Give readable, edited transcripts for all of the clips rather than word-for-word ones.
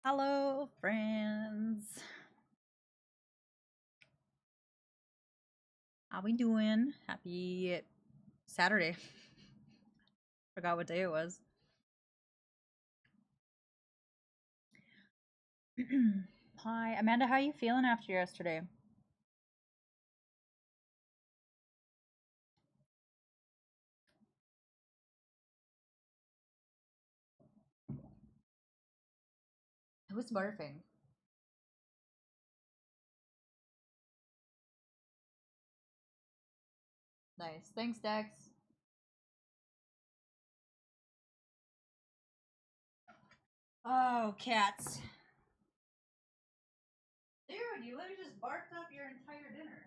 Hello, friends. How we doing? Happy Saturday. Forgot what day it was. Hi, Amanda. How you feeling after yesterday? Who's barfing? Nice. Thanks, Dex. Oh, cats. Dude, you literally just barked up your entire dinner.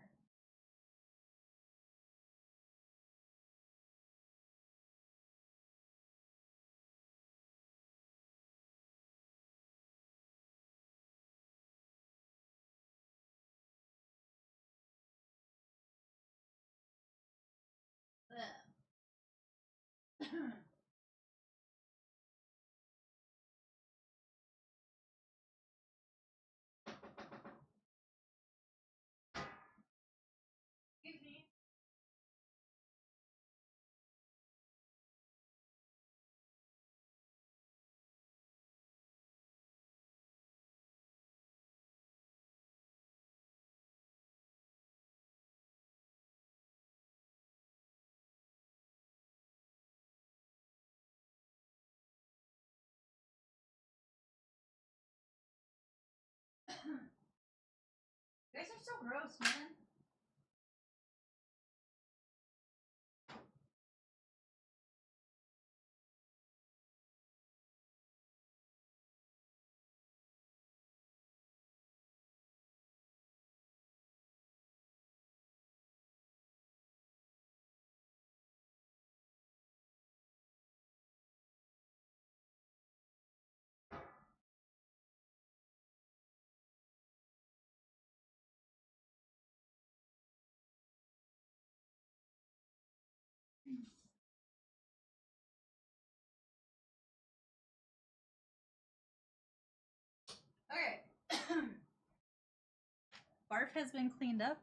Excuse me. You guys are so gross, man. Okay. Barf has been cleaned up.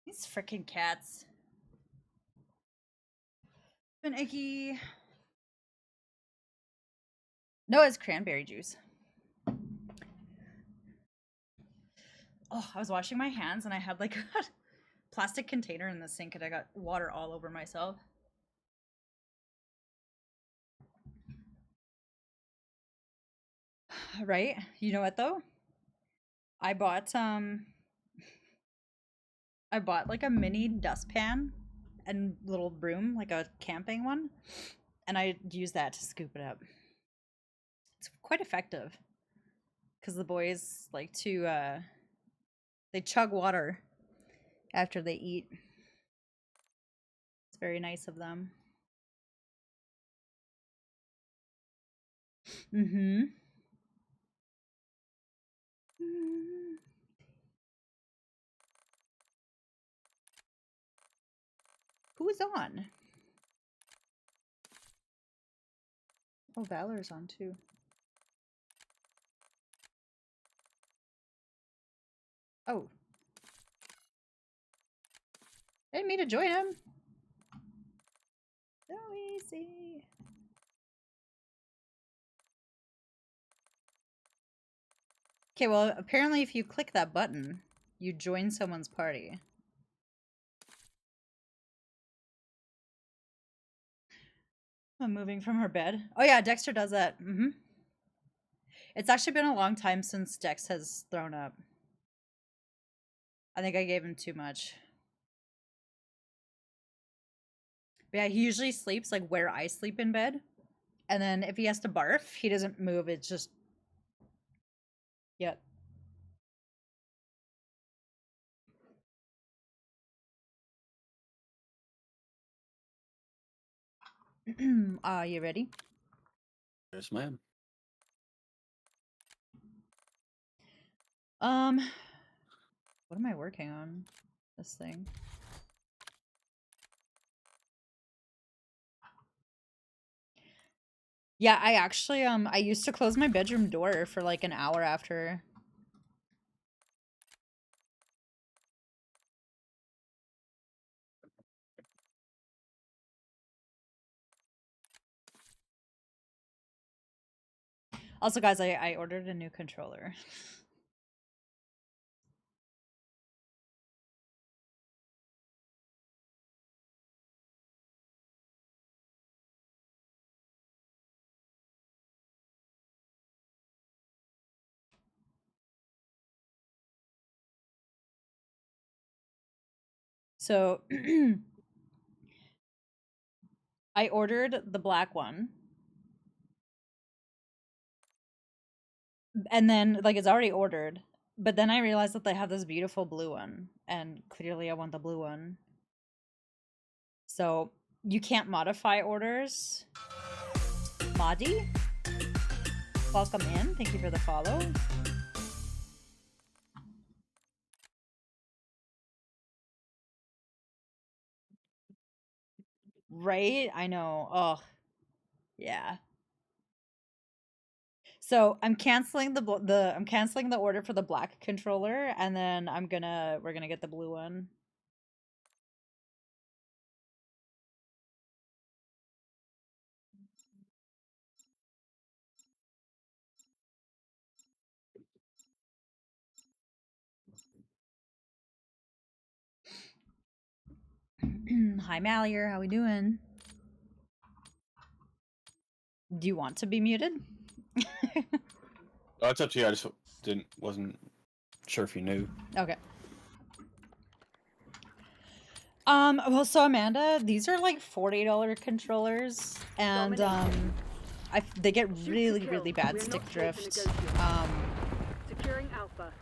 These freaking cats. Been icky. No, it's cranberry juice. Oh, I was washing my hands and I had like a plastic container in the sink and I got water all over myself. Right? You know what though? I bought I bought like a mini dustpan and little broom, like a camping one, and I use that to scoop it up. It's quite effective because the boys like to they chug water after they eat. It's very nice of them. Mm-hmm. Who's on? Oh, Valor's on too. Oh, I didn't mean to join him. So easy. Okay, well, apparently if you click that button, you join someone's party. I'm moving from her bed. Oh yeah, Dexter does that. Mm-hmm. It's actually been a long time since Dex has thrown up. I think I gave him too much. But yeah, he usually sleeps like where I sleep in bed. And then if he has to barf, he doesn't move. It's just, yeah. Are you ready? Yes, ma'am. Um, what am I working on? This thing. Yeah, I actually I used to close my bedroom door for like an hour after. Also, guys, I ordered a new controller. So I ordered the black one. And then like it's already ordered. But then I realized that they have this beautiful blue one, and clearly I want the blue one. So you can't modify orders. Madi, welcome in. Thank you for the follow. Right? I know. Oh, yeah. So I'm canceling I'm canceling the order for the black controller, and then we're gonna get the blue one. Hi Mallier, how we doing? Do you want to be muted? Oh, it's up to you. I just wasn't sure if you knew. Okay. Well, so Amanda, these are like $40 controllers, and they get really bad stick drift. Securing Alpha.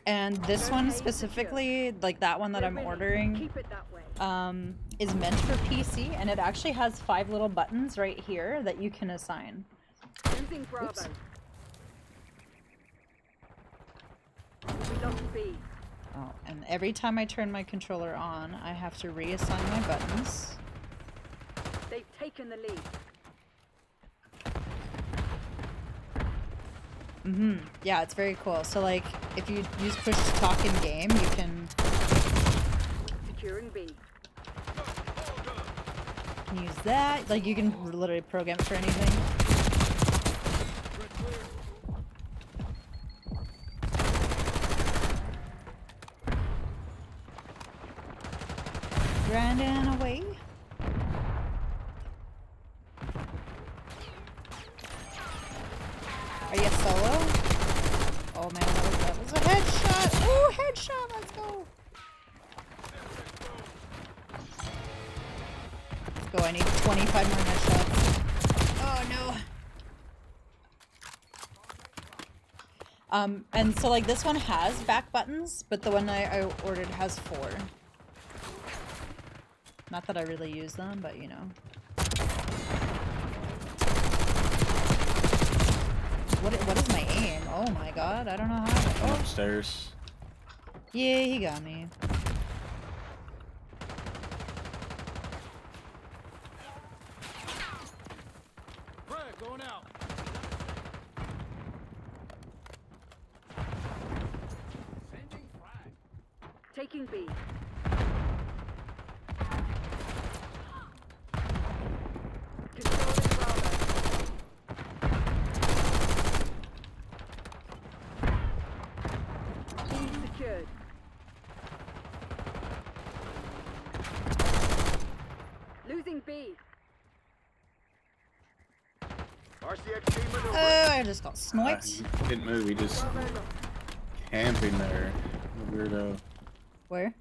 And this one specifically, like that one that I'm ordering, Keep it that way. is meant for PC, and it actually has 5 little buttons right here that you can assign. Losing Bravo. Oops. We lost B. Oh, and every time I turn my controller on, I have to reassign my buttons. They've taken the lead. Yeah, it's very cool. So like, if you use push to talk in game, you can Securing B. use that. Like, you can literally program it for anything. Grinding away. Are you solo? Oh man, that was a headshot! Ooh, headshot! Let's go! Let's go, I need 25 more headshots. Oh no! And so like this one has back buttons, but the one I ordered has 4. Not that I really use them, but you know. What is my aim? Oh my god, I don't know how. I'm upstairs. Yeah, he got me. Frag going out. Sending frag. Taking B. Controlling Bravo. B secured. Losing B. RCXD maneuver. Oh, I just got sniped. He didn't move. He just Bravo lost. camping there. Weirdo. Where?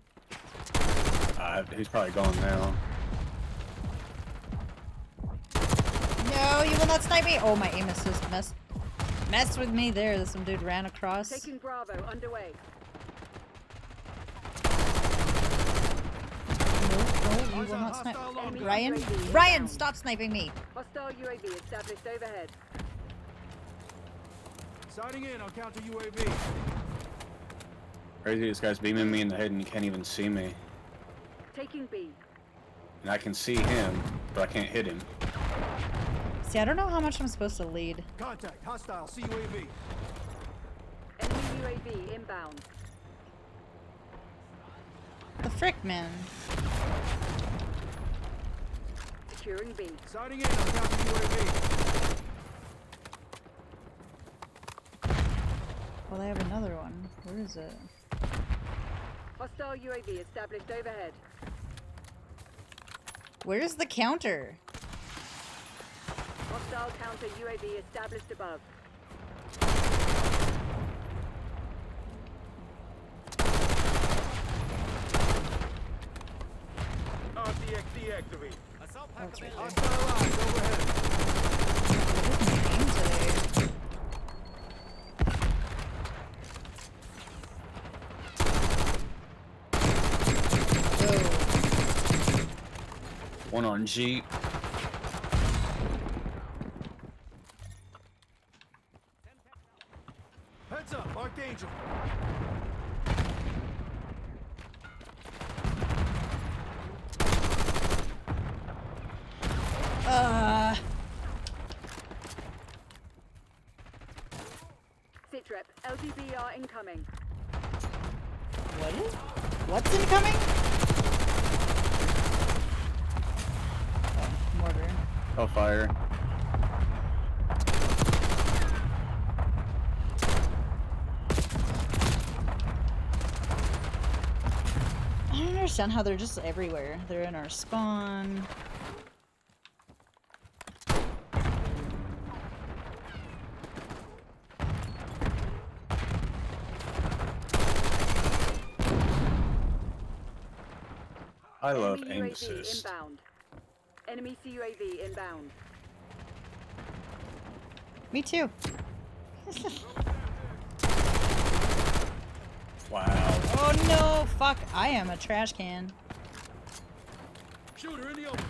He's probably gone now. No, you will not snipe me! Oh, my aim assist messed with me there. Some dude ran across. Taking Bravo underway. No, you will not snipe. Enemy Ryan? UAV Ryan, inbound. stop sniping me! Hostile UAV established overhead. Sighting in on counter UAV. Crazy, this guy's beaming me in the head and he can't even see me. Taking B. And I can see him, but I can't hit him. See, I don't know how much I'm supposed to lead. Contact. Hostile. CUAV. Enemy UAV inbound. The frick, man. Securing B. Sighting in on counter UAV. Well, they have another one. Where is it? Hostile UAV established overhead. Where's the counter? Hostile counter UAV established above. RCX deactivate. Oh, it's right there. Hostile eyes overhead. What is my name today? Whoa. One on Jeep. Heads up. Marked Angel. Sitrep. LGBR incoming. What is? What's incoming? Oh, mortar. Oh, fire. I don't understand how they're just everywhere. They're in our spawn. I love Enemy aim UAV assist. inbound. Enemy CUAV inbound. Me too. Wow. Oh no, fuck. I am a trash can. Shooter in the open.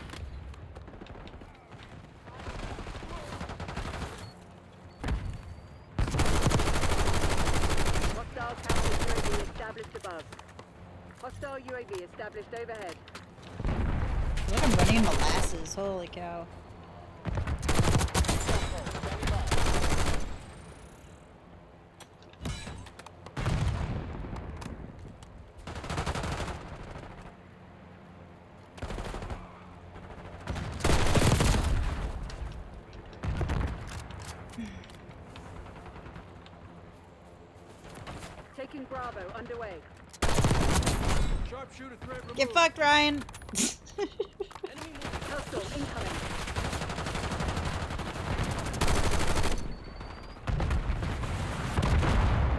Hostile counter UAV established above. Hostile UAV established overhead. I feel like I'm running in molasses. Holy cow. Taking Bravo underway. Sharpshooter threat removed. Get fucked, Ryan. Hellstorm incoming.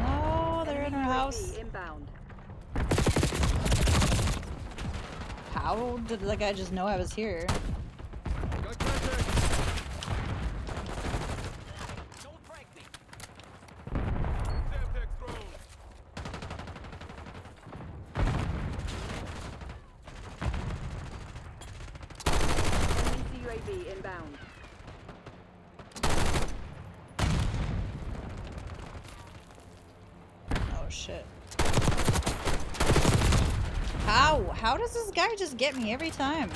No, they're in Enemy our UAV house. inbound. How did the guy just know I was here? Got contact. Semtex thrown. Enemy UAV inbound. Oh shit. How? How does this guy just get me every time?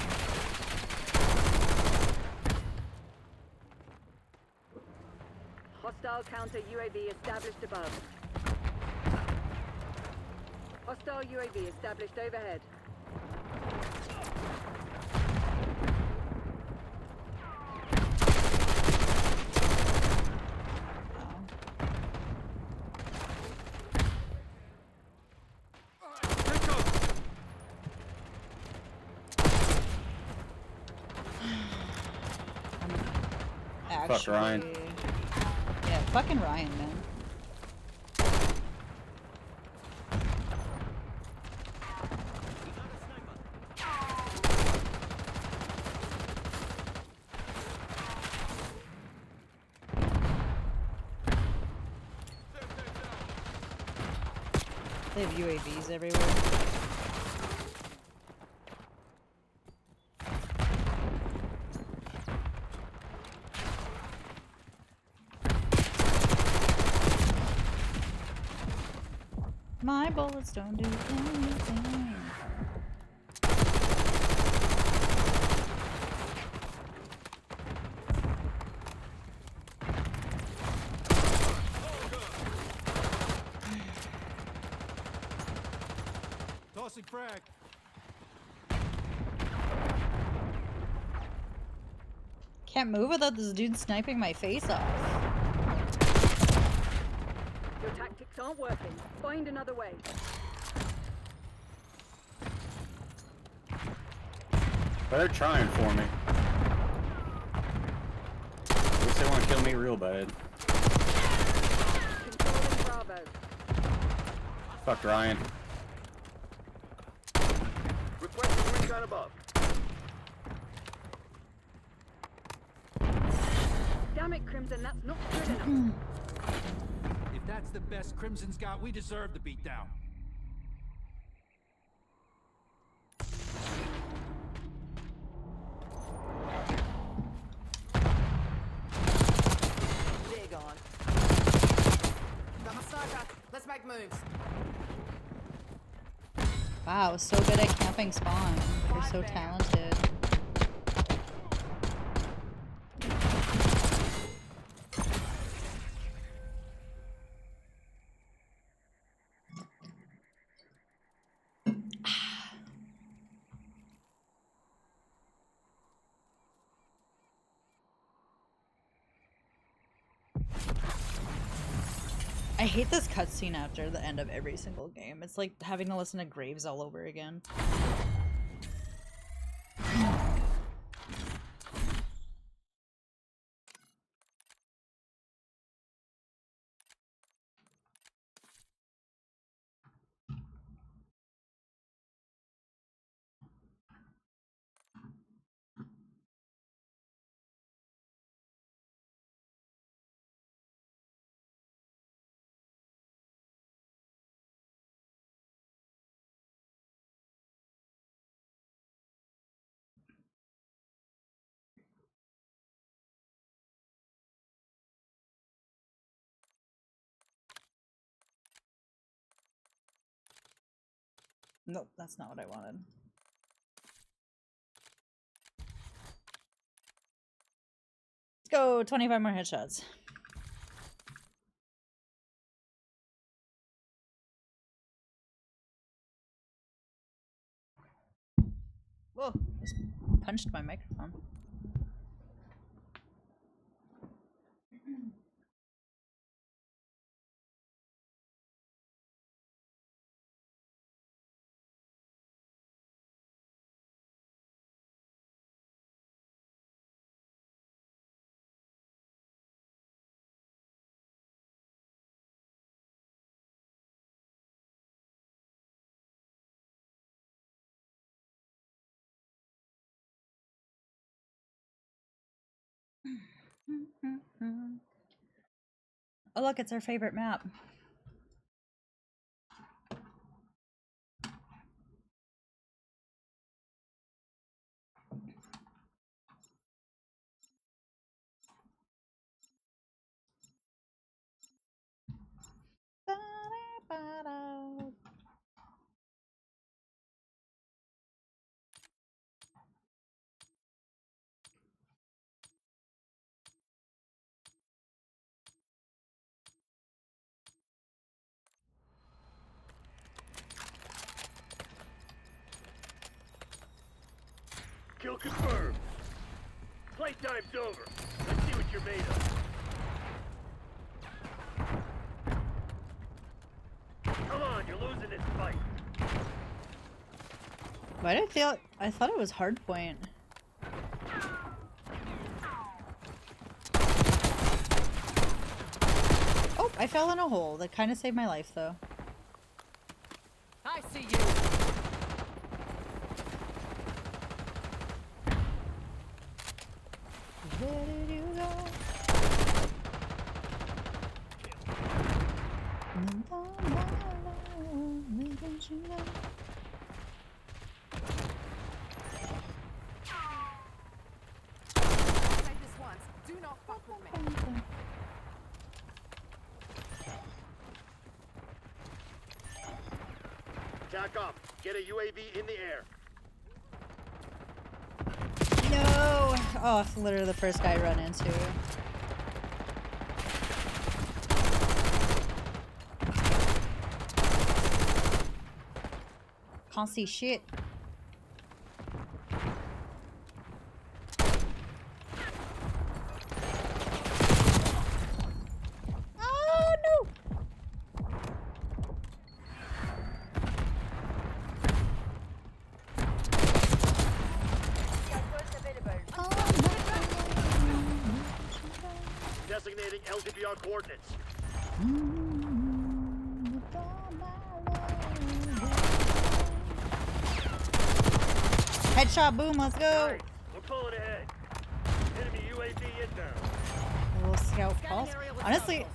Hostile counter UAV established above. Hostile UAV established overhead. Take cover. Actually, Ryan. Yeah, fucking Ryan, man. They have UAVs everywhere. My bullets don't do anything. Tossing frag. Can't move without this dude sniping my face off. Your tactics aren't working. Find another way. They're trying for me. At least they want to kill me real bad. Controlling Bravo. Fuck Ryan. Requesting recon above. Damn it, Crimson, that's not good enough. If that's the best Crimson's got, we deserve the beatdown. They're gone. Got my sniper. Let's make moves. Wow, so good at camping spawn. They're so talented. I hate this cutscene after the end of every single game. It's like having to listen to Graves all over again. Nope, that's not what I wanted. Let's go, 25 more headshots. Whoa, just punched my microphone. Oh look, it's our favorite map. Ba-da-ba-da. Kill confirmed. Playtime's over. Let's see what you're made of. Come on, you're losing this fight. Why did I feel? I thought it was hardpoint. Oh, I fell in a hole. That kind of saved my life, though. I see you. Where did you go? Say this once. Do not fuck with me. Attack up. Get a UAV in the air. No! Oh, it's literally the first guy I run into. Can't see shit. Oh no! Designating LDBR coordinates. Headshot, boom, let's go. Nice. We're pulling ahead. Enemy UAV inbound. A little scout pulse. Honestly,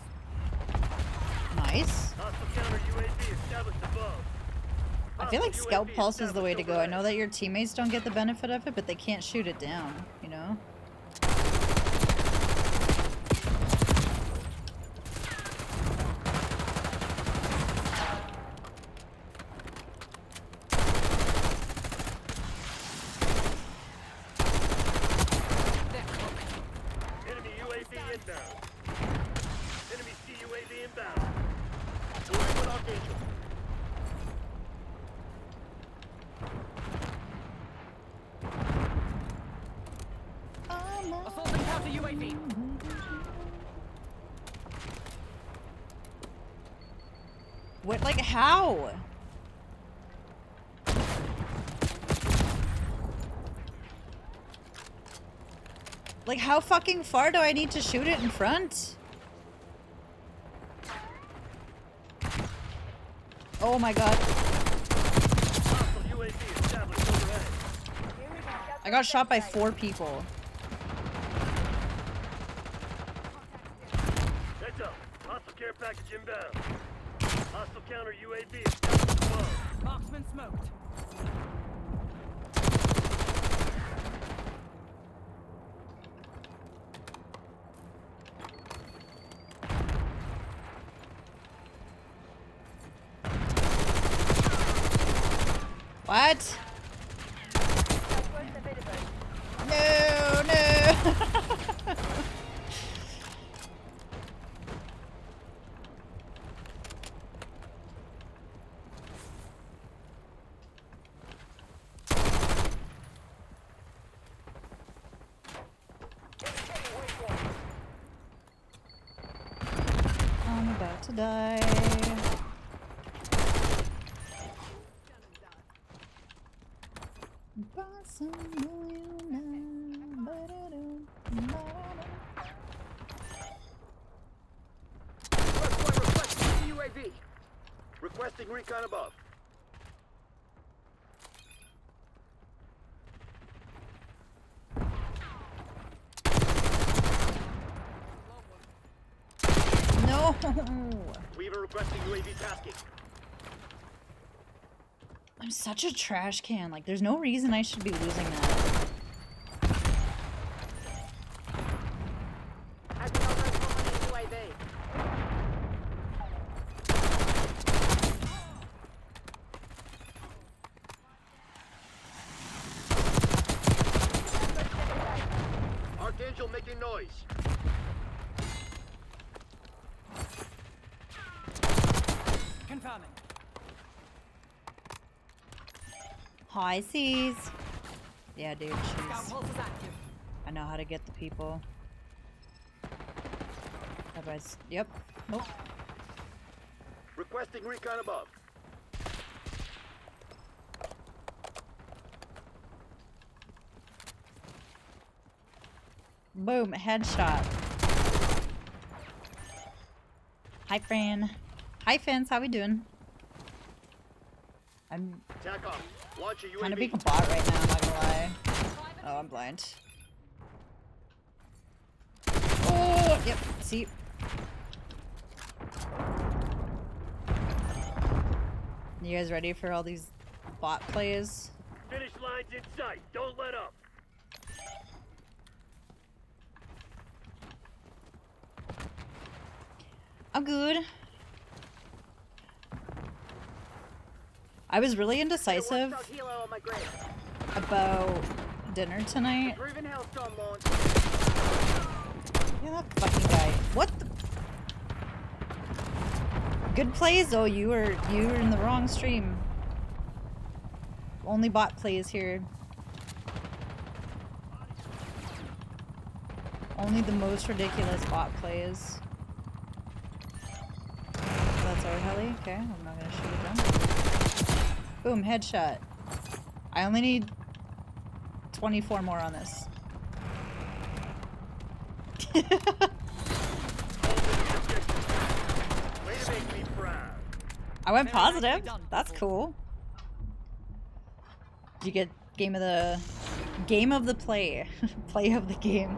nice. Hostile counter UAV established above. I feel like Hostile scout UAV pulse is the way to go. I established know that your teammates don't get the benefit of it, but they can't shoot it down, you know? overhead. Enemy UAV inbound. Enemy CUAV inbound. Moving with Archangel. Assault and counter UAV. What, like, how? Like, how fucking far do I need to shoot it in front? Oh my god. Hostile UAV established overhead. I got shot by 4 people. Heads up. Hostile care package inbound. Hostile counter UAV established above. Marksman smoked. What? No, no. I'm about to die. West point requesting UAV. Requesting recon above. No. Weaver requesting UAV tasking. I'm such a trash can. Like, there's no reason I should be losing that. UAV. Archangel making noise. Confirming. High seas. Yeah, dude, Scout she's... pulse is active. I know how to get the people. Otherwise, yep. Nope. Requesting recon above. Boom, headshot. Hi, Fran. Hi, Fins. How we doing? I'm Tack off. Launch a UAV. kind of being a bot right now, I'm not gonna lie. Oh, I'm blind. Oh, yep, see. You guys ready for all these bot plays? Finish lines in sight. Don't let up. I'm good. I was really indecisive Watchdog helo on my grid. about dinner tonight. Proven Hellstorm launch. Yeah, that fucking guy. What the? Good plays though. You were in the wrong stream. only bot plays here. Only the most ridiculous bot plays. That's our heli. Okay, I'm not gonna shoot it down. Boom, headshot. I only need 24 more on this. Way to make me proud. I went Very nicely positive. done, That's people. cool. Did you get game of the play? Play of the game.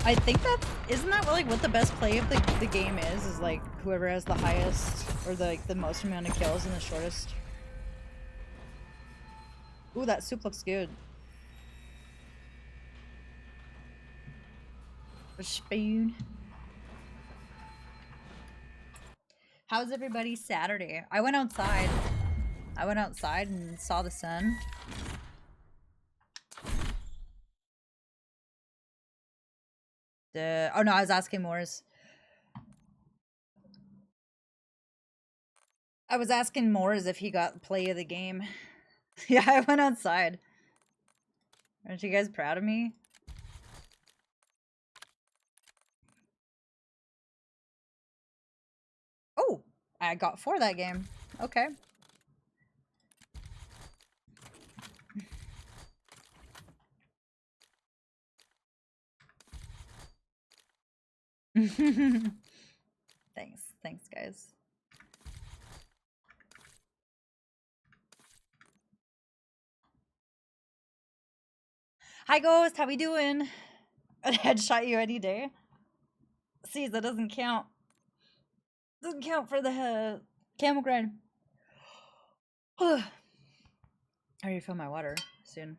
I think that isn't that like what the best play of the game is like whoever has the highest or the most amount of kills and the shortest. Ooh, that soup looks good. A spoon. How's everybody's Saturday? I went outside. I went outside and saw the sun. Oh no, I was asking Moors. I was asking Moors if he got play of the game. Yeah, I went outside. Aren't you guys proud of me? Oh, I got 4 that game. Okay. Thanks guys. Hi Ghost, how we doing? I'd headshot you any day. See, that doesn't count. Doesn't count for the camel grind. I refill my water soon.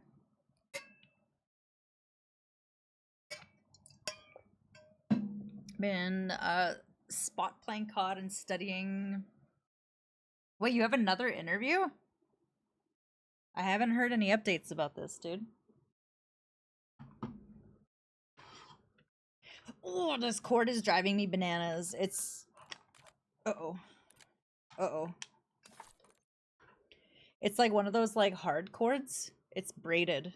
Been spot playing COD and studying. Wait, you have another interview? I haven't heard any updates about this, dude. Oh, this cord is driving me bananas. It's uh-oh. Uh-oh. It's like one of those like hard cords. It's braided.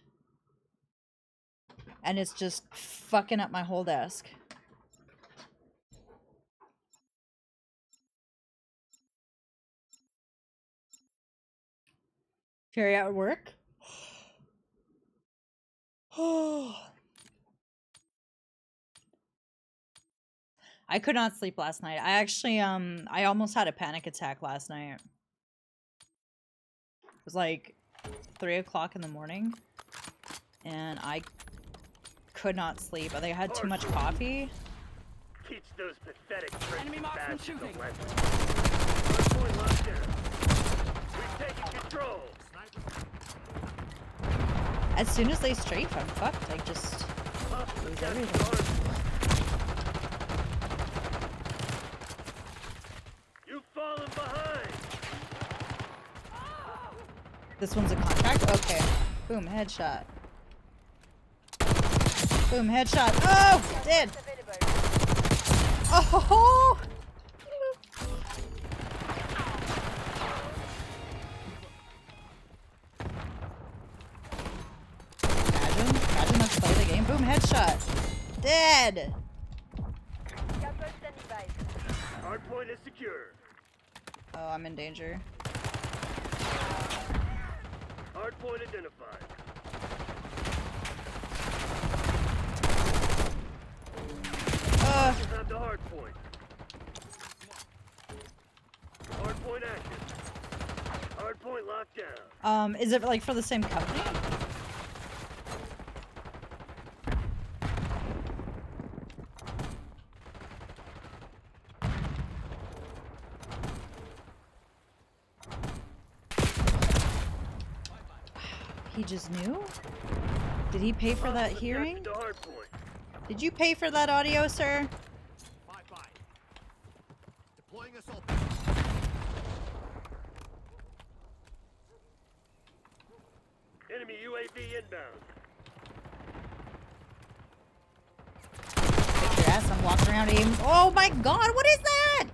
And it's just fucking up my whole desk. Carry out work? Oh. I could not sleep last night. I actually I almost had a panic attack last night. It was like 3 o'clock in the morning and I could not sleep. I think I had too much coffee. Teach those pathetic tricks Enemy to marksman bastards a shooting. lesson. Hardpoint locked down. We've taken control. As soon as they strafe, I'm fucked. I just lose everything. You've fallen behind. This one's a contract? Okay. Boom, headshot. Boom, headshot. Oh! Dead! Oh! Imagine let's play the game. Boom, headshot. Dead! Hardpoint is secure. Oh, I'm in danger. Hardpoint identified. You have the hardpoint. Hardpoint active. Hardpoint locked down. Is it like for the same company? He just knew? Did he pay for that hearing? The hardpoint. Did you pay for that audio, sir? Bye-bye. Deploying assault. Enemy UAV inbound. Yes, I'm walking around aiming. Oh my god, what is that?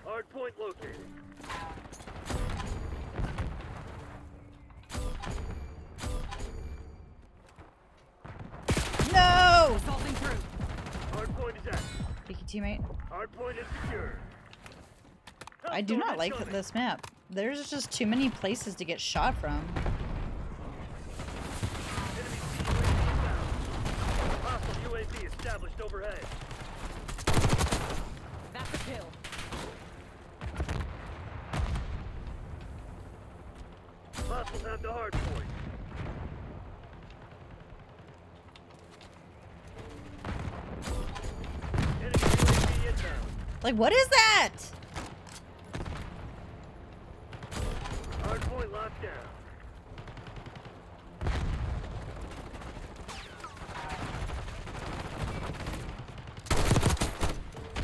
Hard point located. No! Assaulting through. Hard point is active. Picky teammate. Hard point is secure. I do Hostile not like incoming. this map. There's just too many places to get shot from. Enemy UAV inbound. Hostile UAV established overhead. That's a kill. Hostiles have the hard point. Enemy UAV inbound. Like, what is that? Hard point locked down.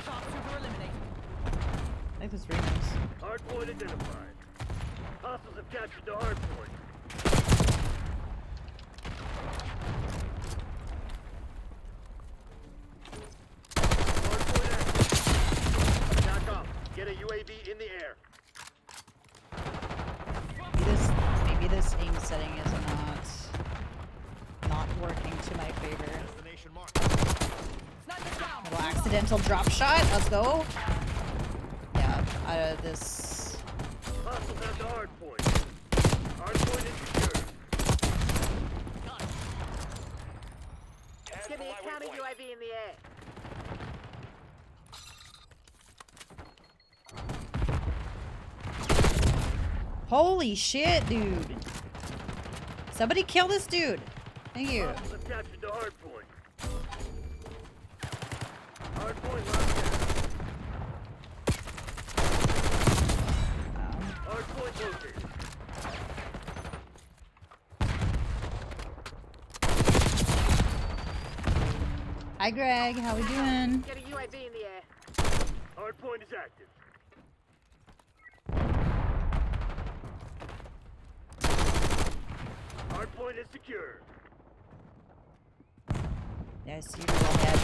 Sharpshooter eliminated. I think this Remus. Hard point identified. Hostiles have captured the hard point. Hard point active. Knock off. Get a UAV in the air. Maybe this aim setting is not working to my favor. Destination marked. Sniper down. Little accidental drop shot. Let's go. Yeah, this. Hostiles have the hard point. Hard point is secure. Give me a counter UAV in the air. Holy shit, dude. Somebody kill this dude. Thank you. Hostiles have captured the hard point. Hard point locked down. Hard point located. Hi, Greg. How we doing? Get a UAV in the air. Hard point is active. Hard point is secure. Yeah, I see you little head.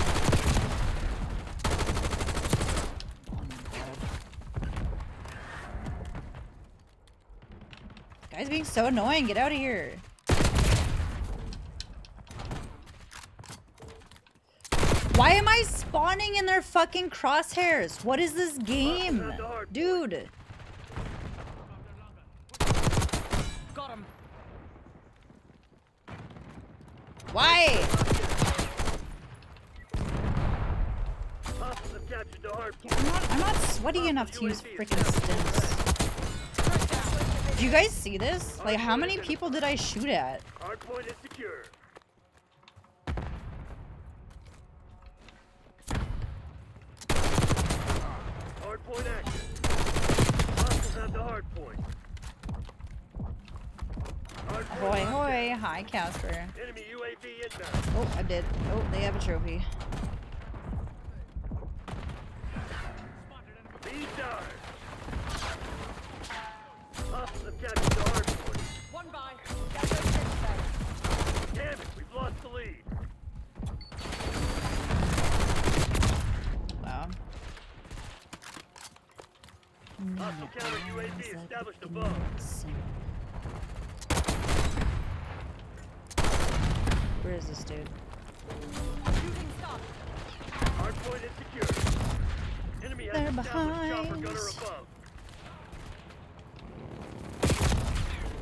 Oh my god. Guy's being so annoying. Get out of here. Why am I spawning in their fucking crosshairs? What is this game? Dude. Got him. Why? Hostiles have captured the hard point. I'm not sweaty enough to use freaking stims. Do you guys see this? Like, how many people did I shoot at? Hard point is secure. Hard point active. Hostiles have the hard point. Hard point Hoy locked hoy. down. Hi, Casper. Enemy UAV inbound. Oh, I did. Oh, they have a trophy. Lead dive. Hostiles have captured the hard point. One by. Damn it, we've lost the lead. Wow. Hostile counter UAV established above. Where is this dude? Shooting stop. Hard point is secure. Enemy They're has established chopper behind. gunner above.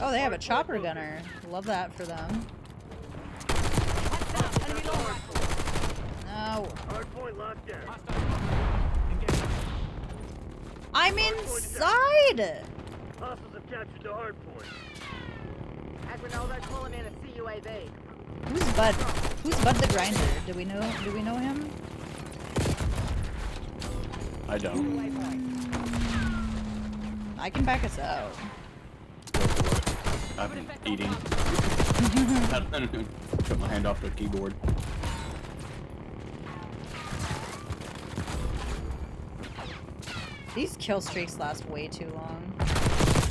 Oh, they have a chopper gunner. Love that for them. Enemy low rifle. No. Hard point locked down. Engage. I'm inside! Hostiles have captured the hard point. Agrinaldo calling in a CUAV. Who's Bud? Who's Bud the Grinder? Do we know him? I don't. I can back us out. Go for it. I've been eating. Took my hand off the keyboard. These kill streaks last way too long.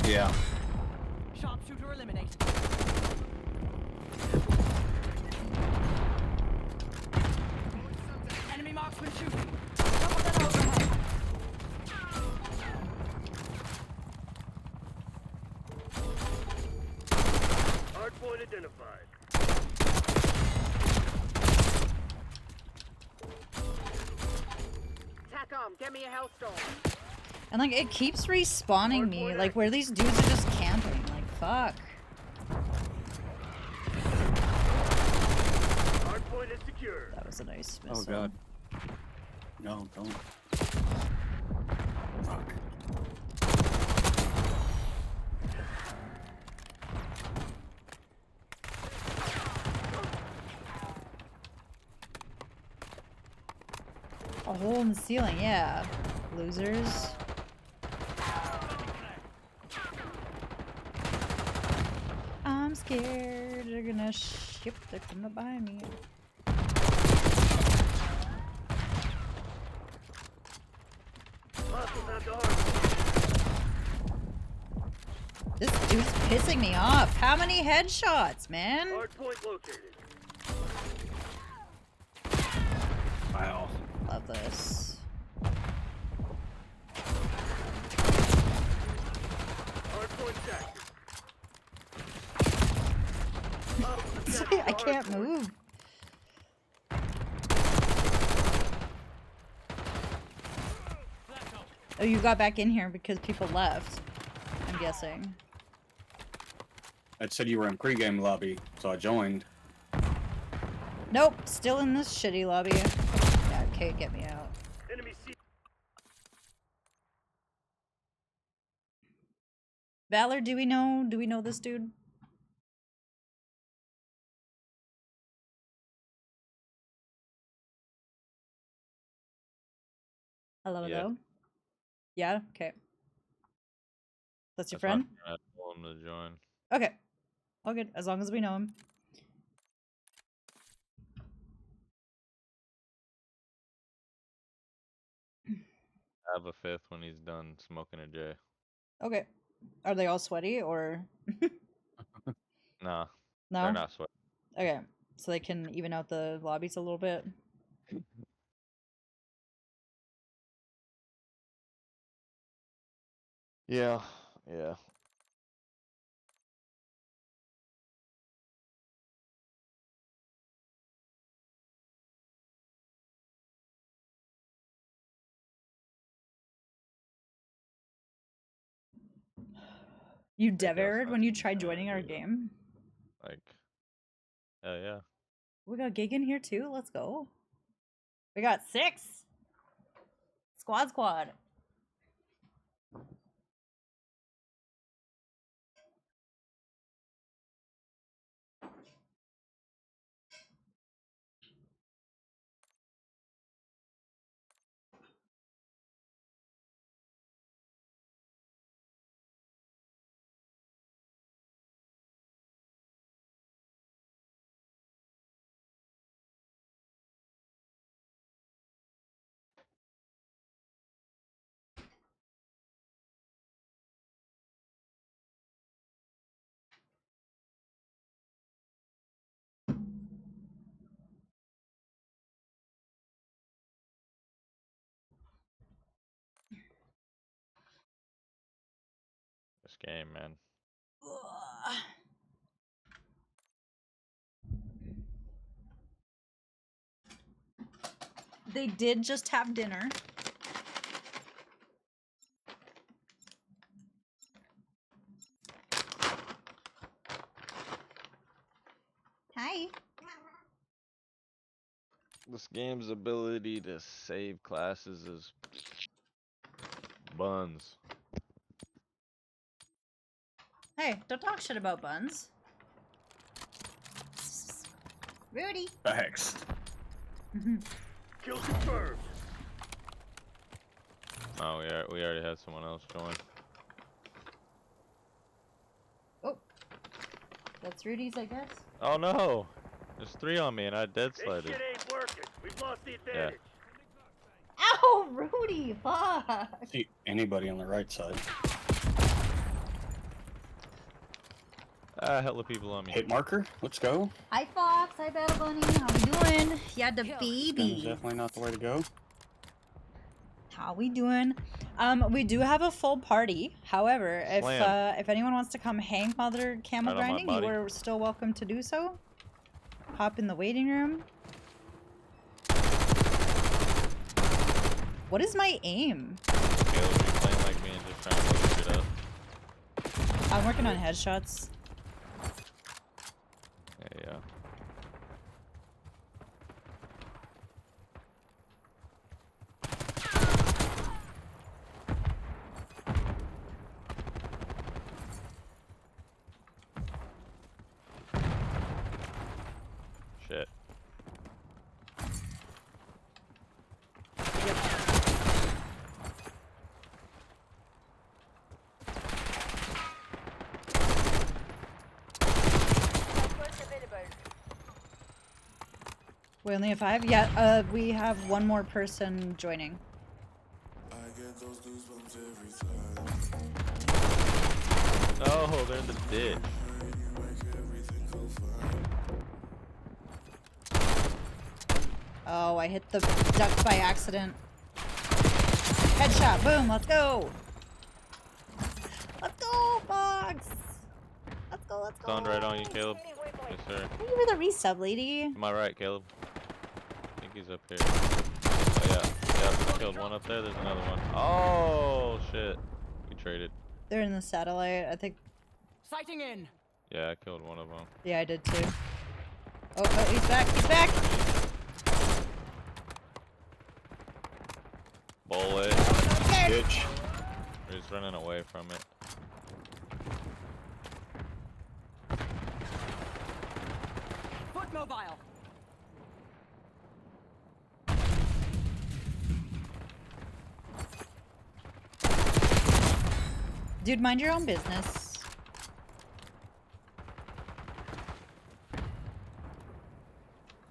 Yeah. Sharpshooter eliminated. Marksman shooting. Someone overhead. Hardpoint identified. TACOM, get me a Hellstorm. And like it keeps respawning me, like where these dudes are just camping. Like fuck. Hardpoint is secure. That was a nice Oh missile. god. No, don't. Fuck. A hole in the ceiling, yeah. Losers. I'm scared they're gonna ship. They're coming behind me. Hostiles have the hardpoint. This dude's pissing me off. How many headshots, man? Hardpoint located. Wow. Love this. Hardpoint sector. I can't move. Oh, you got back in here because people left. I'm guessing. It said you were in pregame lobby, so I joined. Nope, still in this shitty lobby. Yeah, okay, get me out. Enemy C. Valor, do we know this dude? Hello, Yeah. hello? Yeah, okay. That's your That's why friend? I told him to join. Okay. All good, as long as we know him. Have a fifth when he's done smoking a J. Okay. Are they all sweaty or Nah, no? they're not sweat. Okay. So they can even out the lobbies a little bit. Yeah, yeah. You guess dev-errored when that's you tried kinda joining our weird. game? Like, hell yeah. We got Gig in here too. Let's go. We got 6. Squad. This game, man. Ugh. They did just have dinner. Hi. This game's ability to save classes is buns. Hey, don't talk shit about buns. Rudy. Thanks. Kill confirmed. Oh, we already had someone else join. Oh. That's Rudy's, I guess. Oh no! There's 3 on me and I dead This slided. shit ain't working. We've lost the advantage. Ow, Rudy, fuck. See anybody on the right side? Ah, hella people on me. Hit marker. Let's go. Hi Fox, hi Battle Bunny, how we doing? Yeah, the Gun's baby. definitely not the way to go. How we doing? We do have a full party. However, Slam. if anyone wants to come hang while they're camel Right on my grinding, you body. are still welcome to do so. Hop in the waiting room. What is my aim? Caleb, are you playing like me and just trying to look it up? I'm working on headshots. Yeah. Shit. We only have 5? Yeah, we have one more person joining. Oh, they're in the ditch. Oh, I hit the duck by accident. Headshot, boom, let's go! Let's go, Fox! Let's go, let's go! Spawned right on you, Caleb. Yes, sir. Thank you for the resub, lady. Am I right, Caleb? I think he's up here. Oh, yeah. Yeah, I killed one up there. There's another one. Oh, shit. We traded. They're in the satellite, I think. Sighting in. Yeah, I killed one of them. Yeah, I did too. Oh, oh, he's back, he's back! Bullet. Ditch. We're just running away from it. Foot mobile. Dude, mind your own business.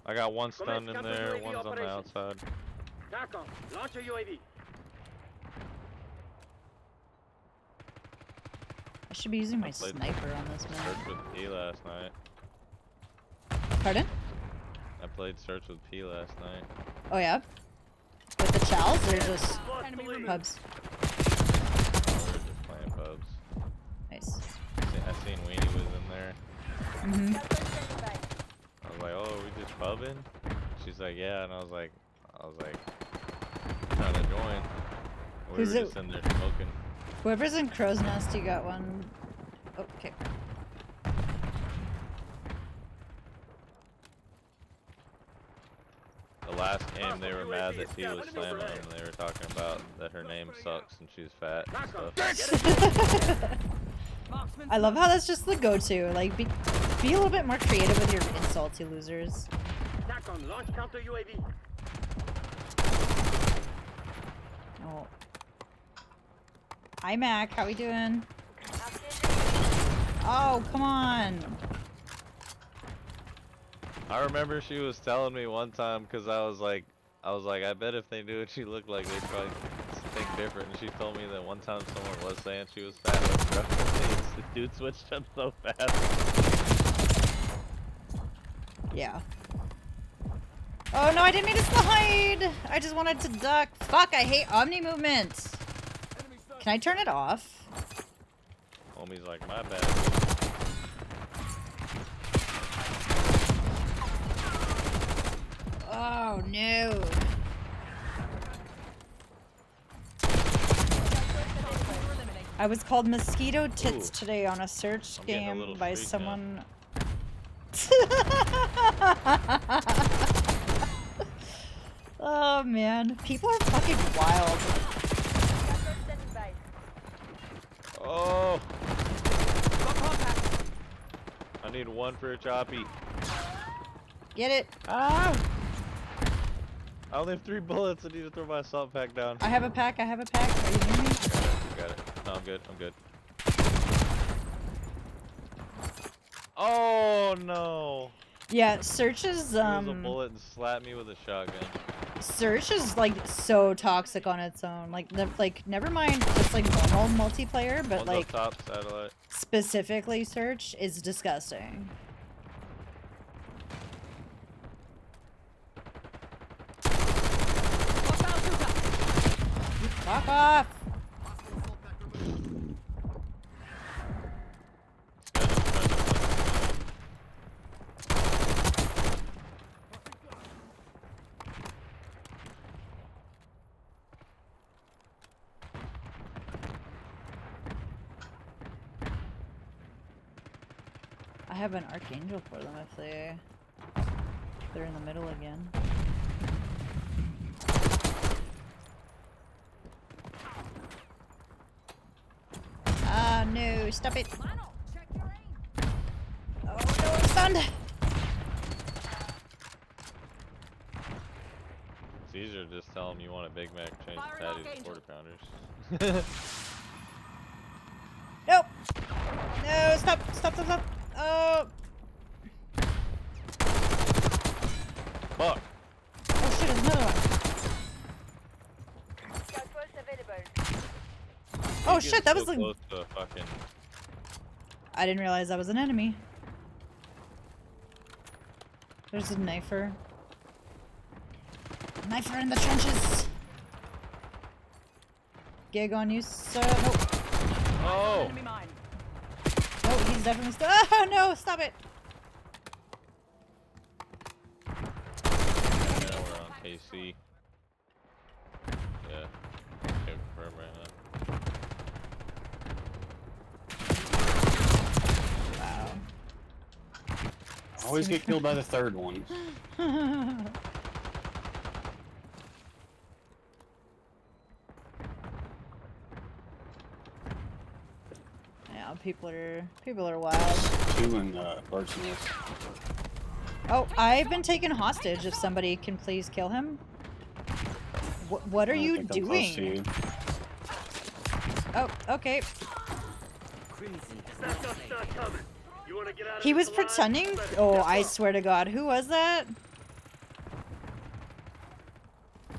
I got one stunned in Command there, counter UAV one's on the operations. outside. TACOM, launch a UAV. I should be using my played sniper on this Search map. with P last night. Pardon? I played Search with P last night. Oh yeah? With the chows or just Lost the Enemy lead. removed. pubs? We were just playing pubs. Nice. I seen Weenie was in there. Mm-hmm. I was like, oh, are we just pubbing? She's like, yeah, and I was like, trying to join. We Who's were it? just in there smoking. Whoever's in Crow's Nest, you got one. Oh, okay. The last game, they were mad that T was slamming them, and they were talking about that her name sucks and she's fat and stuff. Marksman. I love how that's just the go-to. Like, be a little bit more creative with your insults, you losers. TACOM, launch counter UAV. Oh. Hi, Mac. How we doing? Oh, come on. I remember she was telling me one time, because I was like, I bet if they knew what she looked like, they'd probably think different. And she told me that one time someone was saying she was fat, bro. The dude switched up so fast. Yeah. Oh no, I didn't mean to slide! I just wanted to duck. Fuck, I hate Omni movement. Can I turn it off? Homie's like, my bad. Oh no. I was called Mosquito Tits Ooh. today on a search I'm getting a game little by freaked out. someone. Oh man, people are fucking wild. Oh! I need one for a choppy. Get it? Ah! I only have 3 bullets. I need to throw my assault pack down. I have a pack. I have a pack. Are you hearing me? Got it. No, I'm good. I'm good. Oh no! Yeah, searches. He was a bullet and slapped me with a shotgun. Search is like so toxic on its own. Like never mind just like normal multiplayer, but One's like up top, satellite. specifically Search is disgusting. Fuck off! I have an Archangel for them if they're in the middle again. Ah no, stop it. Oh no, I'm stunned. It's easier to just tell them you want a Big Mac, change Fire the an patties to Archangel. quarter pounders. Nope. No, stop. Oh. Fuck! Oh shit, there's another one. Oh You shit, get that so was like... close to a fucking. I didn't realize that was an enemy. There's a knifer. Knifer in the trenches. Gig on you, sir. Nope. Oh! Enemy mine. Nope, he's definitely still. Oh no, stop it. Yeah, we're on KC. Yeah. Can't confirm right now. Wow. Always get killed by the third one. Yeah, people are wild. Two in Bird's Nest. Oh, I've been taken hostage. If somebody can please kill him. What are I don't you think I'm close to doing? you. Oh, okay. Backup's not coming. You want to get out of He this was alive? pretending. You better Oh, step I up. swear to God, who was that?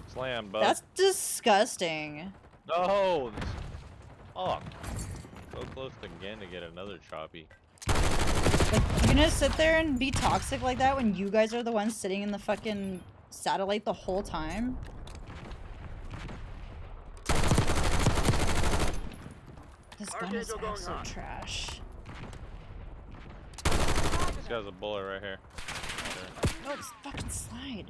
Slam, bud. That's disgusting. No! Oh! So close again to get another choppy. Like, you're gonna sit there and be toxic like that when you guys are the ones sitting in the fucking satellite the whole time? This gun is Archangel going absolute hot. trash. This guy's a bullet right here. No, just fucking slide.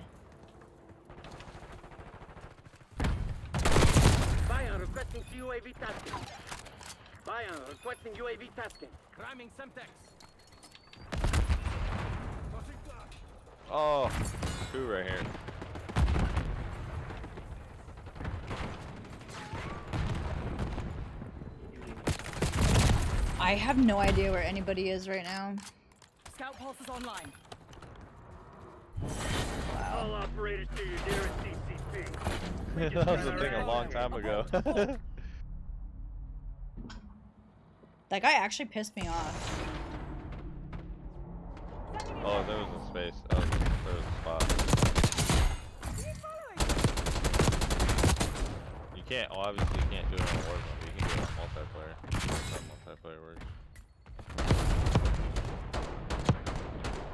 Bion requesting UAV tasking. Bion requesting UAV tasking. Ramming Semtex. Oh! Two right here. I have no idea where anybody is right now. Scout pulse is online. All operators to your nearest CCP. That was a thing a long time ago. That guy actually pissed me off. Oh, there was a space. Oh, there was a spot. You can't, oh, obviously you can't do it on Warzone, but you can do it on multiplayer. That's how multiplayer works.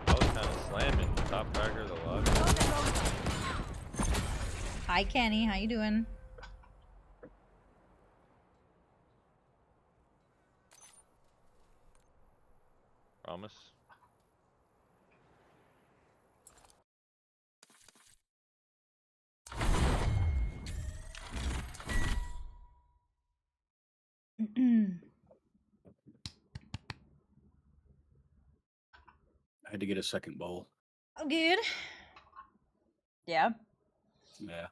I was kind of slamming the top cracker of the lobby. Hi, Kenny. How you doing? Promise. I had to get a second bowl. Oh, good. Yeah. Yeah.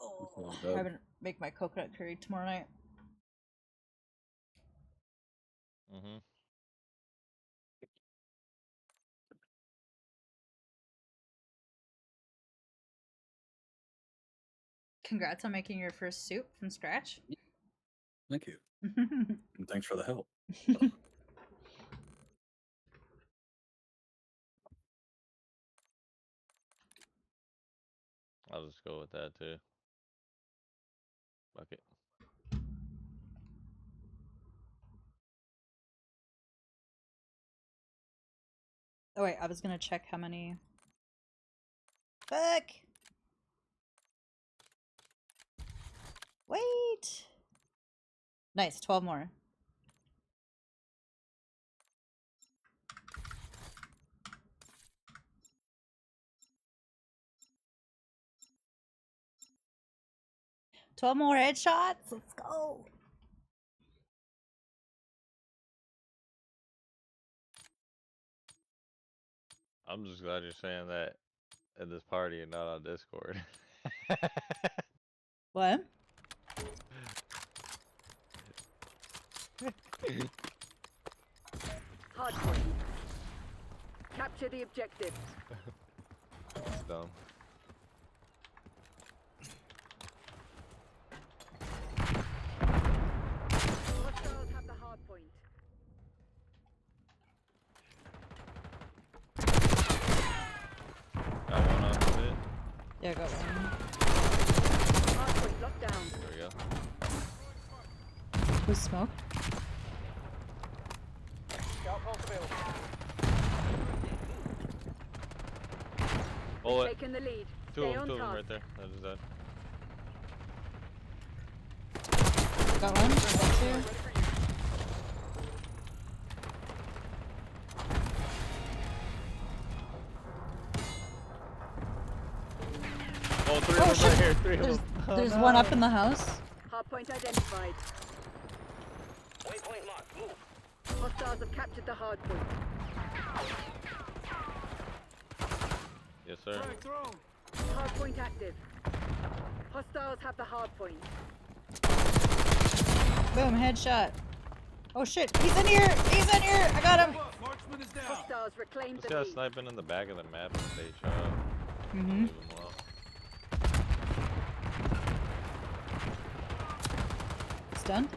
Oh, Before I'm bed. gonna make my coconut curry tomorrow night. Mm-hmm. Congrats on making your first soup from scratch. Thank you. And thanks for the help. I'll just go with that too. Fuck it. Oh wait, I was gonna check how many. Fuck! Wait! Nice, 12 more. Twelve more headshots. Let's go. I'm just glad you're saying that at this party and not on Discord. What? Hardpoint. Capture the objective. It's dumb. Hostiles have the hardpoint. Got one on the bit. Yeah, I got one. Hardpoint locked down. There we go. Who's smoke? Bullet. Taking the lead. Two Stay of on them task. right there. That is that. Got one? Got two? Oh, three Oh of them right shit! here. Three of There's, them. there's one up in the house. Hardpoint identified. Waypoint locked. Move. Hostiles have captured the hardpoint. Yes, sir. Frag thrown. Hardpoint active. Hostiles have the hardpoint. Boom, headshot. Oh shit, he's in here! He's in here! I got him! Look, marksman is down. Hostiles reclaimed This the guy's lead. sniping in the back of the map and they shot up. Mm-hmm. Leave him alone. Stunned?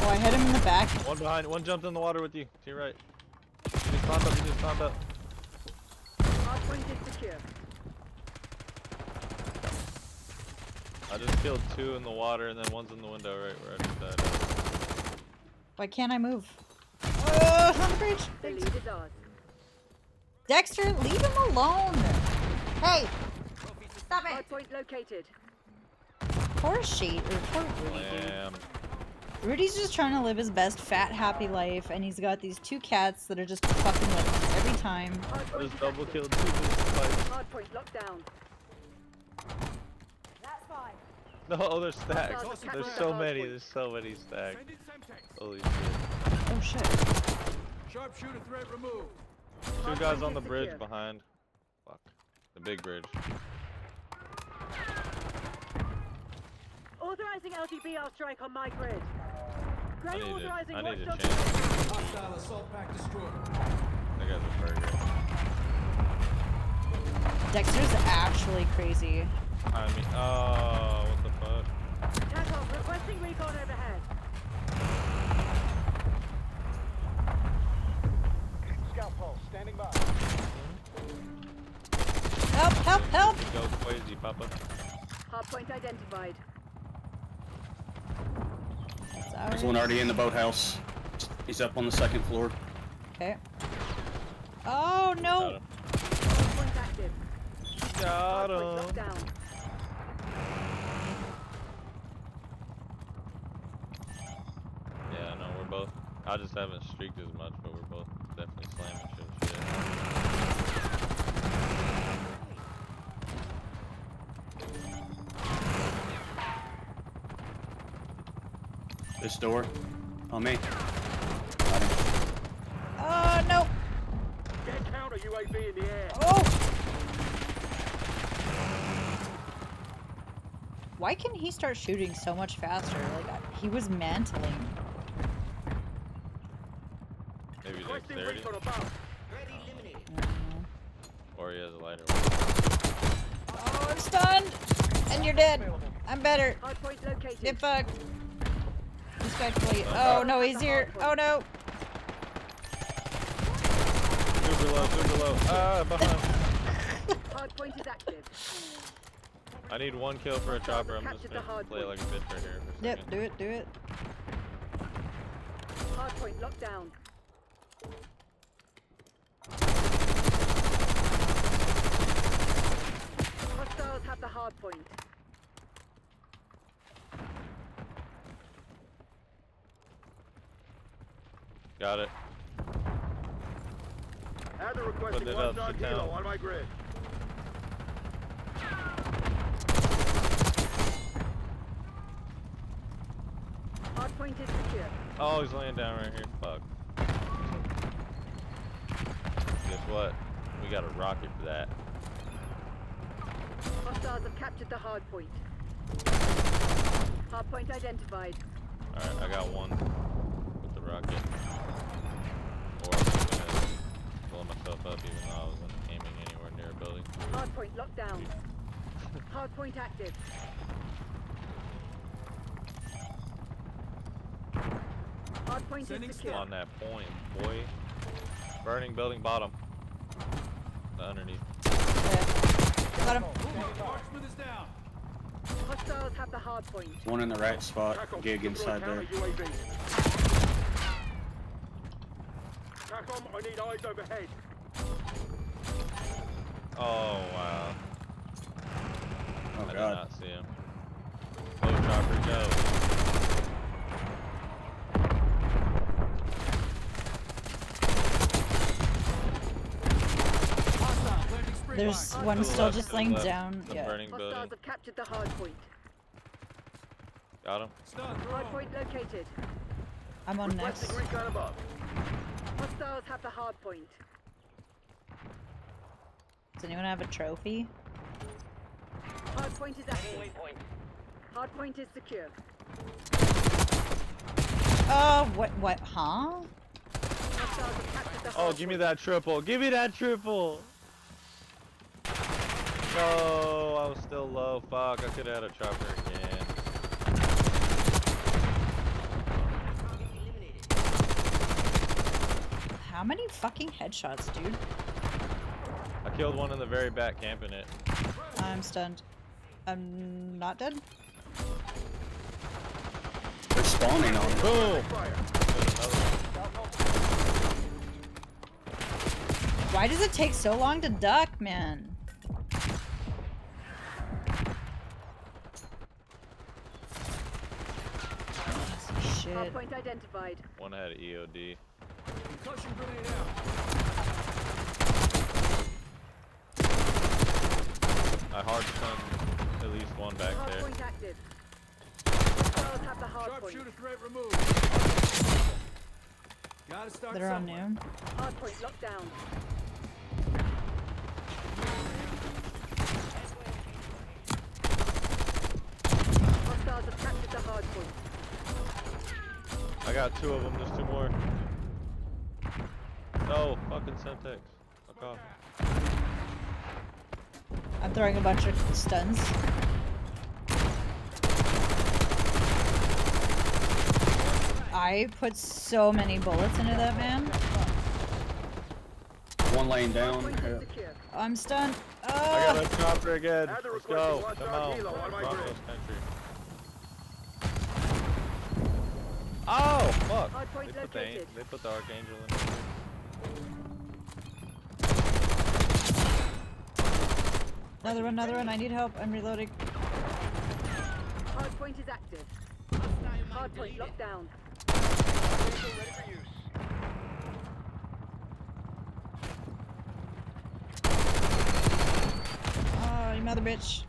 Oh, I hit him in the back. One behind. One jumped in the water with you. To your right. He just climbed up. He just climbed up. Hardpoint is secure. I just killed two in the water and then one's in the window right where I said. Why can't I move? Oh, on the bridge! The lead is ours. Dexter, leave him alone! Hey! Stop it! Hardpoint located. Poor Shade, or poor Rudy. Damn. Rudy's just trying to live his best fat, happy life, and he's got these two cats that are just fucking with him every time. I Hardpoint just is double active. killed two with this fight. Hardpoint locked down. That's fine. No, there's stacks. Hostiles have There's captured so the many. hardpoint. There's so many stacks. Send in Semtex. Holy shit. Oh shit. Sharpshooter threat removed. Two guys Hardpoint on the is bridge secure. behind. Fuck. The big bridge. Authorizing LTBR strike on my grid. I Gray need authorizing a watchdog. chance. Hostile assault pack destroyed. That guy's a burger. Dexter's actually crazy. I mean, oh, what the fuck? TACOM requesting recon overhead. Scout pulse standing by. Help, help, help! Go crazy, Papa. Hardpoint identified. That's There's ours. one already in the boathouse. He's up on the second floor. Okay. Oh Got no! him. Hardpoint active. Got Hardpoint him. locked down. Yeah, no, we're both. I just haven't streaked as much, but we're both definitely slamming shit. This door. On me. Oh no! Get counter UAV in the air. Oh! Why can he start shooting so much faster? Like, he was mantling. Maybe Requesting dexterity, recon above. or he has a lighter. Oh, I'm stunned! And you're dead! I'm better! Hardpoint located. Get fucked! Respectfully. Oh no, he's here! Oh no! Two super low. Ah, behind. Hardpoint is active. I need 1 kill for a chopper. I'm just Captured the gonna hard play point. like a bitch right here for a Yep, second. do it, do it. Hardpoint locked down. Hostiles have the hardpoint. Got it. Add the Putting requested it 1 up, star sit kilo down. on my grid. Hardpoint is secure. Oh, he's laying down right here. Fuck. Guess what? We got a rocket for that. Hostiles have captured the hardpoint. Hardpoint identified. Alright, I got one with the rocket. Or I'm just gonna blow myself up even though I wasn't aiming anywhere near a building. Hardpoint locked down. Hardpoint active. Hardpoint Sending is secure. On that point, boy. Burning building bottom. Underneath. Yeah. Got him. Marksman is down. Hostiles have the hardpoint. One in the right spot. TACOM, Gig deploy inside counter there. UAV. TACOM, I need eyes overhead. Oh wow. Oh I did god. not see him. Go chopper, go. Hostile planting spring There's mine. one To the still left, just to the laying left. down. The Yeah. burning building. Hostiles have captured the hardpoint. Got him. Stun, throw. Hardpoint located. I'm on next. Requesting recon above. Hostiles have the hardpoint. Does anyone have a trophy? Hardpoint is active. Hardpoint is secure. Oh, what, huh? Hostiles have captured the hardpoint. Oh, give me that triple. Give me that triple. No, I was still low. Fuck, I could have had a chopper again. How many fucking headshots, dude? I killed one in the very back camping it. I'm stunned. I'm not dead. They're spawning on it. Boom! Fire. There's another one. Why does it take so long to duck, man? Shit. Hardpoint identified. One had EOD. Concussion grenade out. I hard stunned at least one back there. Hardpoint active. Hostiles have the hardpoint. Sharpshooter threat removed. Gotta start They're on somewhere. noon. Hardpoint locked down. Hostiles have captured the hardpoint. I got 2 of them, there's 2 more. No, fucking Semtex. Fuck off. I'm throwing a bunch of stuns. I put so many bullets into that man. One laying down. Hardpoint Yeah. is secure. I'm stunned. I got Oh, a chopper again. Add the Let's requested go. 1 Come star on. kilo on my Broncos grid. country. Oh, fuck. Hardpoint They put, located. they put the Archangel in there. another one. I need help. I'm reloading. Hardpoint is active. Hardpoint locked down. Ready for use. Oh, you mother bitch.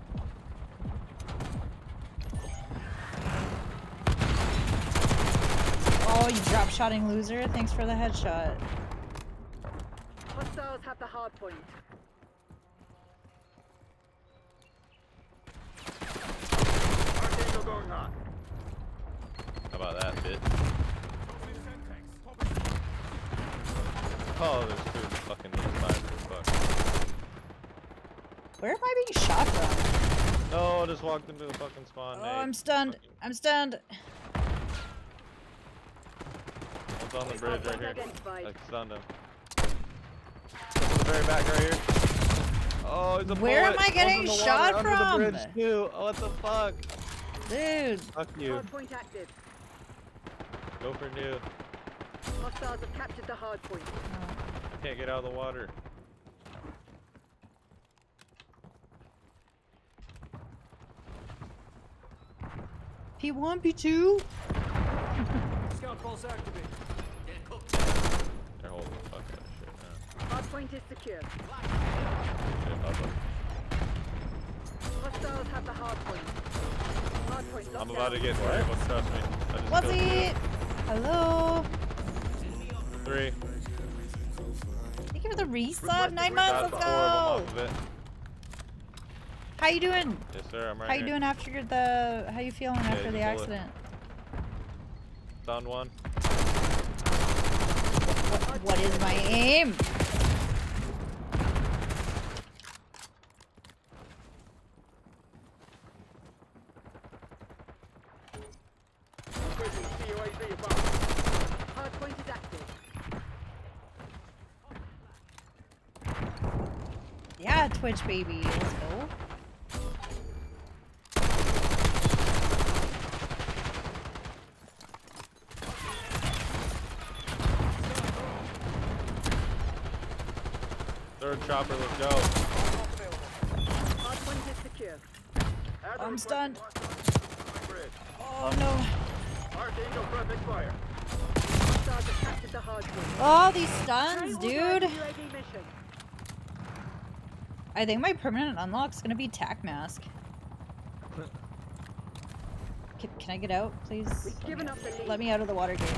Oh, you drop-shotting loser. Thanks for the headshot. Hostiles have the hardpoint. Archangel going hot. How about that, bitch? Oh, there's 2 fucking inside. Fuck. Where am I being shot from? No, I just walked into the fucking spawn. Oh, Nate. I'm stunned. Fucking- I'm stunned. One's on the bridge right here. Identified. I stunned him. the very back right here. Oh, he's a Where am bullet. I getting One's in the shot water, under from? the bridge too. Oh, what the fuck? Dude. Fuck you. Hardpoint active. Go for new. Hostiles have captured the hardpoint. Can't get out of the water. P1, P2. Scout pulse activated. They're holding the fuck out of shit now. Hardpoint is secure. Shit, up. Hostiles have the hardpoint. Hardpoint locked I'm about to down. get three, but trust me. I just What's killed two. it? Hello. 3. Thank you for the resub. 9 Got months. 4 Let's of them go. off of it. How you doing? Yes, sir. I'm right How you here. doing after the? How you feeling after he's the a bullet. accident? Down one. What is my aim? Friendly CUAV above. Hardpoint is active. Yeah, Twitch baby. Let's go. Third chopper, let's go. Hardpoint is secure. I'm stunned. Bridge. Oh no. Archangel perfect fire. Hostiles have captured the hardpoint. Oh, these stuns, Authorize dude. UAV mission. I think my permanent unlock's gonna be tac mask. Can I get out, please? We've given up the lead. Let me out of the water gate.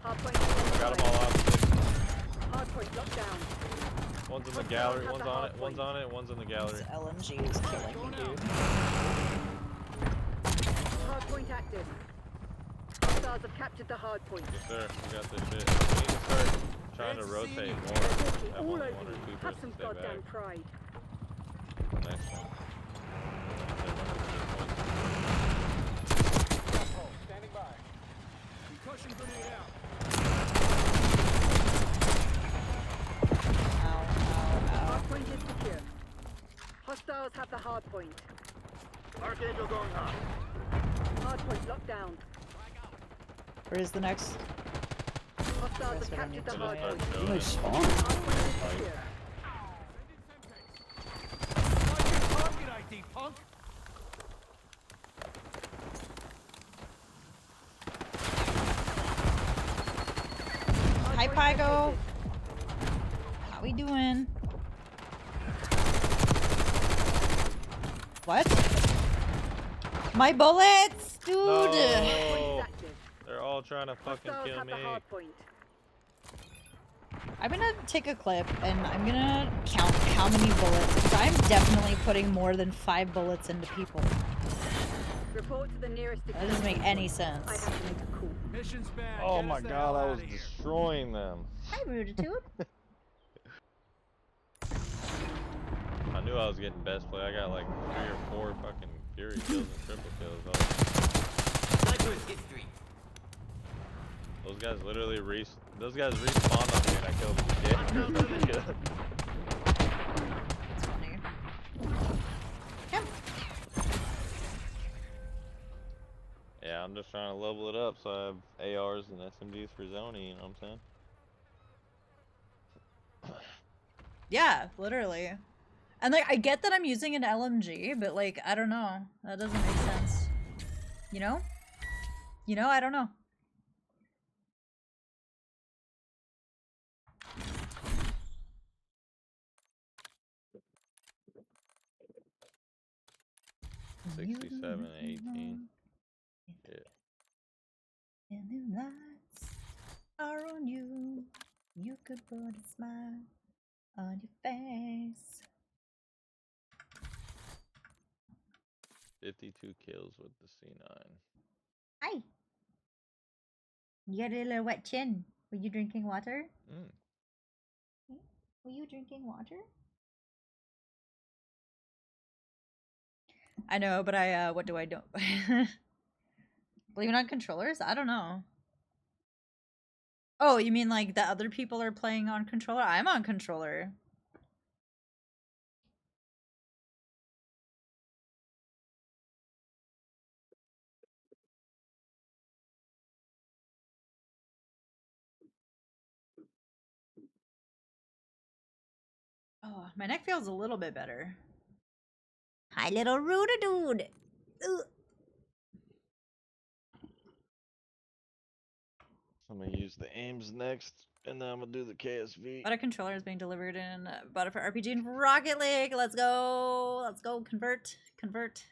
Hardpoint is Got them all off. Hardpoint locked down. One's in the gallery, one's on it, one's on it, one's in the This gallery. LMG is killing me, dude. Hardpoint active. Hostiles have captured the hardpoint. Yes, sir. We got this shit. We need to start trying to rotate more. Turkey Have all one over or you. two Have persons some stay goddamn back. pride. Next one. Standing by. Concussion grenade out. Ow, ow, ow. Hardpoint is secure. Hostiles have the hardpoint. Archangel going hot. Hardpoint locked down. Where is the next? Hostiles That's have what I captured need the to Gonna know. start hardpoint. showing They it. spawn. Hardpoint is secure. Target ID, punk. Hi, Hardpoint Pygo. located. How we doing? What? My bullets, dude. Hardpoint is No! active. They're all trying to fucking Hostiles kill have me. the hardpoint. I'm gonna take a clip and I'm gonna count how many bullets, because I'm definitely putting more than 5 bullets into people. Report to the nearest That doesn't make any sense. I have to make a call. Mission's bad. Oh Get my us the god, hell I outta was here. destroying them. Hi, Ruditude. I knew I was getting best play. I got like 3 or 4 fucking Fury kills and triple kills. Sniper's history. Those guys literally those guys respawned on me and I killed them again. That's funny. Yep. Yeah, I'm just trying to level it up so I have ARs and SMGs for Zony, you know what I'm saying? Yeah, literally. And like, I get that I'm using an LMG, but like, I don't know. That doesn't make sense. You know? You know, I don't know. $67, 18. Yeah. And the lights are on you. You could put a smile on your face. 52 kills with the C9. Hi. You got a little wet chin. Were you drinking water? Were you drinking water? I know, but what do I do? Blame it on controllers? I don't know. Oh, you mean like the other people are playing on controller? I'm on controller. Oh, my neck feels a little bit better. Hi, little Ruda dude. I'm gonna use the aims next, and then I'm gonna do the KSV. But a controller is being delivered in Butterfly RPG and Rocket League. Let's go. Let's go. Convert. Convert.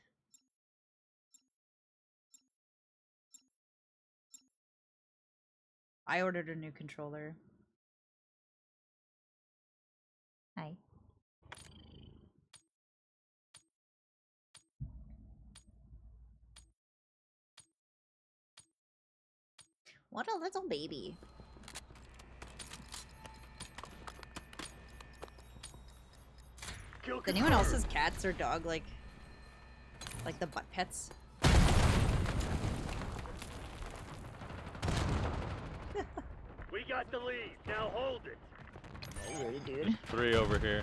I ordered a new controller. Hi. What a little baby. Kill Does anyone confirmed. else's cats or dog like the butt pets? We got the lead. Now hold it. Are you ready, dude? 3 over here,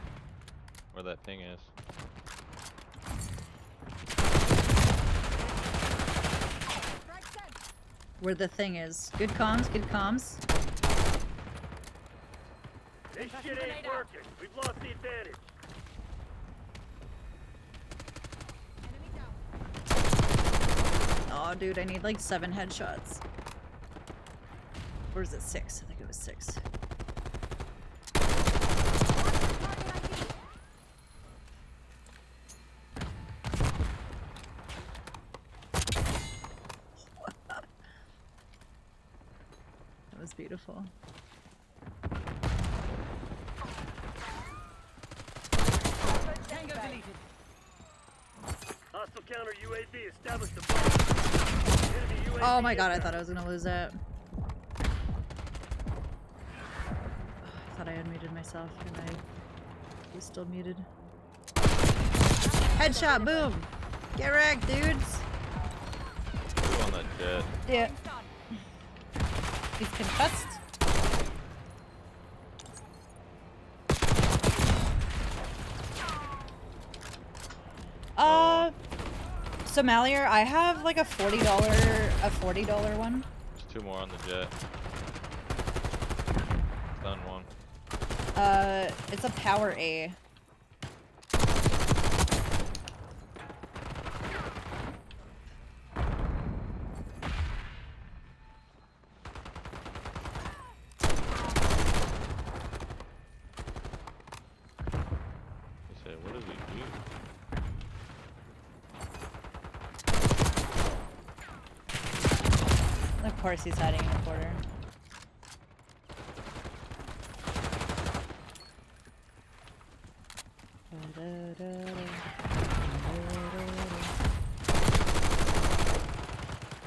where that thing is. Where the thing is. Good comms, good comms. This shit ain't working. We've lost the advantage. Oh, dude, I need like 7 headshots. Or is it 6? I think it was 6. That was beautiful. Tango deleted. Hostile counter UAV established above. Enemy UAV Oh my god, I inbound. thought I was gonna lose that. I thought I unmuted myself and I was still muted. Headshot, boom! Get wrecked, dudes! 2 on that jet. Yeah. He's concussed. So Malier, I have like a $40 one. There's 2 more on the jet. Done 1. It's a power A. He said, what does he do? Of course he's hiding in the corner.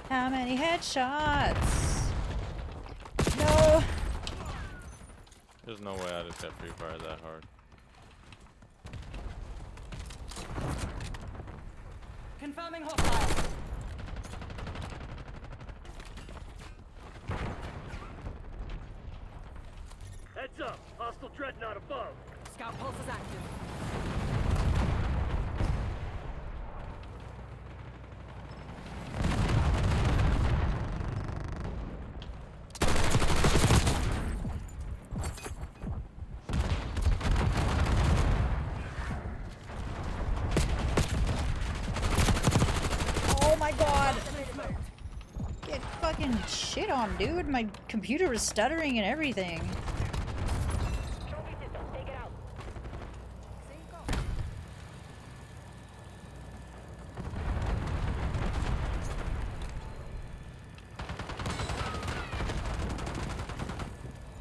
How many headshots? No. There's no way I just got Free Fire that hard. Confirming hostile. Heads up. Hostile dreadnought above. Scout pulse is active. Oh my god. Get fucking shit on, dude. My computer was stuttering and everything.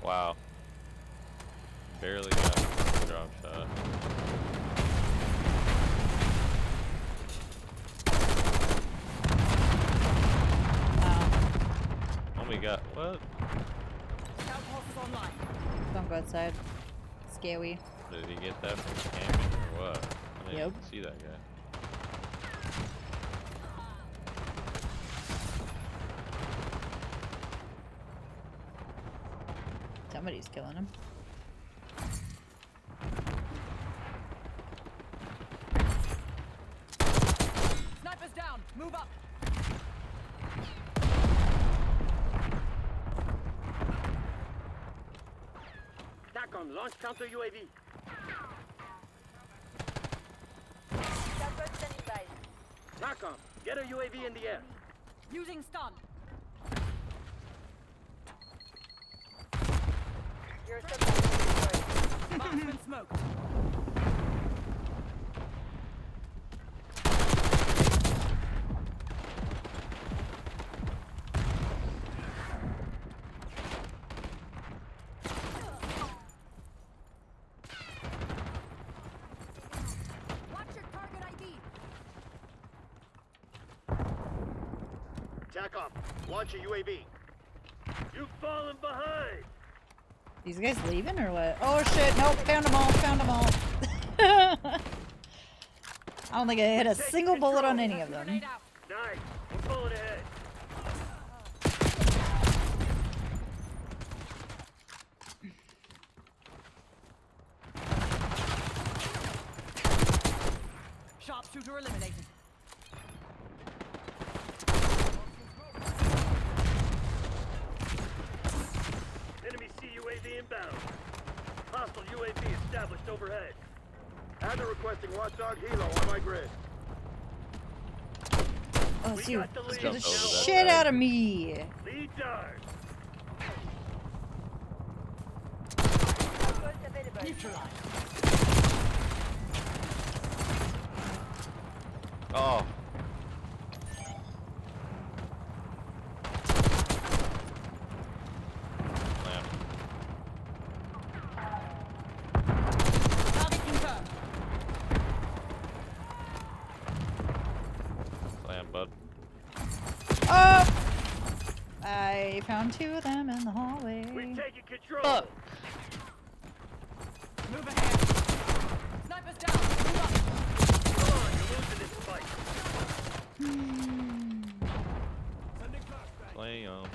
Wow. Barely got a drop shot. Only got what? Scout pulse is online. Don't go outside. Scary. Did he get that from camping or what? I didn't Yep. even see that guy. Somebody's killing him. Snipers down. Move up. TACOM, launch counter UAV. TACOM, get a UAV in the air. Using stun. You're supposed Marksman smoked. Watch your target ID. TACOM, launch a UAV. You've fallen behind. These guys leaving or what? Oh shit, nope, found them all, found them all. I don't think I hit a single bullet on any of them. Grenade out. Nice. We're pulling ahead. Sharpshooter eliminated. Enemy CUAV inbound. Hostile UAV established overhead. Adder requesting Watchdog Helo on my grid. Oh, it's We you. got the lead. Scare the Jumped over that shit guy. out of me. Lead dart. Neutralized. Oh. Slam. Target confirmed. Slam, bud. Oh! I found two of them in the hallway. We've taken control. Fuck. Move ahead. Snipers down. Move up. Come on, you're losing this fight. Slam.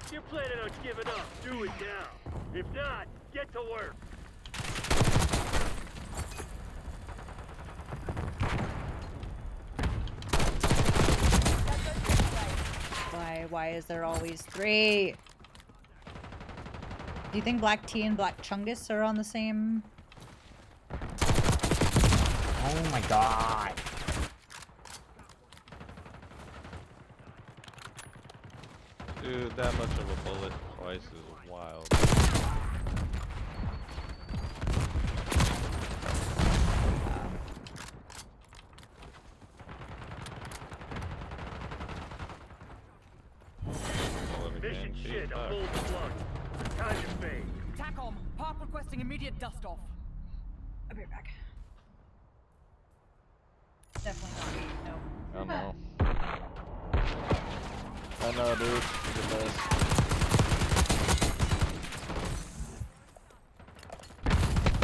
If you're planning on giving up, do it now. If not, get to work. Why is there always three? Do you think Black Tea and Black Chungus are on the same? Oh my god. Dude, that much of a bullet twice is wild. Bullet again. Mission shit, Jeez, a full plug. Time to fade. TACOM. Park requesting immediate dust off. I'll be right back. Definitely not me. No. I know. I know, dude. You're the best.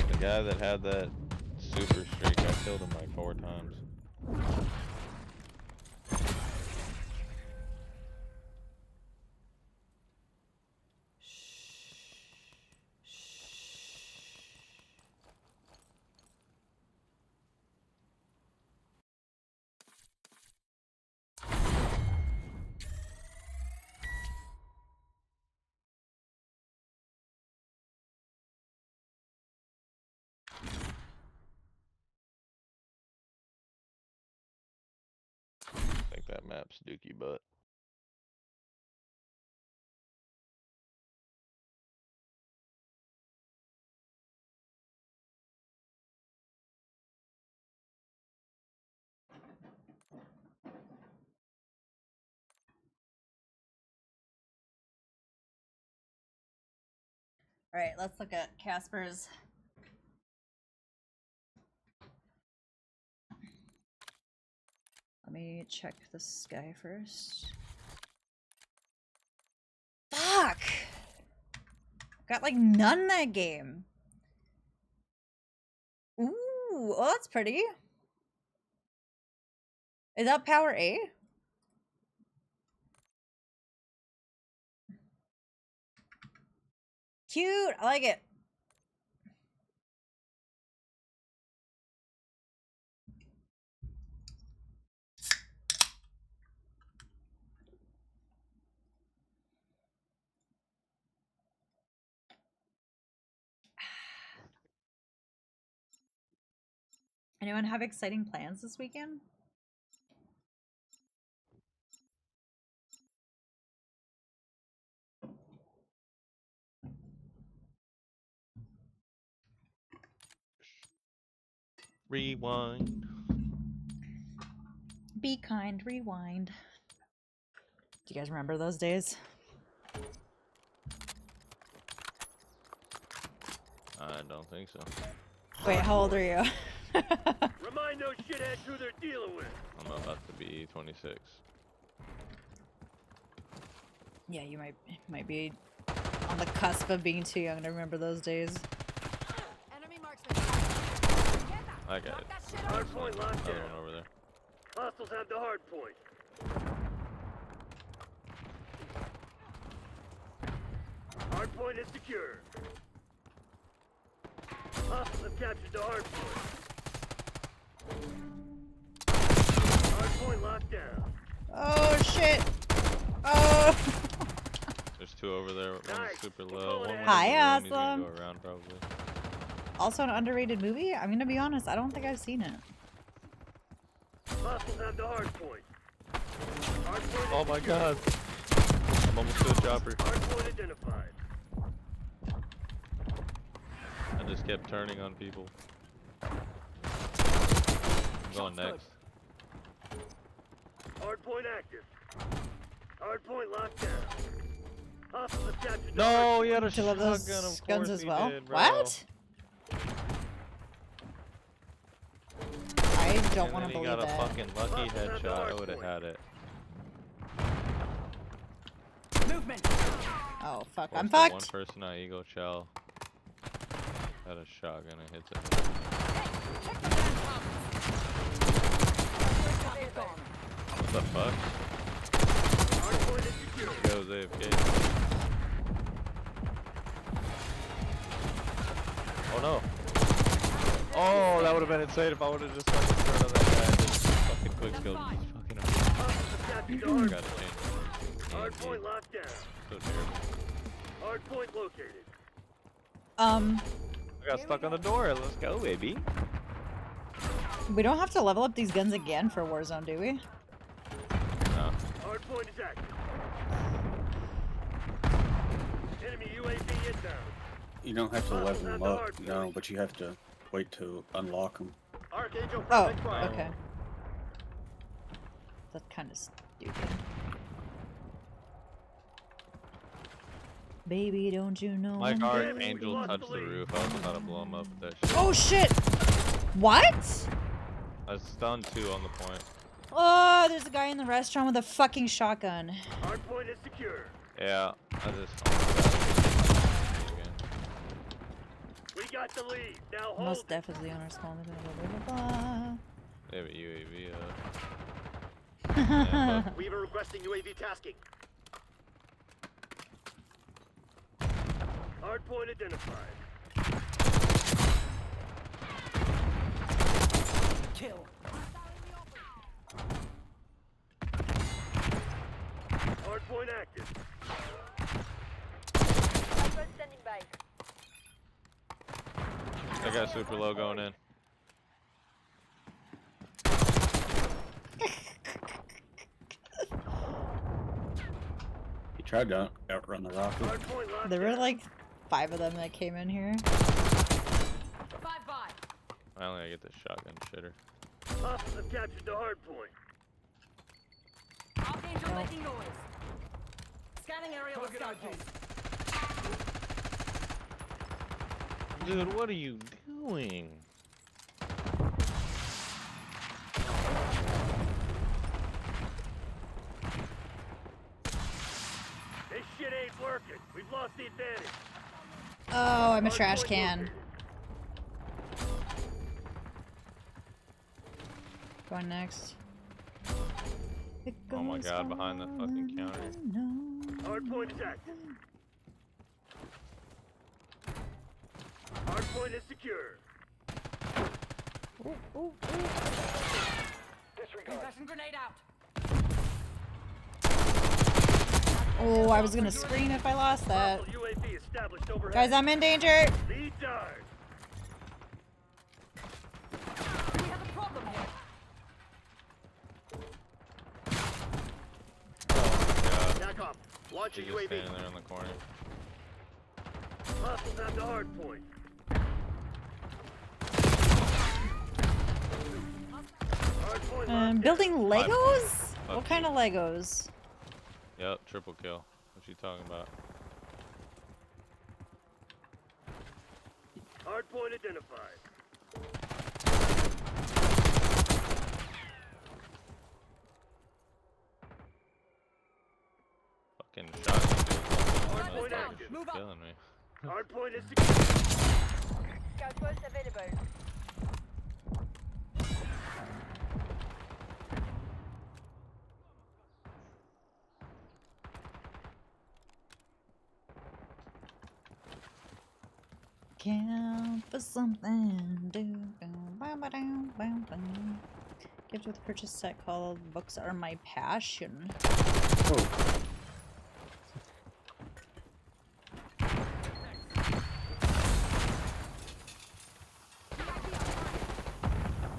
The guy that had that super streak, I killed him like 4 times. I think that map's Dookie butt. All right, let's look at Casper's. Let me check this guy first. Fuck! Got like none that game. Ooh, oh, that's pretty. Is that power A? Cute. I like it. Anyone have exciting plans this weekend? Rewind. Be kind, rewind. Do you guys remember those days? I don't think so. Wait, how old are you? Remind those shitheads who they're dealing with. I'm about to be 26. Yeah, you might be on the cusp of being too young to remember those days. Enemy marksman. Get that. I got Knock it. that shit out. Hard point locked Another down. one over there. Hostiles have the hard point. Hard point is secure. Hostiles have captured the hard point. Hard point locked down. Oh shit! Oh! There's two over there. One's Nice. super We're low. pulling One it. went Hi, in the room. He's gonna Awesome. go around probably. Also an underrated movie? I'm gonna be honest, I don't think I've seen it. Hostiles have the hard point. Hard point Oh my god. I'm almost to a chopper. Hard point identified. I just kept turning on people. I'm going next. Hard point active. Hard point locked down. Hostiles have captured the No, hard he had a Do you love those shotgun. Of guns course as he well? did, bro. What? I don't And want then to he believe got a that. fucking lucky Hostiles have the headshot. I hard would have point. had it. Movement. Oh fuck, Of I'm course, the fucked. One person I Eagle Chow had a shotgun and hits it. Check the damn pockets. What the fuck? Hard point is secure. Goes AFK. Oh no. Oh, that would have been insane if I would have just fucking turned on that guy and just fucking quick skilled. Fucking Hostiles have captured the hard gotta point. change. Hard point locked down. So terrible. Hard point located. I got stuck on the door. Let's go, baby. We don't have to level up these guns again for Warzone, do we? No. Hard point is active. Enemy UAV inbound. You don't have to level them up, no, but you have to wait to unlock them. Archangel Oh, perfect fire. okay. That's kind of stupid. Baby, don't you know? My I'm guard good? angel lost touched the the lead. roof. I was about to blow him up with that shit. Oh shit! What? I stunned two on the point. Oh, there's a guy in the restaurant with a fucking shotgun. Hard point is secure. Yeah, I just. We got the lead. Now hold Most it. definitely on our small. Blah, blah, They have a UAV. blah, Yeah, blah. Weaver requesting UAV tasking. Hard point identified. Kill. Hard point active. Standing by. I got super low going in. He tried to outrun the rocket. Hard point locked There were down. like 5 of them that came in here. 5-5. I only get the shotgun shitter. Hostiles have captured the hard point. Archangel making noise. Scanning area with Target scout ID. post. Dude, what are you doing? This shit ain't working. We've lost the advantage. Oh, I'm a Hard trash point can. located. Going next. It Oh my goes God, behind the fucking on counter. and on. Hardpoint is active. Hardpoint is secure. Ooh, ooh, ooh. Disregard. Concussion grenade out. Oh, I was gonna scream if I lost that. Hostile UAV established overhead. Guys, I'm in danger. Lead dive. We have a problem here. Oh Back up. Launch my a God. She's just UAV. standing there in the corner. Hostiles at the hard point. Hard point locked down. Building Legos? Fuck What kind of Legos? Yep, triple kill. What you talking about? Hard point identified. Fucking shotgun dude. Hard point That's active. Move up. killing me. Hard point is secure. Scout post available. Count for something. Gift with purchase set called Books Are My Passion. Oh,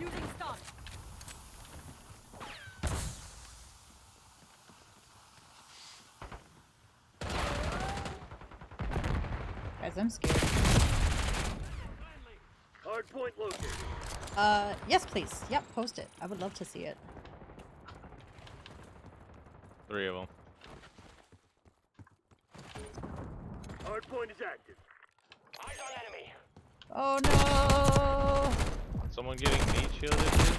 Using stun. Guys, I'm scared. Hard point located. Yes, please. Yep, post it. I would love to see it. 3 of them. Hard point is active. Eyes on enemy. Oh no! Someone getting meat shielded, dude?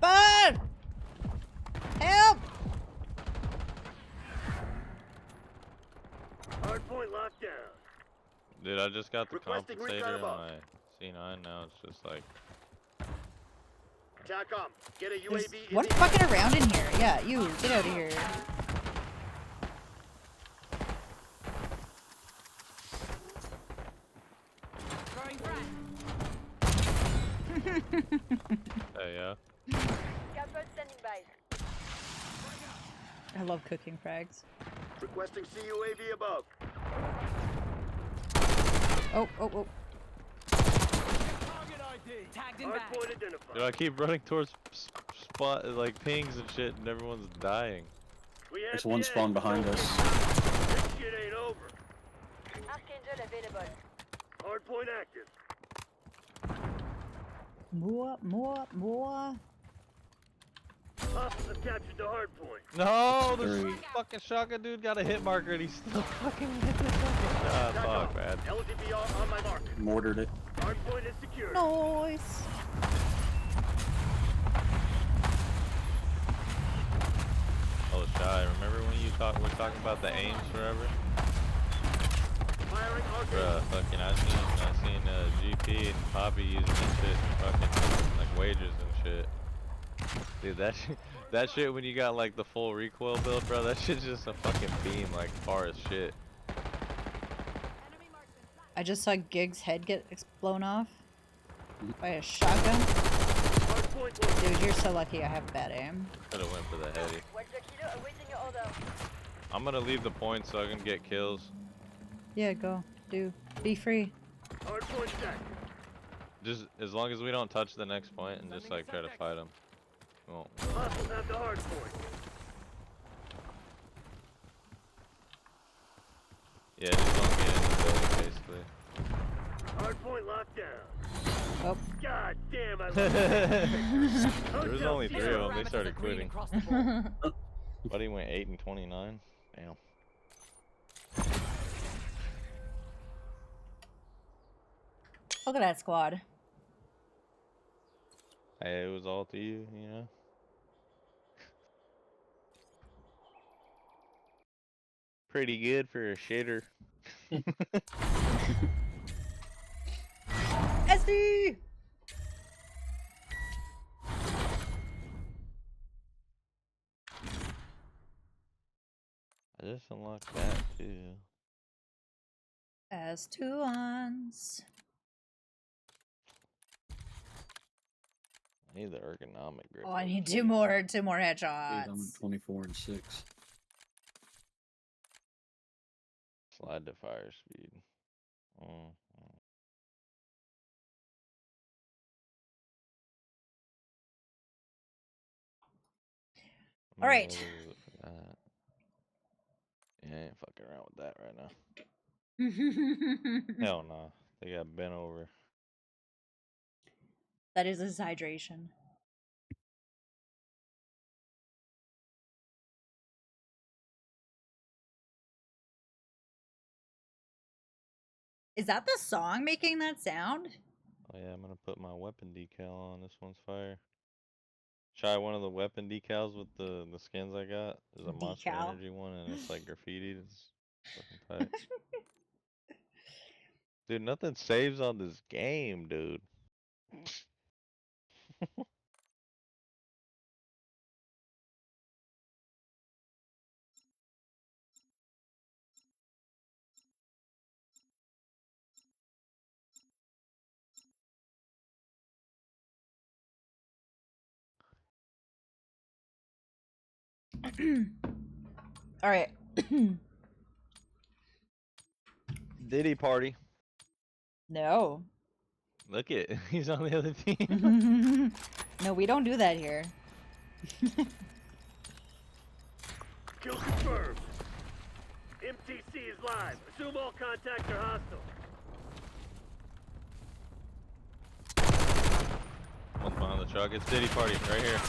Bud! Help! Hard point locked down. Dude, I just got the Requesting recon compensator in above. my C9. Now it's just like, TACOM, get a There's UAV in one the fucking around in here. Yeah, you, get out of here. Throwing frag. hey, yeah. Scout post standing by. I love cooking frags. Requesting CUAV above. Oh, oh, oh. Target ID. Tagged in Hard back. point identified. Dude, I keep running towards spot like pings and shit, and everyone's dying. We have there's the one edge. spawn behind Don't us. get caught. This shit ain't over. Archangel available. Hard point active. More, more, more. Hostiles have captured the hard point. No, the Three. fucking shotgun dude got a hit marker and he's still fucking hit the fucking shot. TACOM, Fuck, man. LTBR on my mark. Mortared it. Hard point is secure. Nice. Oh, Shy, remember when you were talking about the aims forever? Firing arcade. Bruh, fucking, I seen GP and Poppy using that shit in fucking, like, wagers and shit. Dude, that shit when you got, like, the full recoil build, bro, that shit's just a fucking beam, like, far as shit. I just saw Gig's head get blown off by a shotgun. Hard point located. Dude, you're so lucky I have bad aim. Could've went for the heady. Watch the kilo awaiting your order. I'm gonna leave the point so I can get kills. Yeah, go. Do. Be free. Hard point active. Just as long as we don't touch the next point and just, like, try to fight them. Well, Hostiles have the hard point. yeah, just don't get in the building, basically. Hard point locked down. Oh. God damn, I love it. There was only 3 of them, they Parameters started are green quitting. across the board. Buddy went 8 and 29. Damn. Look at that squad. Hey, it was all to you, you know? Pretty good for a shitter. SD! I just unlocked that too. S2-ons. I need the ergonomic grip. Oh, I for the need key. two more Dude, I'm headshots. at 24 and 6. Slide to fire speed. Mm. All right. For that. Yeah, I ain't fucking around with that right now. Hell no. They got bent over. That is his hydration. Is that the song making that sound? Oh yeah, I'm gonna put my weapon decal on. This one's fire. Try one of the weapon decals with the skins I got. There's a Monster Decal? Energy one and it's like graffitied. It's fucking tight. Dude, nothing saves on this game, dude. All right. Diddy party. No. Look it, he's on the other team. No, we don't do that here. Kill confirmed. MTC is live. Assume all contacts are hostile. One's behind the truck. It's Diddy party right here.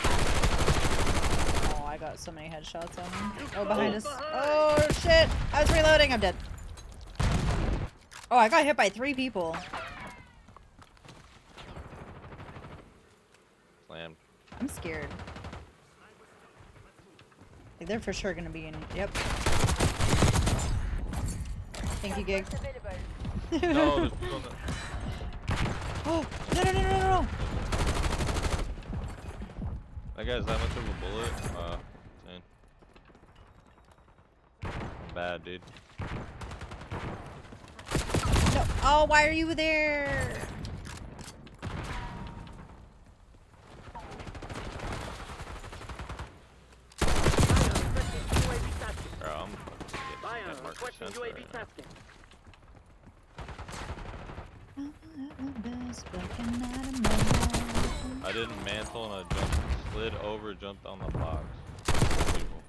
Oh, I got so many headshots on him. Oh, behind us. Oh, shit. I was reloading. I'm dead. Oh, I got hit by 3 people. Slammed. I'm scared. Like, they're for sure gonna be in. Yep. Thank you, Gig. No, there's one on the... Oh, no. That guy's that much of a bullet. Insane. Bad, dude. No. Oh, why are you there? Bro, I'm Bion, getting requesting 10% UAV right now. tasking. I didn't mantle and I slid over, jumped on the box. People.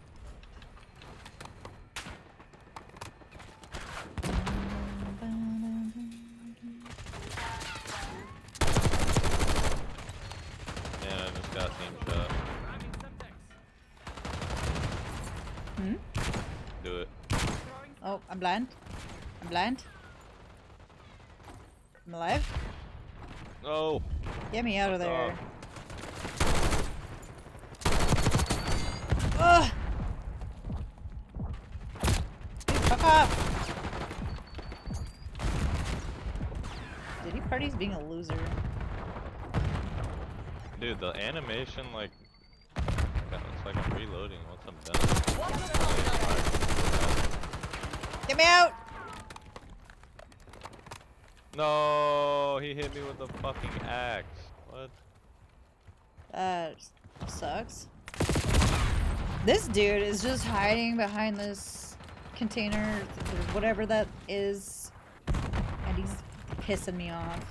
And I just got team shot. Hmm? Do it. Oh, I'm blind. I'm blind. I'm alive. No. Get me out of there. Dog. Ugh! Dude, fuck off! Diddy Party's being a loser. Dude, the animation, like, it's like I'm reloading once I'm done. Get me out! No, he hit me with the fucking axe. What? That sucks. This dude is just hiding behind this container, whatever that is, and he's pissing me off.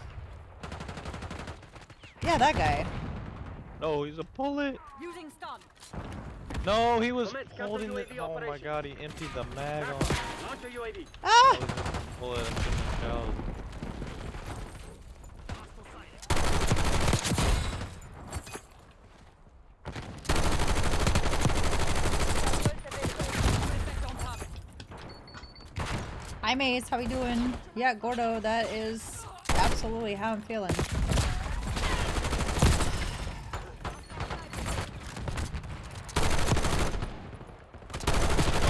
Yeah, that guy. No, he's a bullet. Using stun. No, he was Commence counter holding it. UAV Oh my operation. god, he emptied the mag on. Launch a UAV. Ah! I was just a bullet and shouldn't shell. Hi Mace, how we doing? Yeah, Gordo, that is absolutely how I'm feeling. Oh,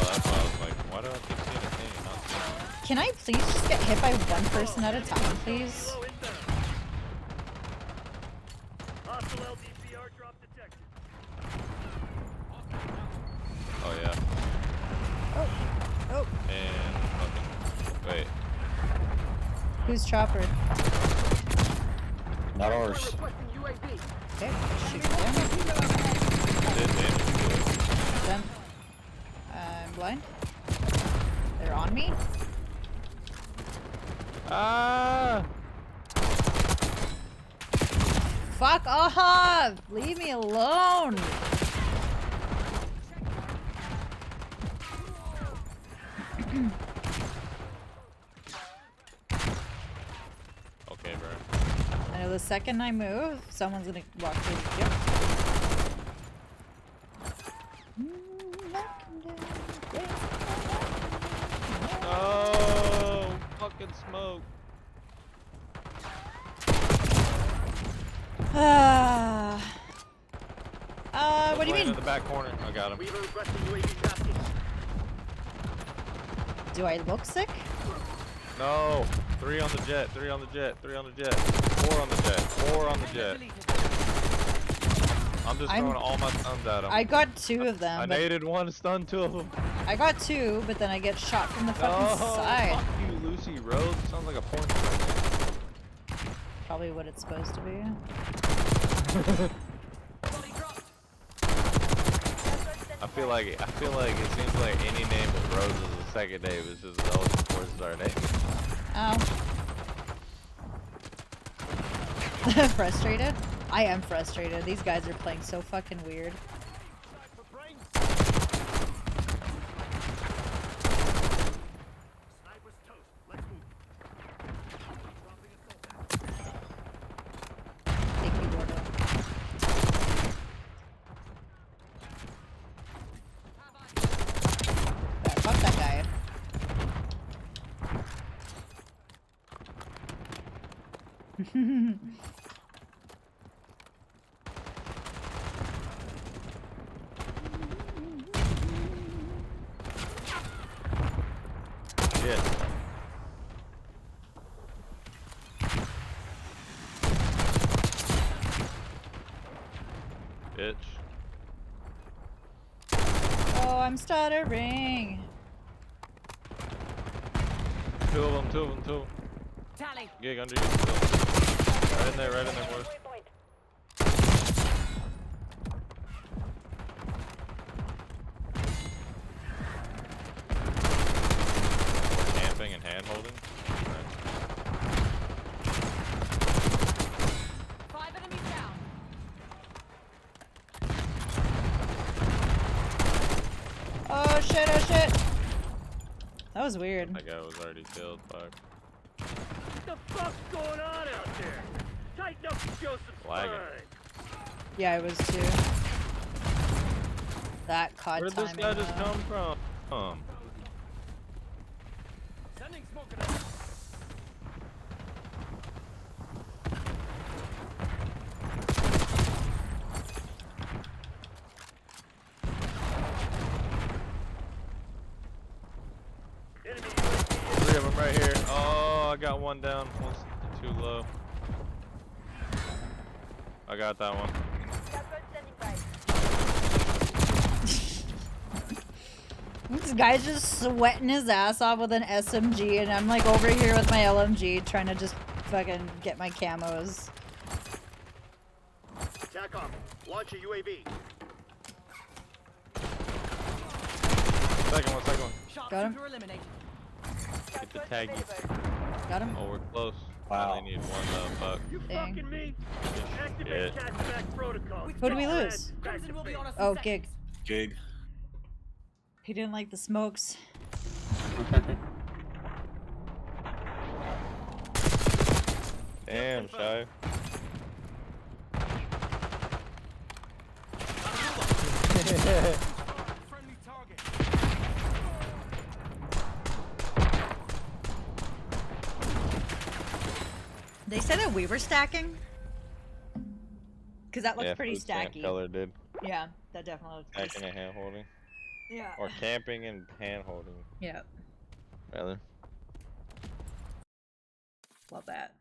that's why I was like, why do I keep seeing a thing and not seeing it? Can I please just get hit by one person at a time, please? Helo inbound. Hostile LDPR drop detected. Oh yeah. Oh, Who's chopper? Not ours. Requesting UAV. Okay, shoot them. Did damage to it. Them. I'm blind. They're on me. Ah! Fuck off! Leave me alone! Okay, bro. I know the second I move, someone's gonna walk through. Yep. Oh, fucking smoke. What do you Playing mean? in the back corner. I got him. Weaver requesting UAV tasking. Do I look sick? No. 3 on the jet. 3 on the jet. 3 on the jet. 4 on the jet. 4 on the jet. I'm just throwing all my stuns at him. I got 2 of them. I but naded 1, stunned 2 of them. I got 2, but then I get shot from the fucking No, side. fuck you, Lucy Rose. Sounds like a porn star. Probably what it's supposed to be. I feel like it seems like any name with Rose is a second name. It's just always enforces our name. Oh. Frustrated? I am frustrated. These guys are playing so fucking weird. Sniper's toast. Let's move. Dropping assault pack. Thank you, Gordo. Yeah, fuck that guy. Shit. Bitch. Oh, I'm stuttering. 2 of them, 2 of them, 2 of them. Tally. Gig under you. Right in there, boys. Camping and hand holding. Five enemies down. Oh shit, oh shit. That was weird. That guy was already killed. Fuck. What the fuck's going on out there? Tighten up Joseph's Lagging. spine. Yeah, I was too. That caught Where did this timing, guy just though. come from? Sending smoke grenade. Enemy UAV 3 of them right here. Oh, I got 1 down. One's too low. I got that one. This guy's just sweating his ass off with an SMG, and I'm like over here with my LMG trying to just fucking get my camos. Attack off. Launch a UAV. Second one. Got him. Eliminated. Get the taggies. Got him. Oh, we're close. Wow. I only need 1 buck. You Dang. fucking me? Activate Shit. catchback protocol. Who did we lose? Back Crimson to will be base. on us Oh, in Gig. seconds. Gig. He didn't like the smokes. Damn, Shy. Friendly target. They said that we were stacking? Because that looks Yeah, pretty food stamp stacky. color did. Yeah, that definitely looks pretty Stacking and hand holding. Yeah. Or camping and hand holding, Yeah, rather. love that.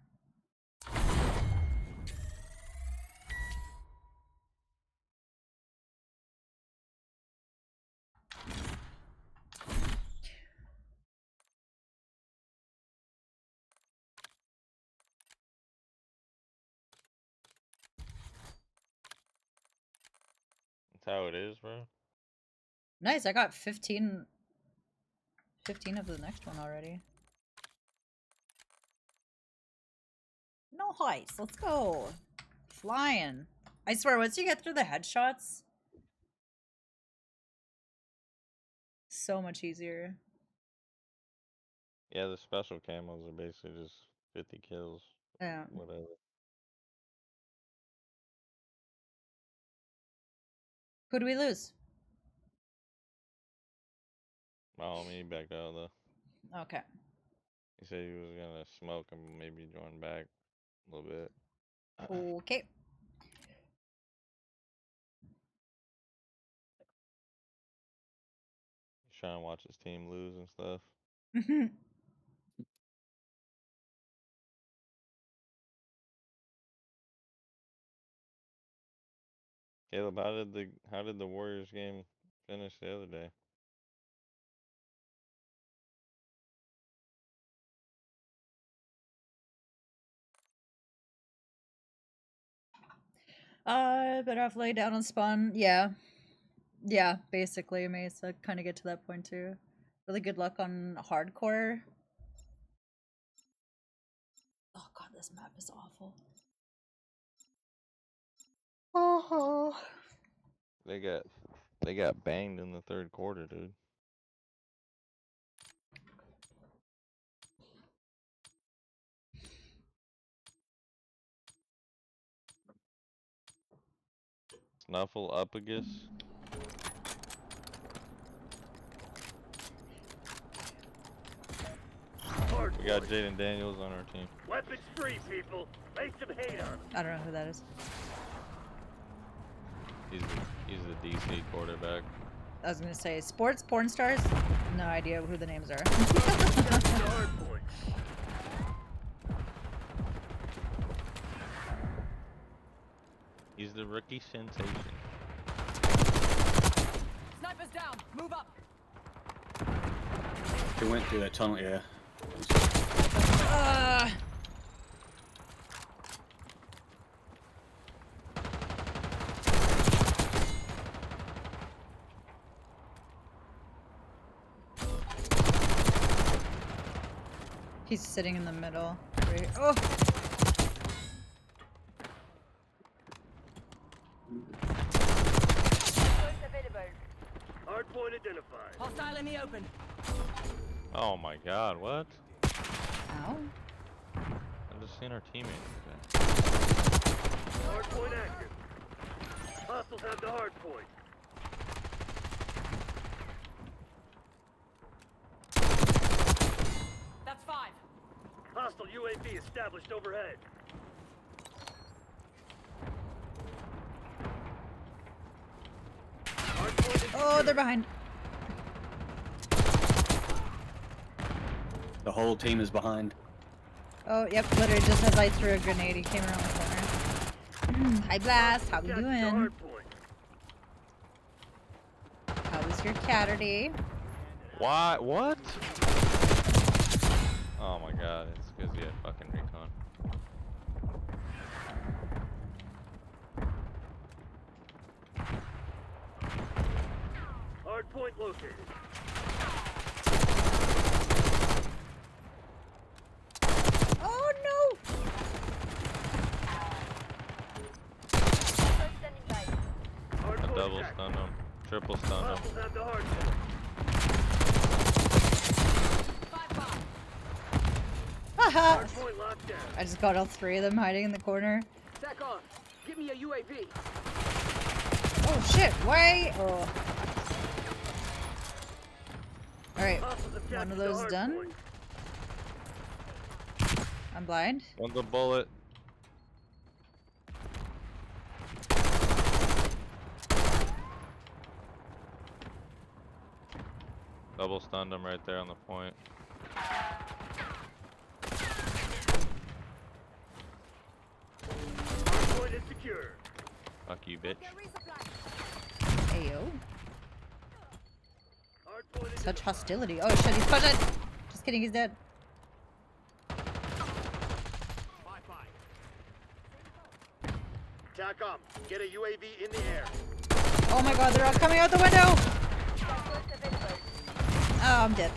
how it is, bro. Nice, I got 15 of the next one already. Nice, let's go. Flying. I swear, once you get through the headshots, so much easier. Yeah, the special camos are basically just 50 kills, Yeah. whatever. Who do we lose? Oh, me backed out though. Okay. He said he was gonna smoke and maybe join back a little bit. Okay. He's trying to watch his team lose and stuff. Caleb, how did the Warriors game finish the other day? Better off lay down and spawn. Yeah. Yeah, basically, Mace. I kind of get to that point too. Really good luck on hardcore. Oh god, this map is awful. Oh. They got banged in the third quarter, dude. Snuffle Upagus. Hard We got point. Jaden Daniels on our team. Weapons free, people. Make some hate on 'em. I don't know who that is. He's the DC quarterback. I was gonna say sports porn stars. No idea who the names are. Hard point. He's the rookie sensation. Snipers down. Move up. He went through that tunnel, yeah. He's sitting in the middle. Right. Oh. Hard point identified. Hostile in the open. Oh my god, what? Ow. I just seen our teammate. Hard point active. Hostiles have the hard point. That's 5. Hostile UAV established overhead. Hard point is Oh, they're secured. behind. The whole team is behind. Oh, yep. Literally just as I threw a grenade, he came around the corner. Hi, Blast. How we Captured the doing? hard point. How was your Saturday? Why? What? Oh my god, it's because he had fucking recon. Hard point located. Oh no! Hard A point double active. stun him. Triple stun him. Hostiles have the hard point. 5-5. Haha! Hard point locked down. I just got all 3 of them hiding in the corner. Stack on. Give me a UAV. Oh shit! Why? Oh. Alright, Hostiles have one captured of the those hard done. point. I'm blind. One's a bullet. Double stunned him right there on the point. Hard point is secure. Fuck you, bitch. Ayo. Hard point is Such hostility. Oh shit, he's pushing! Just kidding, he's dead. TACOM, get a UAV in the air. Oh my god, they're all coming out the window! Oh, I'm dead.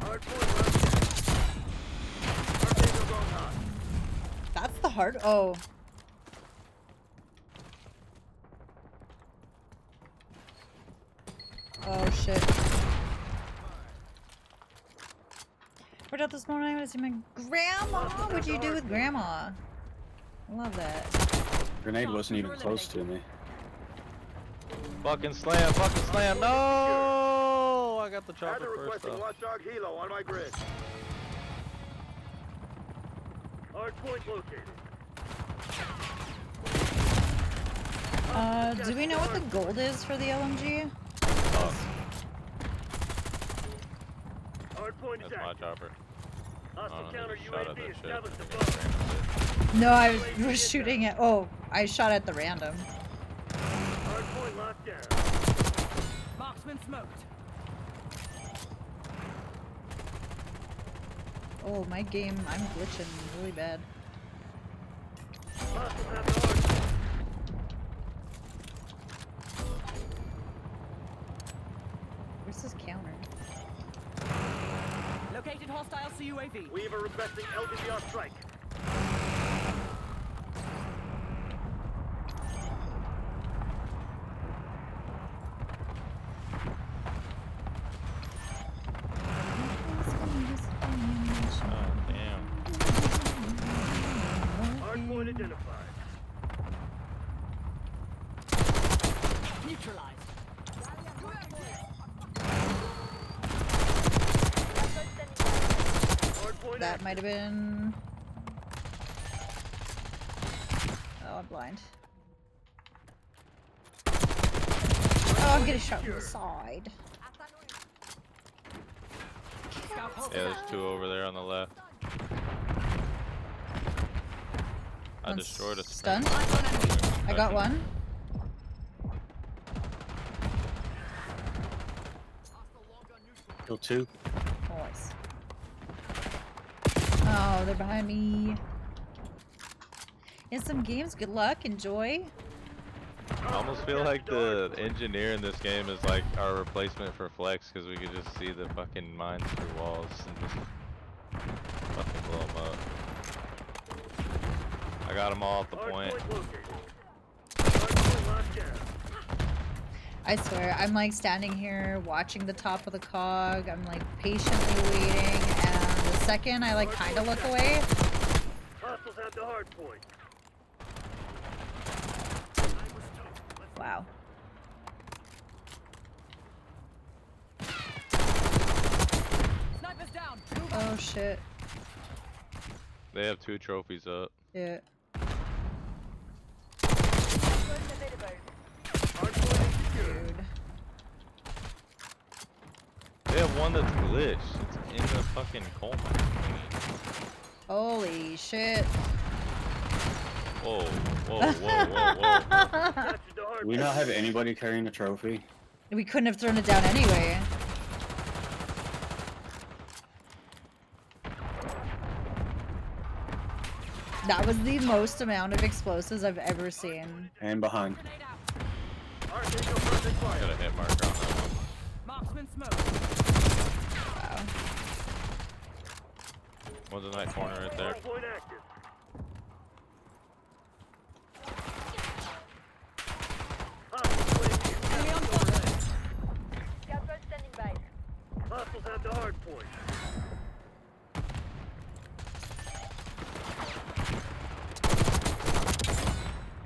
Hard point left. Archangel going hot. That's the hard. Oh. Oh shit. We're out this morning. I want to see my grandma. What'd you do with grandma? I love that. Grenade wasn't even close to me. Fucking slam, fucking slam. No! I got the Add chopper the first requesting though. watchdog helo on my grid. Hard point located. Do we know what the gold is for the LMG? Hard point is That's my active. chopper. Hostile I counter just shot at UAV that shit. established I above. got random shit. No, I was shooting at. Oh, I shot at the random. Hard point locked down. Marksman smoked. Oh, my game. I'm glitching really bad. Hostiles have the hard point. Where's this counter? Located hostile CUAV. Weaver requesting LVDR strike. Oh, damn. Hard point identified. Neutralized. Hard point That active. might have been. Oh, I'm blind. Oh, I'm getting shot from the side. Yeah, there's two over there on the left. I One's destroyed a stunned. sprint. I got one. Kill two. Nice. Oh, they're behind me. In some games, good luck, enjoy. I almost feel like the engineer in this game is like our replacement for Flex because we could just see the fucking mines through walls and just fucking blow them up. I got them all at the Hard point. point located. Hard point locked down. I swear, I'm like standing here watching the top of the cog. I'm like patiently waiting, and the second I like kind of look away, Hostiles have the hard point. wow. Snipers down. Oh shit. They have 2 trophies up. Yeah. Hard point is secure. Dude. They have one that's glitched. It's in the fucking coal mine. Holy shit. Whoa, whoa, whoa, whoa, whoa. Captured the hard Do we not have anybody carrying a trophy? We couldn't have thrown it down anyway. That was the most amount of explosives I've ever seen. And behind. Grenade out. Archangel perfect I fire. got a hit marker on that one. Marksman smoked. Wow. One's in that corner right there. Hard point active. Hostiles UAV Enemy on established fire. overhead. Hostiles have the hard point.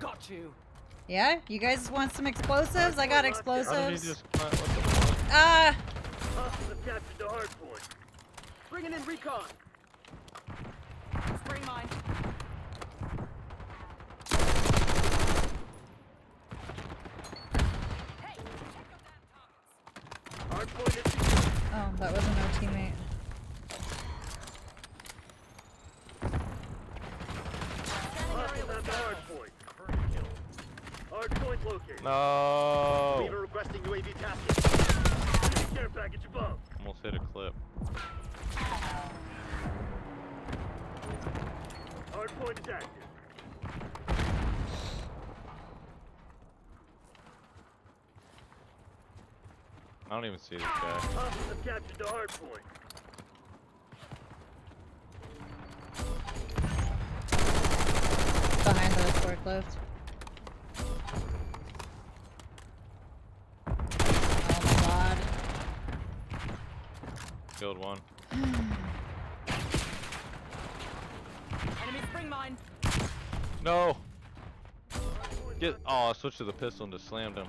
Got you. Yeah? You guys want some explosives? I got How did he explosives. just what the fuck? Ah! Hostiles have captured the hard point. Bringing in recon. Spring mine. Hard point is secure. Oh, that wasn't our teammate. Hostiles have the hard point. Hard point located. No. Weaver requesting UAV tasking. Enemy care package above. Almost hit a clip. Hardpoint is active. I don't even see this guy. Hostiles have captured the hardpoint. Behind the forklift. Oh my god. Killed one. Enemy spring mine. No! Get. Oh, I switched to the pistol and just slammed him.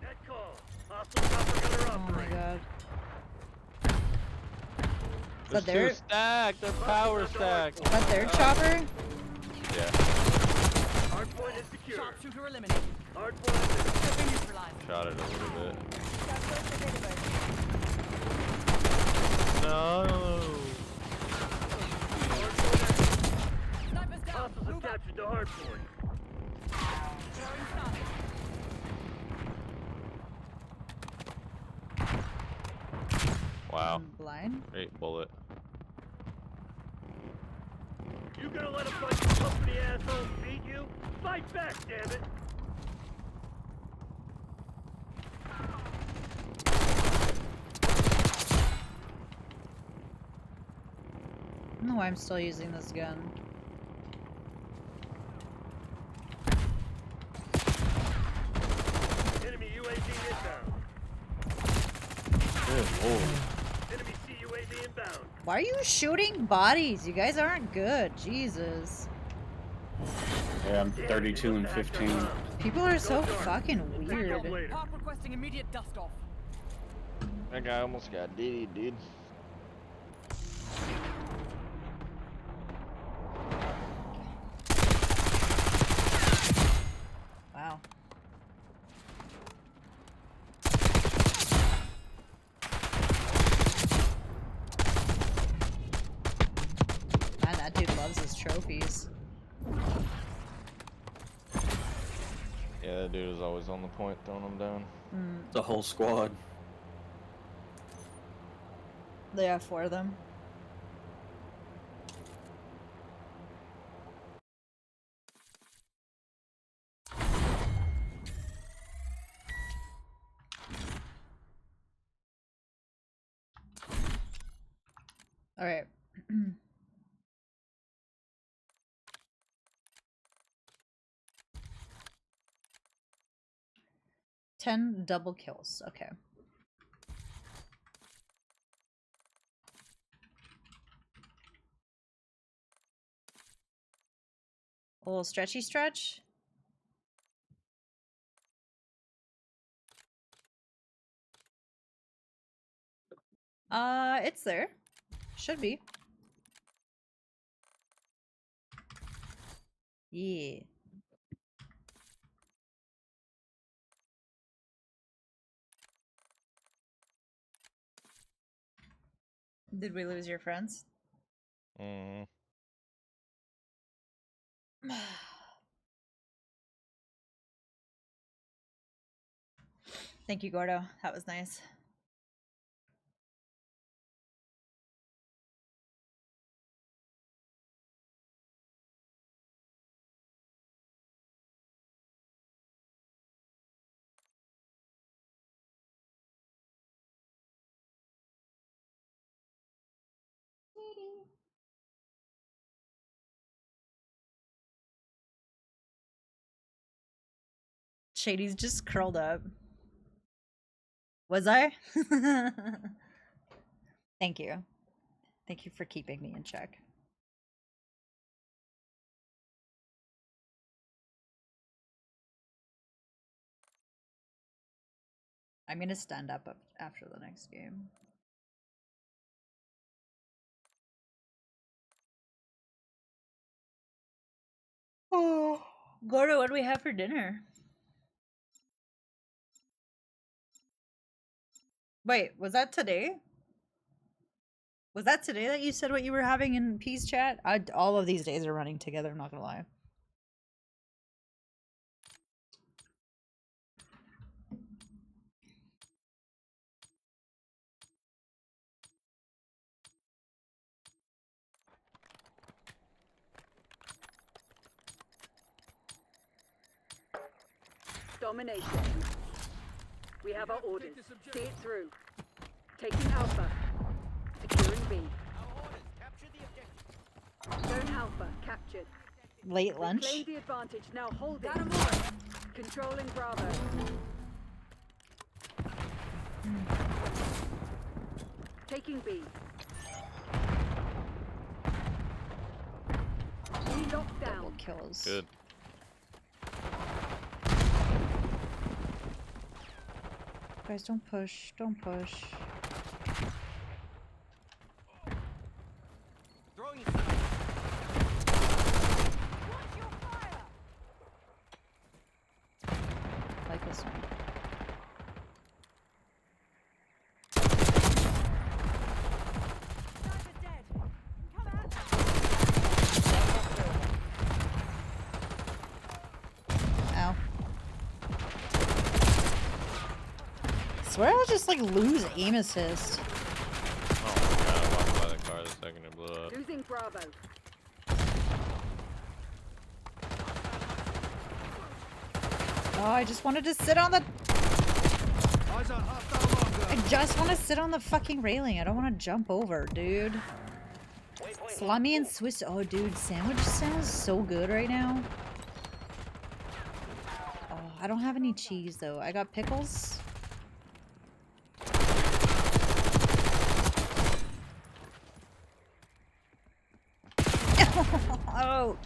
Net call. Hostile chopper gunner Oh my operating. god. There's they're- two stacked. They're power stacked. Is that their chopper? Yeah. Hardpoint is secure. Sharpshooter eliminated. Hardpoint is secure. Cover neutralized. Shot it a little bit. No. Snipers down. Hostiles have Move up. captured the hardpoint. Throwing stun. Wow. I'm blind. Great bullet. You gonna let a bunch of company assholes beat you? Fight back, damn it! I don't know why I'm still using this gun. Enemy UAV inbound. Good lord. Enemy CUAV inbound. Why are you shooting bodies? You guys aren't good. Jesus. Yeah, I'm 32 and 15. People are so fucking Up weird. later. Park requesting immediate dust off. That guy almost got diddy, dude. Wow. Man, that dude loves his trophies. Yeah, that dude is always on the point, throwing them down. The whole squad. They have 4 of them. All right. 10 double kills. Okay. A little stretchy stretch. It's there. Should be. Yeah. Did we lose your friends? Mm. Thank you, Gordo. That was nice. Shady's just curled up. Was I? Thank you. Thank you for keeping me in check. I'm gonna stand up after the next game. Oh, Gordo, what do we have for dinner? Wait, was that today? Was that today that you said what you were having in Peace Chat? All of these days are running together, I'm not gonna lie. Domination. We have our orders. See it through. Taking Alpha. Securing B. Our orders. Capture the objective. Zone Alpha captured. Late lunch. Claim the advantage. Now hold Got it. 'em more. Controlling Bravo. Taking B. B locked Double down. kills. Good. Guys, don't push. Don't push. Throwing Like this one. Ow. Swear I'll just like lose aim assist. Oh my god, I walked by the car the second it blew up. Losing Bravo. Oh, I just wanted to sit on the. Eyes on hostile I longer. just want to sit on the fucking railing. I don't want to jump over, dude. Salami and Swiss. Oh, dude, sandwich sounds so good right now. Oh, I don't have any cheese though. I got pickles. Oh.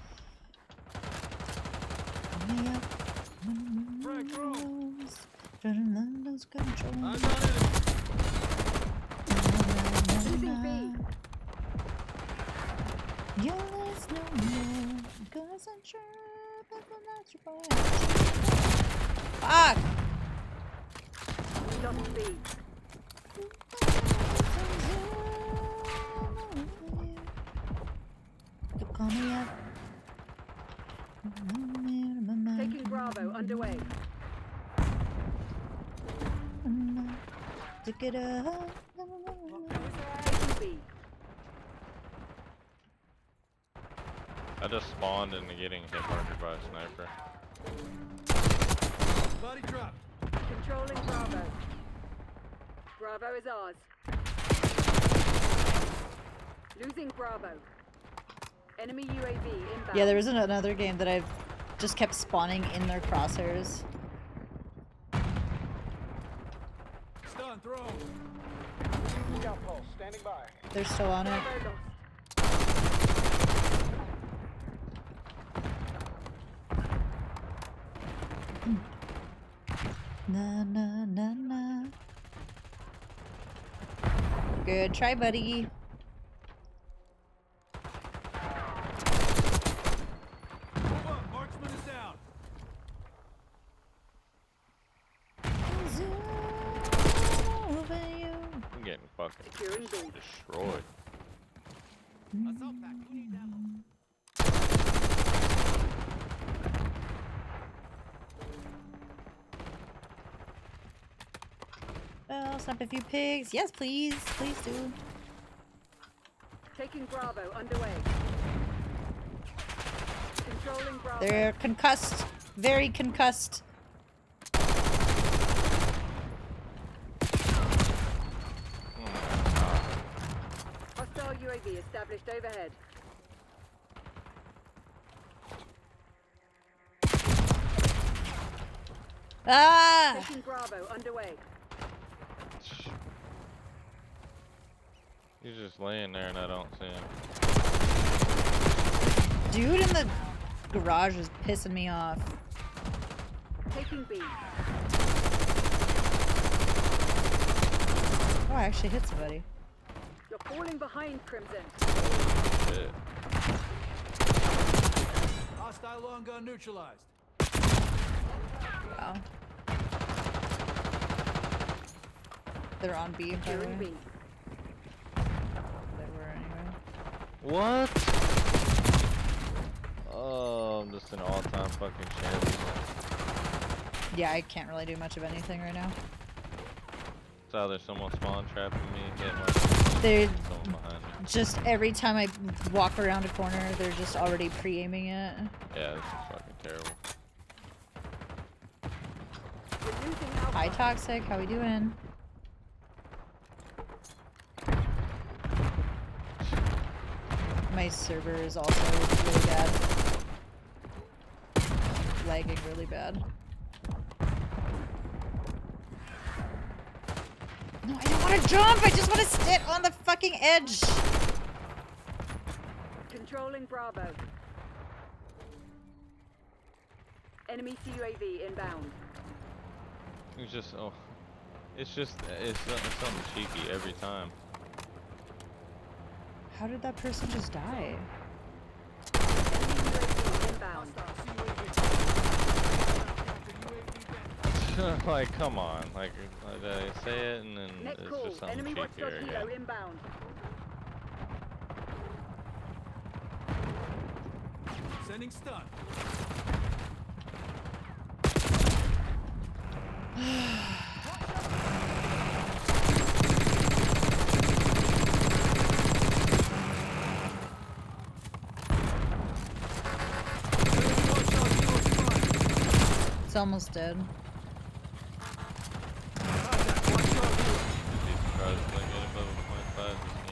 Frag throw. Lose control. Eyes on enemy. Losing B. Your last no more, 'cause I'm sure people not your boy. Fuck! We lost B. You call me up. Taking Bravo underway. Pick it up. Taking B. I just spawned into getting hit marked by a sniper. Body dropped. Controlling Bravo. Bravo is ours. Losing Bravo. Enemy UAV inbound. Yeah, there was another game that I just kept spawning in their crosshairs. Stun throw. Scout pulse, standing by. They're still on it. Bravo lost. Na na na na. Good try, buddy. Move up. Marksman is down. I'm getting fucking Securing B. destroyed. assault pack. Who needs ammo? Well, snap a few pigs. Yes, please. Please do. Taking Bravo underway. Controlling Bravo. They're concussed. Very concussed. Hostile UAV established overhead. Ah! Taking Bravo underway. He's just laying there and I don't see him. Dude in the garage is pissing me off. Taking B. Oh, I actually hit somebody. You're falling behind, Crimson. Shit. Hostile long gun neutralized. Wow. They're on B, by the Securing way. B. They were anyway. What? Oh, I'm just an all-time fucking champion. Yeah, I can't really do much of anything right now. It's either someone spawn trapping me, getting my They're someone behind me. just every time I walk around a corner, they're just already pre-aiming it. Yeah, this is fucking terrible. We're losing Alpha. Hi, Toxic. How we doing? My server is also really bad. Lagging really bad. No, I don't want to jump! I just want to sit on the fucking edge! Controlling Bravo. Enemy CUAV inbound. It's just, oh, it's something cheeky every time. How did that person just die? Enemy UAV inbound. Like, come on, like I say it and then Net it's call. just something Enemy watchdog cheekier Hilo again. inbound. Sending stun. It's almost dead.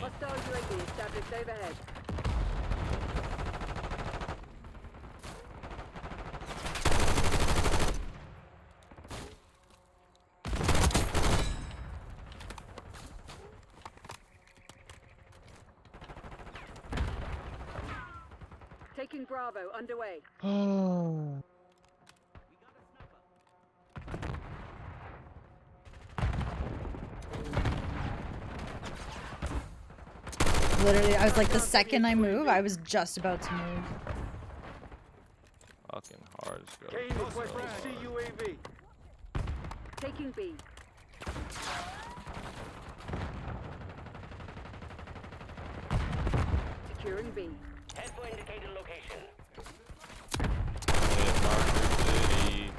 Hostile UAV established overhead. Taking Bravo underway. Oh. Literally, I was like, the second I move, I was just about to move. Fucking hard as go. Kane requesting CUAV. Taking B. Securing B. Head for indicated location. Hit Marker City.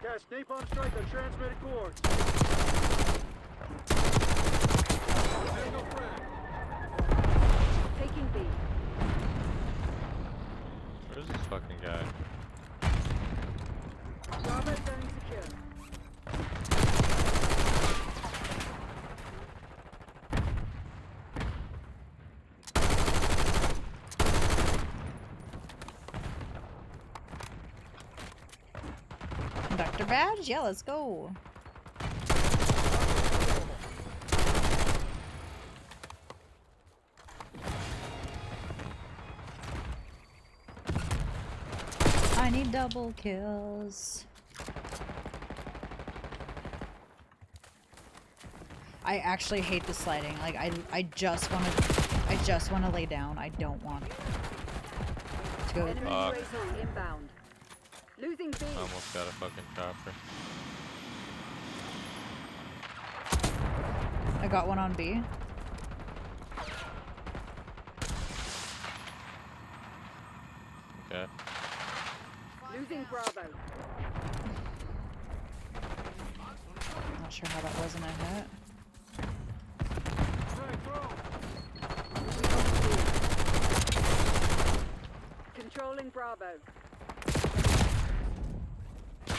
Cast napalm strike on transmitted coords. Taking B. Where's this fucking guy? Bravo zone secure. Conductor badge? Yeah, let's go. I need double kills. I actually hate the sliding. Like I just want to lay down. I don't want to go. Enemy Fuck. UAV inbound. Losing B. Almost got a fucking chopper. I got one on B. Okay. Losing Bravo. Not sure how that was in my hit. Controlling Bravo. I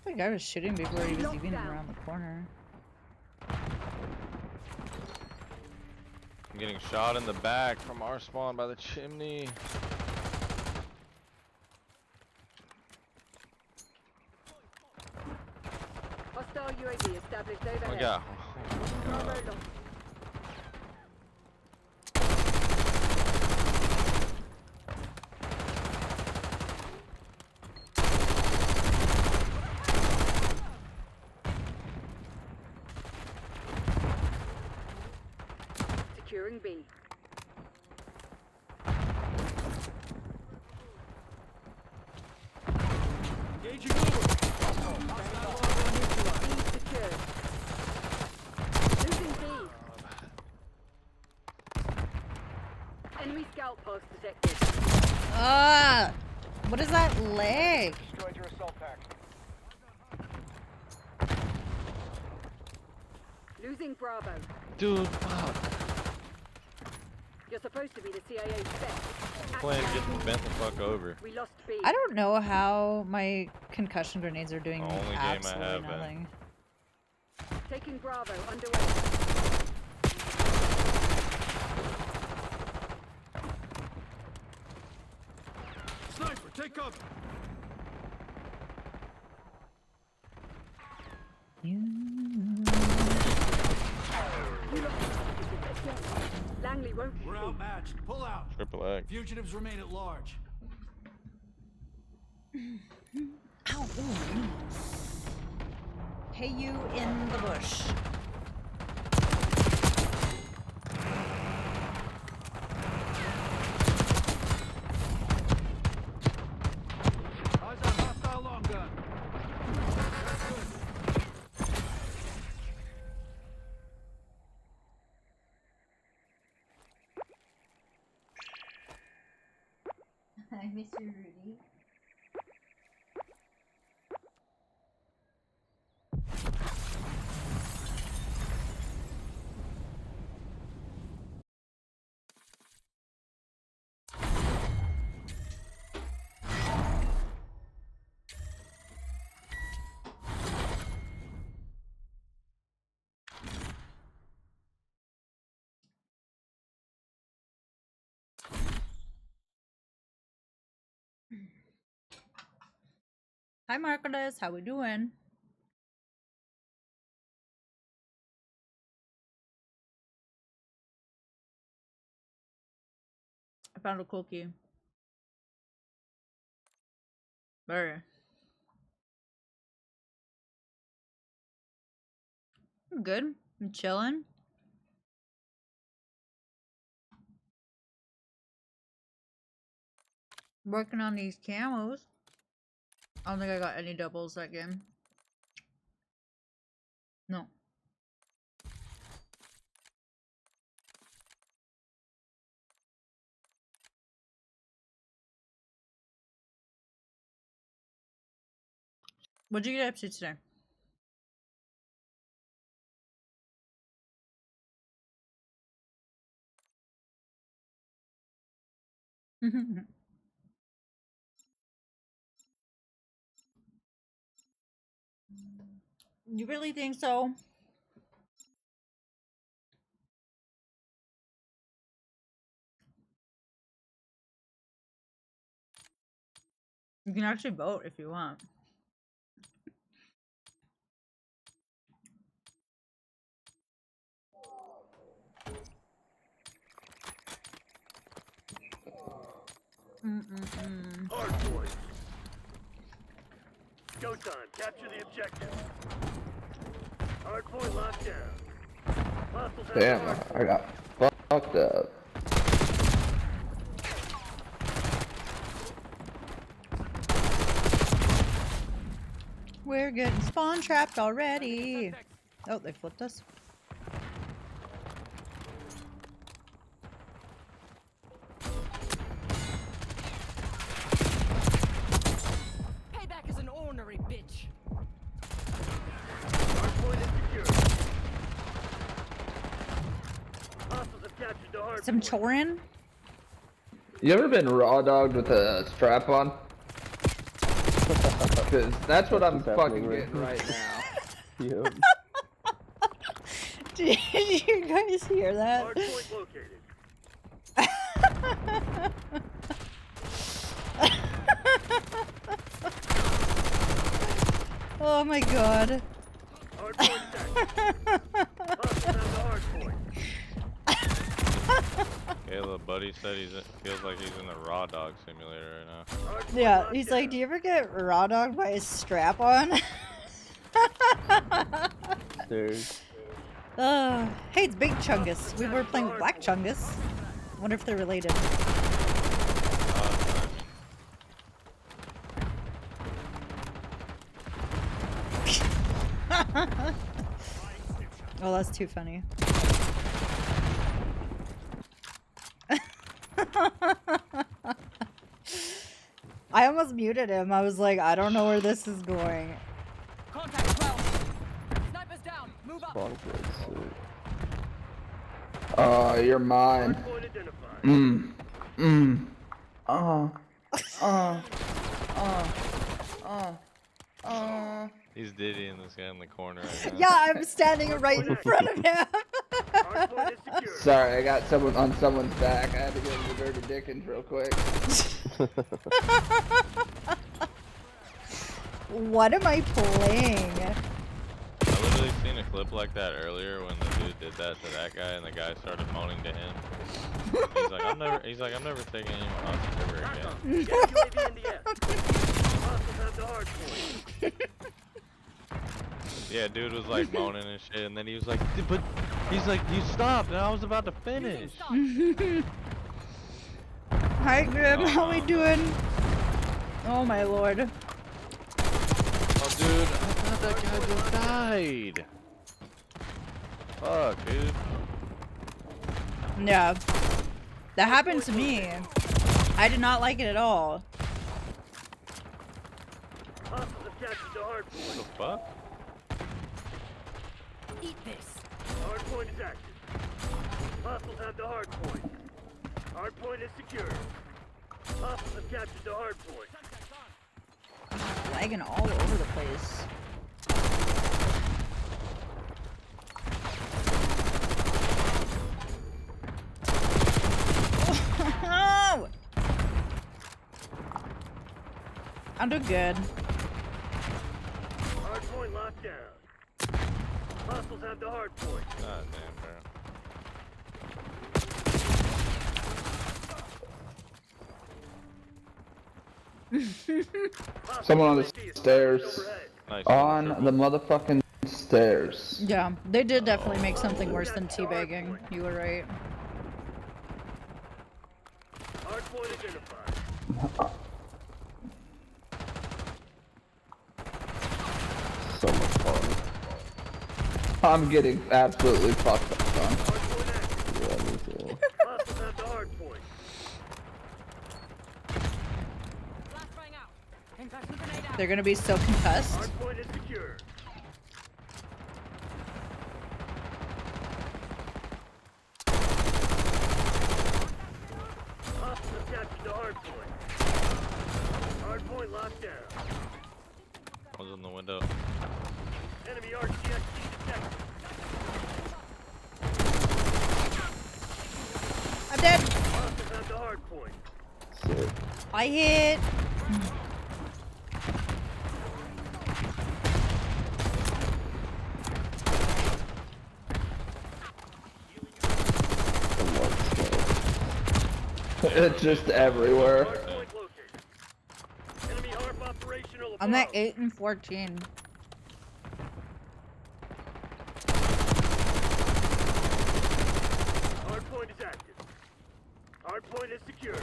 think I was shooting before he was even Lockdown. around the corner. I'm getting shot in the back from our spawn by the chimney. Hostile UAV established Oh overhead. my god. Bravo lost. Securing B. Engaging over. B secured. Losing B. Enemy scout post detected. Ah! What is that leg? Destroyed your assault pack. Losing Bravo. Dude, fuck. You're supposed to be the CIA spec. Playing getting bent the fuck over. We lost B. I don't know how my concussion grenades are doing Only game I absolutely have been. nothing. Taking Bravo underway. Sniper, take cover. Langley won't We're shoot. outmatched. Pull out. Triple X. Fugitives remain at large. Ow, ooh. Hey, you in the bush. Eyes on hostile long gun. That's good. I miss you, Rudy. Hi, Marcus. How we doing? I found a cookie. Very. I'm good. I'm chilling. Working on these camos. I don't think I got any doubles that game. No. What'd you get up to today? You really think so? You can actually vote if you want. Hardpoint. Go time. Capture the objective. Hardpoint locked down. Hostiles have Damn, the hardpoint. I got fucked up. We're getting spawn trapped already. Oh, they flipped us. Payback is an ornery bitch. Hardpoint is secure. Hostiles have captured the hardpoint. Some Chorin? You ever been raw dogged with a strap on? Cause that's what I'm fucking getting right now. Did you guys hear that? Hardpoint located. Oh my god. Hardpoint attack. Hostiles have the hardpoint. Caleb, buddy said feels like he's in a raw dog simulator right now. Hardpoint Yeah, locked he's down. like, do you ever get raw dogged by a strap on? Hey, it's Big Chungus. We were playing with Black Chungus. Wonder if they're related. Oh, that's too funny. I almost muted him. I was like, I don't know where this is going. Contact 12. Sniper's down. Move Spawn grid suit. Oh, you're mine. Hardpoint identified. He's diddying this guy in the corner right now. Yeah, I'm standing right in front of him. Hardpoint is secure. Sorry, I got someone on someone's back. I had to give him the dirty Dickens real quick. What am I playing? I literally seen a clip like that earlier when the dude did that to that guy and the guy started moaning to him. He's like, I'm never taking anyone else ever again. Get UAV in the air. Hostiles have the hardpoint. Yeah, dude was like moaning and shit, and then he was like, but he's like, you stopped, and I was about to finish. Hi, Grim. How we doing? Oh my lord. Oh, dude, I thought that guy just died. Fuck, dude. Yeah. That happened to me. I did not like it at all. Hostiles have captured the What hardpoint. the fuck? Eat this. Hardpoint is active. Hostiles have the hardpoint. Hardpoint is secure. Hostiles have captured the hardpoint. Lagging all over the place. Oh! I'm doing good. Hardpoint locked down. Hostiles have the hardpoint. God damn, bro. Someone on the UAV is stairs. overhead. Nice. On the motherfucking stairs. Yeah, they did definitely make something worse than teabagging. You were right. Hardpoint identified. So much fun. I'm getting absolutely fucked up, son. Hardpoint active. Yeah, me too. Hostiles have the hardpoint. Flashbang out. Concussion grenade out. They're gonna be so concussed. Hardpoint is secure. Hostiles have captured the hardpoint. Hardpoint locked down. I was in the window. Enemy RCXD detected. I'm dead. Hostiles have the hardpoint. Sick. I hit. It's just everywhere. Hardpoint located. Enemy HARP operational I'm at above. 8 and 14. Hardpoint is active. Hardpoint is secure.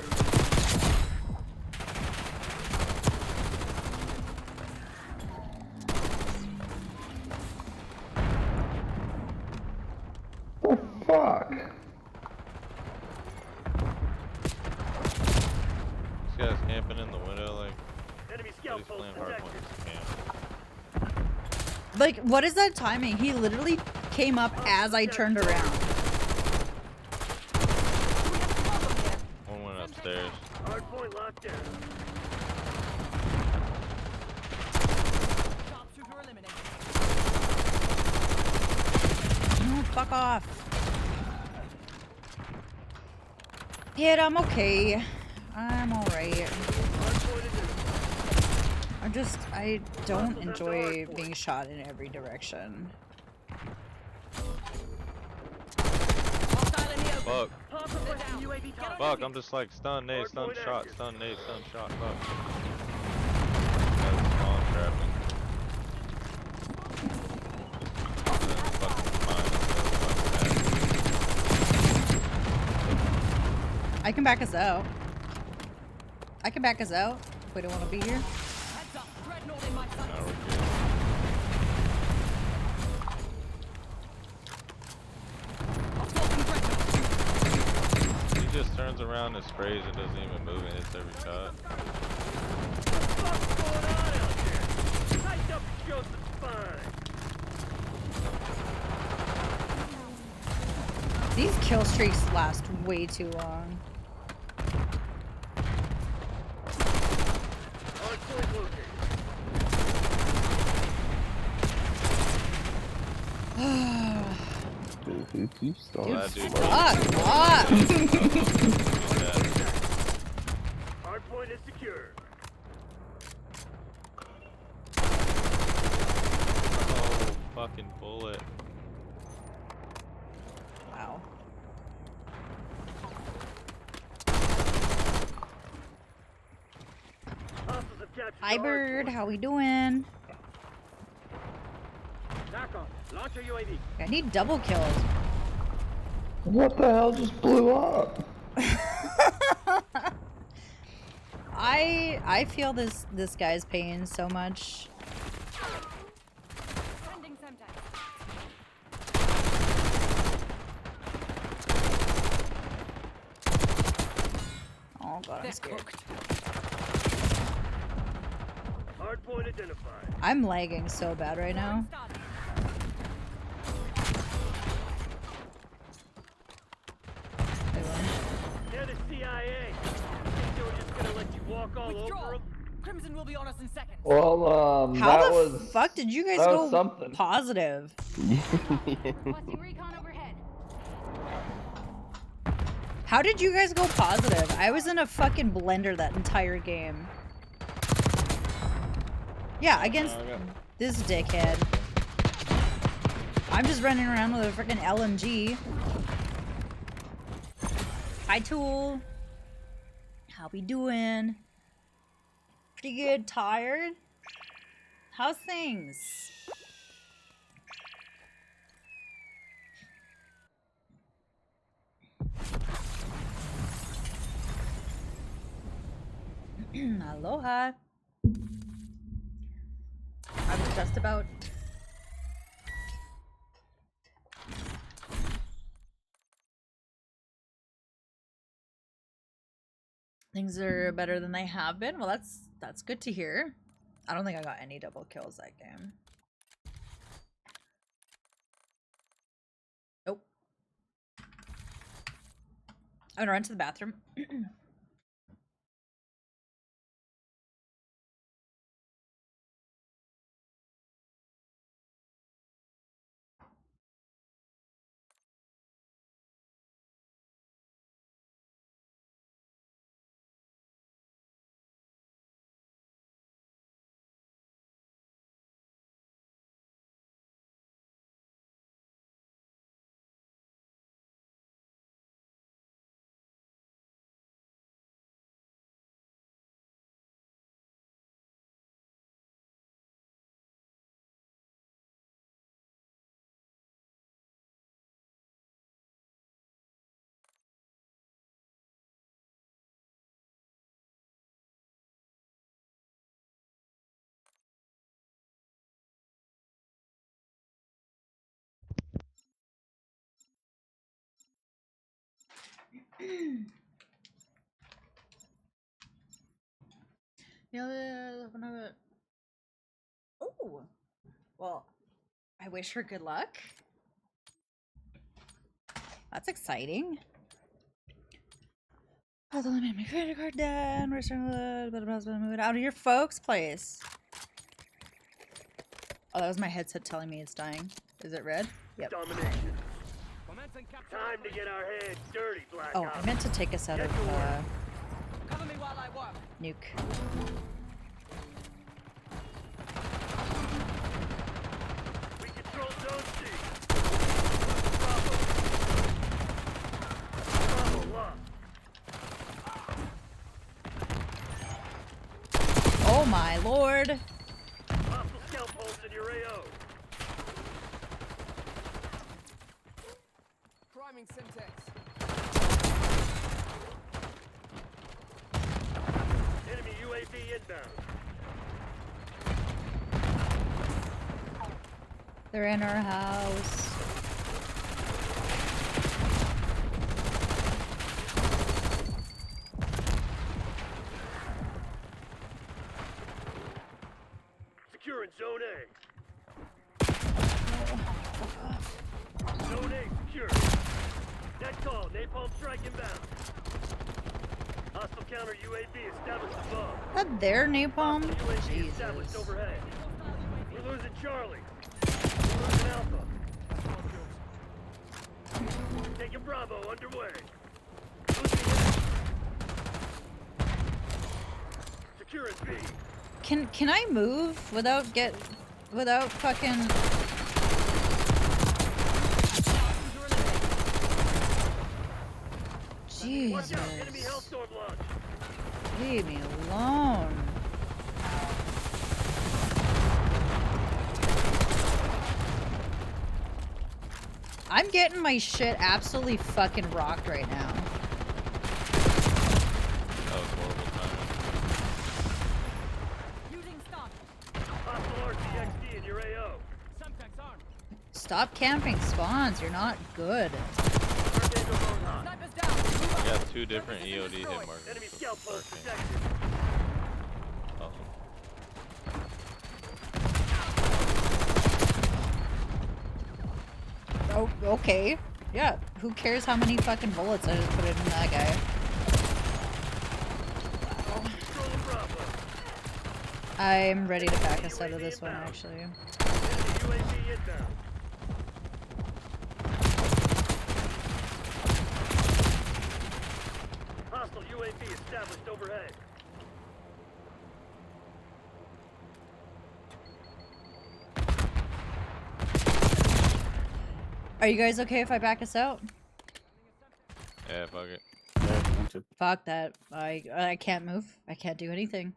Oh, fuck. This guy's camping in the window, like, Enemy he's scout post playing hardpoint detected. as a camp. Like, what is that timing? He literally came up as I turned around. One went upstairs. Hardpoint locked down. Sharpshooter eliminated. No, fuck off. Kid, I'm okay. I'm alright. Hardpoint is in. I don't enjoy being shot in every direction. Hostile in the open. Fuck. Pop requesting UAV top. Fuck, I'm just like stun, nade, stun, Hardpoint shot, active. stun, nade, stun, shot, fuck. That's spawn trapping. I can back us out. I can back us out if we don't want to be here. Heads up. Dreadnought in my sights. Now we're good. Assaulting Dreadnought. He just turns around and sprays and doesn't even move and hits every shot. What's going on out there? Tighten up and show some spine. These kill streaks last way too long. Hardpoint located. Dude, who keeps throwing Glad dude. Fuck Yeah. off! Hardpoint is secure. Oh, fucking bullet. Wow. Hostiles have captured the Hi Bird, hardpoint. how we doing? TACOM, launch your UAV. I need double kills. What the hell just blew up? I feel this guy's pain so much. Sending sometimes. Oh god, I'm scared. Hardpoint identified. I'm lagging so bad right now. Wait, what? They're the CIA. Think they were just gonna let you walk all over Withdraw. them? Crimson will be on us in seconds. Well, How that the was fuck did you guys that go was something. positive? Requesting recon overhead. How did you guys go positive? I was in a fucking blender that entire game. Yeah, against this dickhead. I'm just running around with a freaking LMG. Hi, Tool. How we doing? Pretty good. Tired? How's things? Aloha. I was just about. Things are better than they have been. Well, that's good to hear. I don't think I got any double kills that game. Nope. I'm gonna run to the bathroom. Oh, well, I wish her good luck. That's exciting. I'll limit my credit card down. Move it out of your folks' place. Oh, that was my headset telling me it's dying. Is it red? Yep. Domination. Time to get our heads dirty, Black Oh, Ops. I meant to take us out of Cover me while I work. nuke. We control Zone C. Bravo lost. Oh my lord. Hostile scout pulse in your AO. Priming Simtex. Enemy UAV inbound. They're in our house. Securing Zone A. Zone A secure. Net call, napalm strike inbound. Hostile counter UAV established above. That their napalm? Hostile UAV established Jesus. overhead. We're losing Charlie. We're losing Alpha. Taking Bravo underway. Losing hit. Securing B. Can I move without fucking? Watch out, enemy Jesus. hellstorm launch. Leave me alone. I'm getting my shit absolutely fucking rocked right now. That was horrible timing. Hostile RCXD in your AO. Stop camping spawns. You're not good. Tornado mode on. We got 2 different EOD hit markers. Enemy so scout it's post working. protected. Uh-oh. Oh, okay. Yeah. Who cares how many fucking bullets I just put in that guy? Controlling Bravo. I'm ready to back us out of this one, actually. Enemy UAV inbound. Hostile UAV established overhead. Are you guys okay if I back us out? Yeah, fuck it. Yeah, if you want to. Fuck that. I can't move. I can't do anything.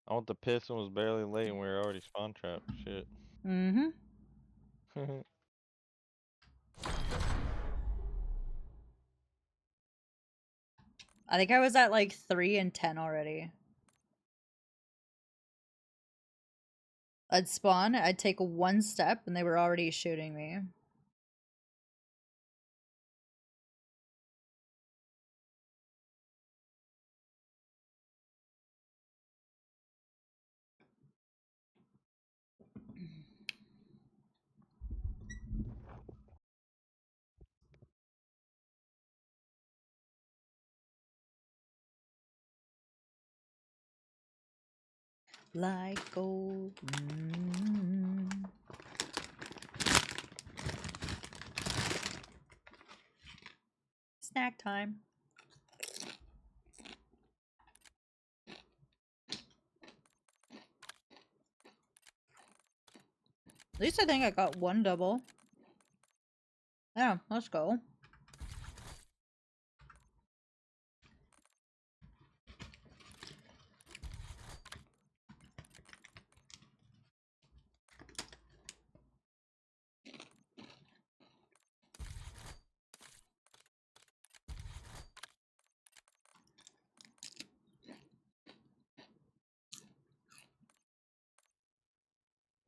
I want the piston was barely late and we were already spawn trapped. Shit. Mm-hmm. I think I was at like 3 and 10 already. I'd spawn, I'd take 1 step, and they were already shooting me. Like gold. Snack time. At least I think I got 1 double. Yeah, let's go.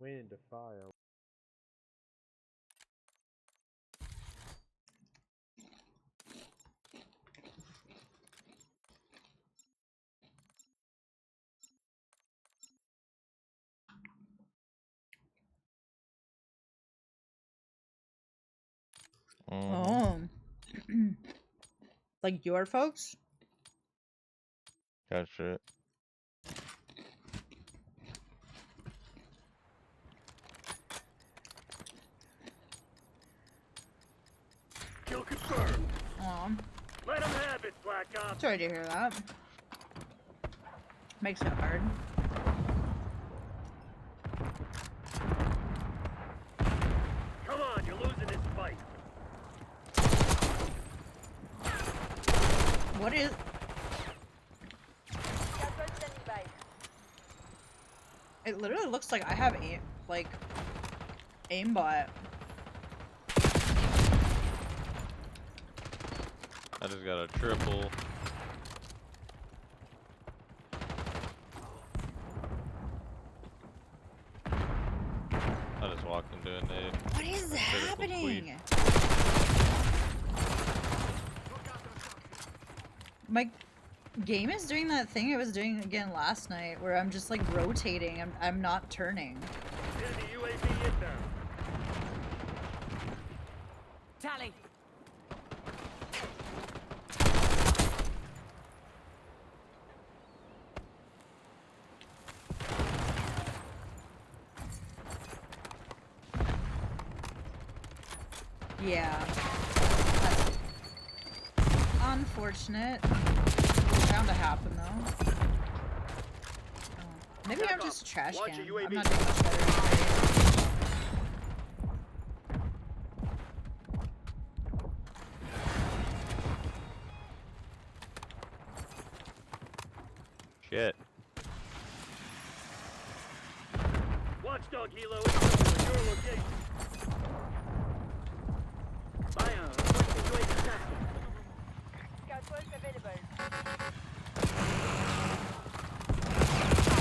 Waiting to fire. Oh. Like your folks? Got shit. Kill confirmed. Aw. Let them have it, Black Ops. Sorry to hear that. Makes it hard. Come on, you're losing this fight. What is... It literally looks like I have aim, like, aimbot. I just got a triple. I just walked into a nade. What is happening? My game is doing that thing it was doing again last night, where I'm just like rotating. I'm not turning. Enemy UAV inbound. tally. Yeah. That's unfortunate. Bound to happen though. Oh. Maybe I'm just a trash Watch can. your UAV. I'm not doing much better today. Shit. Watchdog helo is your location. Bio, requesting UAV tasking. Scout available.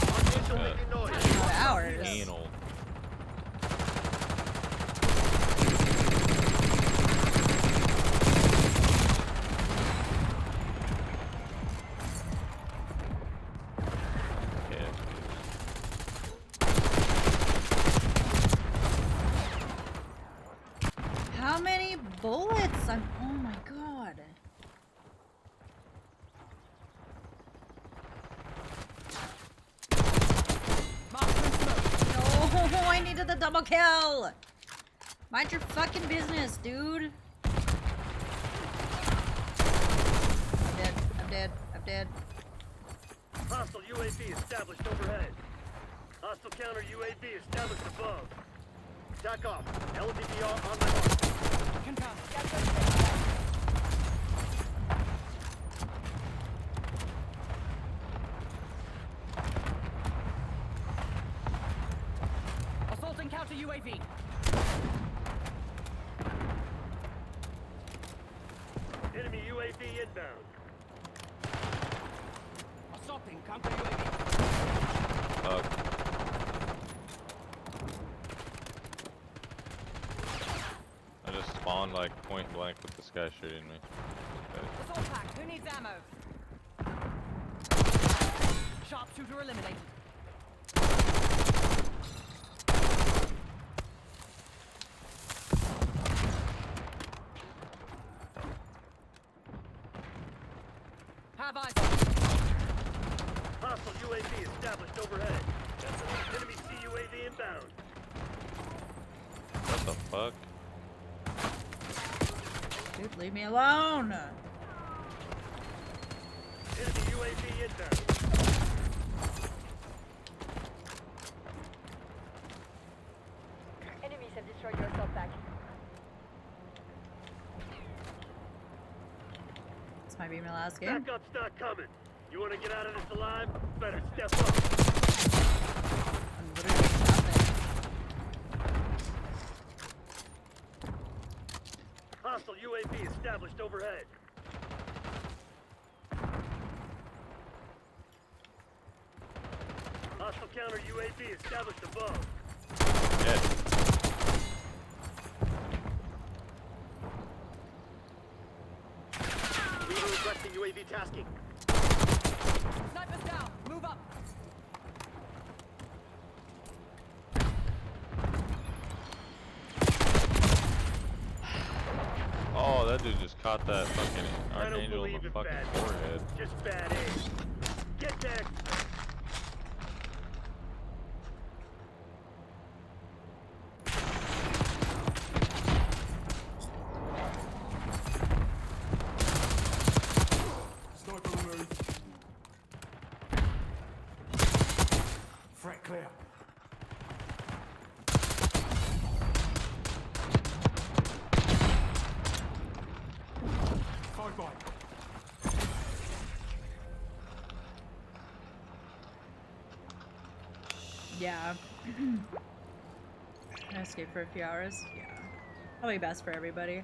Hostile making noise. Not ours. Anal. Yeah. How many bullets? Oh my god. No, I needed the double kill. Mind your fucking business, dude. I'm dead. I'm dead. I'm dead. Hostile UAV established overhead. Hostile counter UAV established above. Attack off. LDPR on my mark. Confirm. Assault and counter UAV. Enemy UAV inbound. Assaulting counter UAV. Fuck. I just spawned like point blank with this guy shooting me. Okay. Assault pack. Who needs ammo? Sharpshooter eliminated. Have eyes. Hostile UAV established overhead. Enemy CUAV inbound. What the fuck? Dude, leave me alone. Enemy UAV inbound. Enemies have destroyed your assault pack. This might be my last game. Backup's not coming. You want to get out of this alive? Better step up. I'm literally nothing. Hostile UAV established overhead. Hostile counter UAV established above. Yeah. Leader requesting UAV tasking. Snipers down. Move up. Oh, that dude just caught that fucking I don't Archangel in believe the in fucking bad. forehead. Just bad aim. Get back. Sniper removed. Threat clear. Five by. Yeah. I escaped for a few hours. Yeah. Probably best for everybody.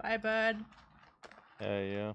Bye, bud. Yeah, yeah.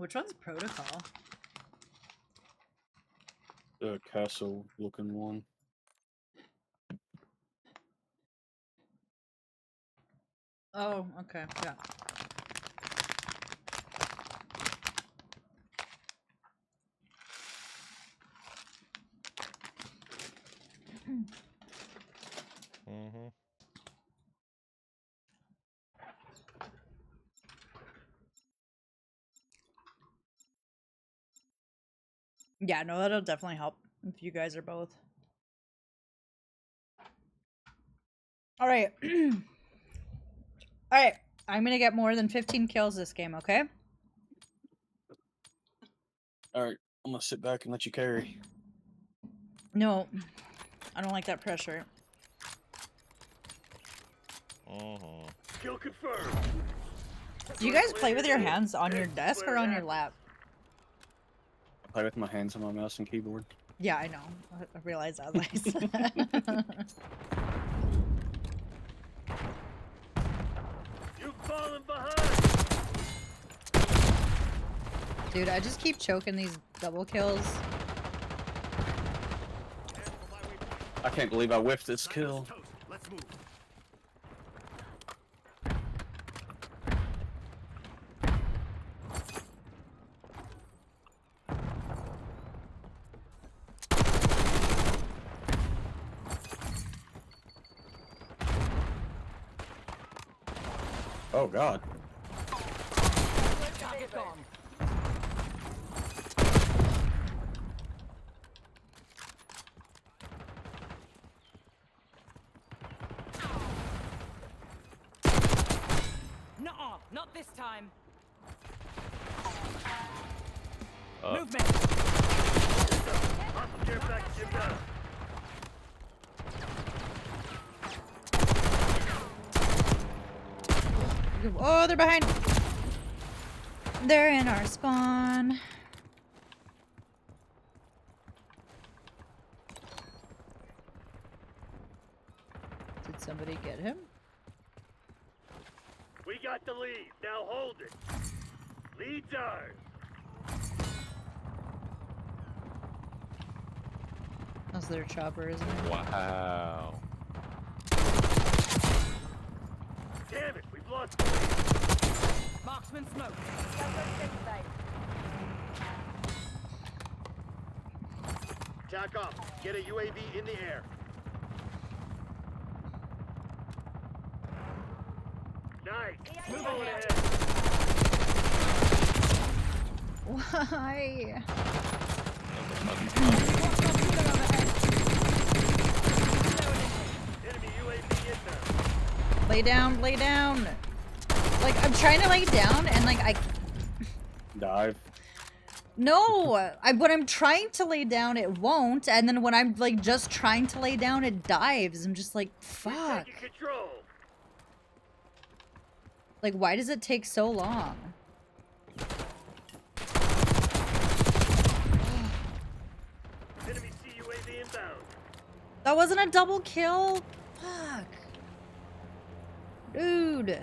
Which one's protocol? The castle looking one. Oh, okay, yeah. Mm-hmm. Yeah, no, that'll definitely help if you guys are both. All right. All right. I'm going to get more than 15 kills this game, okay? Alright, I'm gonna sit back and let you carry. No. I don't like that pressure. Mm-hmm. Kill confirmed. Do you guys play with your hands on your desk or on your lap? I play with my hands on my mouse and keyboard. Yeah, I know. I realize that, Lice. You've fallen behind. Dude, I just keep choking these double kills. I can't believe I whiffed this kill. Let's move. Oh god. Target gone. Nuh-uh, not this time. Movement. Hostile care package inbound. Oh, they're behind. They're in our spawn. Did somebody get him? We got the lead. Now hold it. Lead's ours. That's their chopper, isn't it? Wow. Damn it, we've lost the lead. Marksman smoke. Tack off. Get a UAV in the air. Nice. Move on ahead. Why? Enemy UAV inbound. Lay down, lay down. Like, I'm trying to lay down and like I... Dive. No! When I'm trying to lay down, it won't. And then when I'm like just trying to lay down, it dives. I'm just like, fuck. Taking control. Like, why does it take so long? Enemy CUAV inbound. That wasn't a double kill? Fuck. Dude.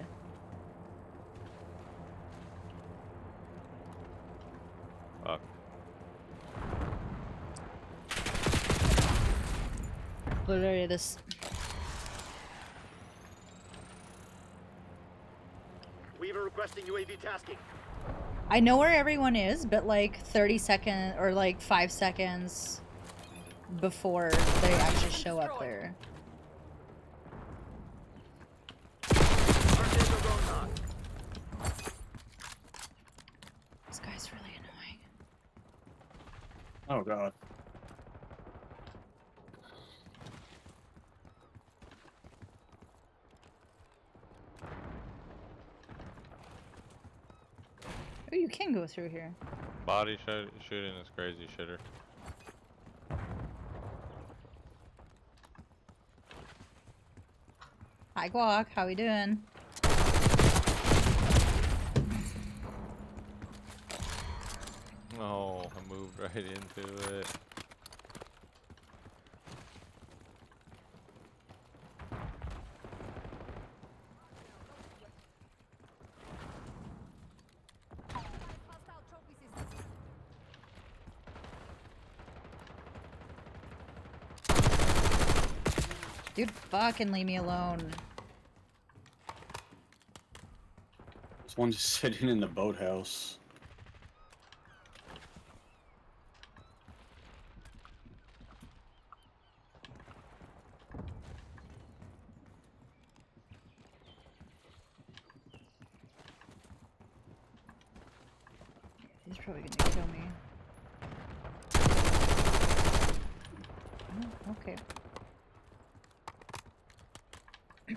Fuck. Literally this. Weaver requesting UAV tasking. I know where everyone is, but like 30 seconds or like 5 seconds before they actually show up there. This guy's really annoying. Oh god. Oh, you can go through here. Body shooting is crazy shitter. Hi, Guac. How we doing? Oh, I moved right into it. Dude, fucking leave me alone. There's one just sitting in the boathouse. He's probably gonna kill me. Oh, okay.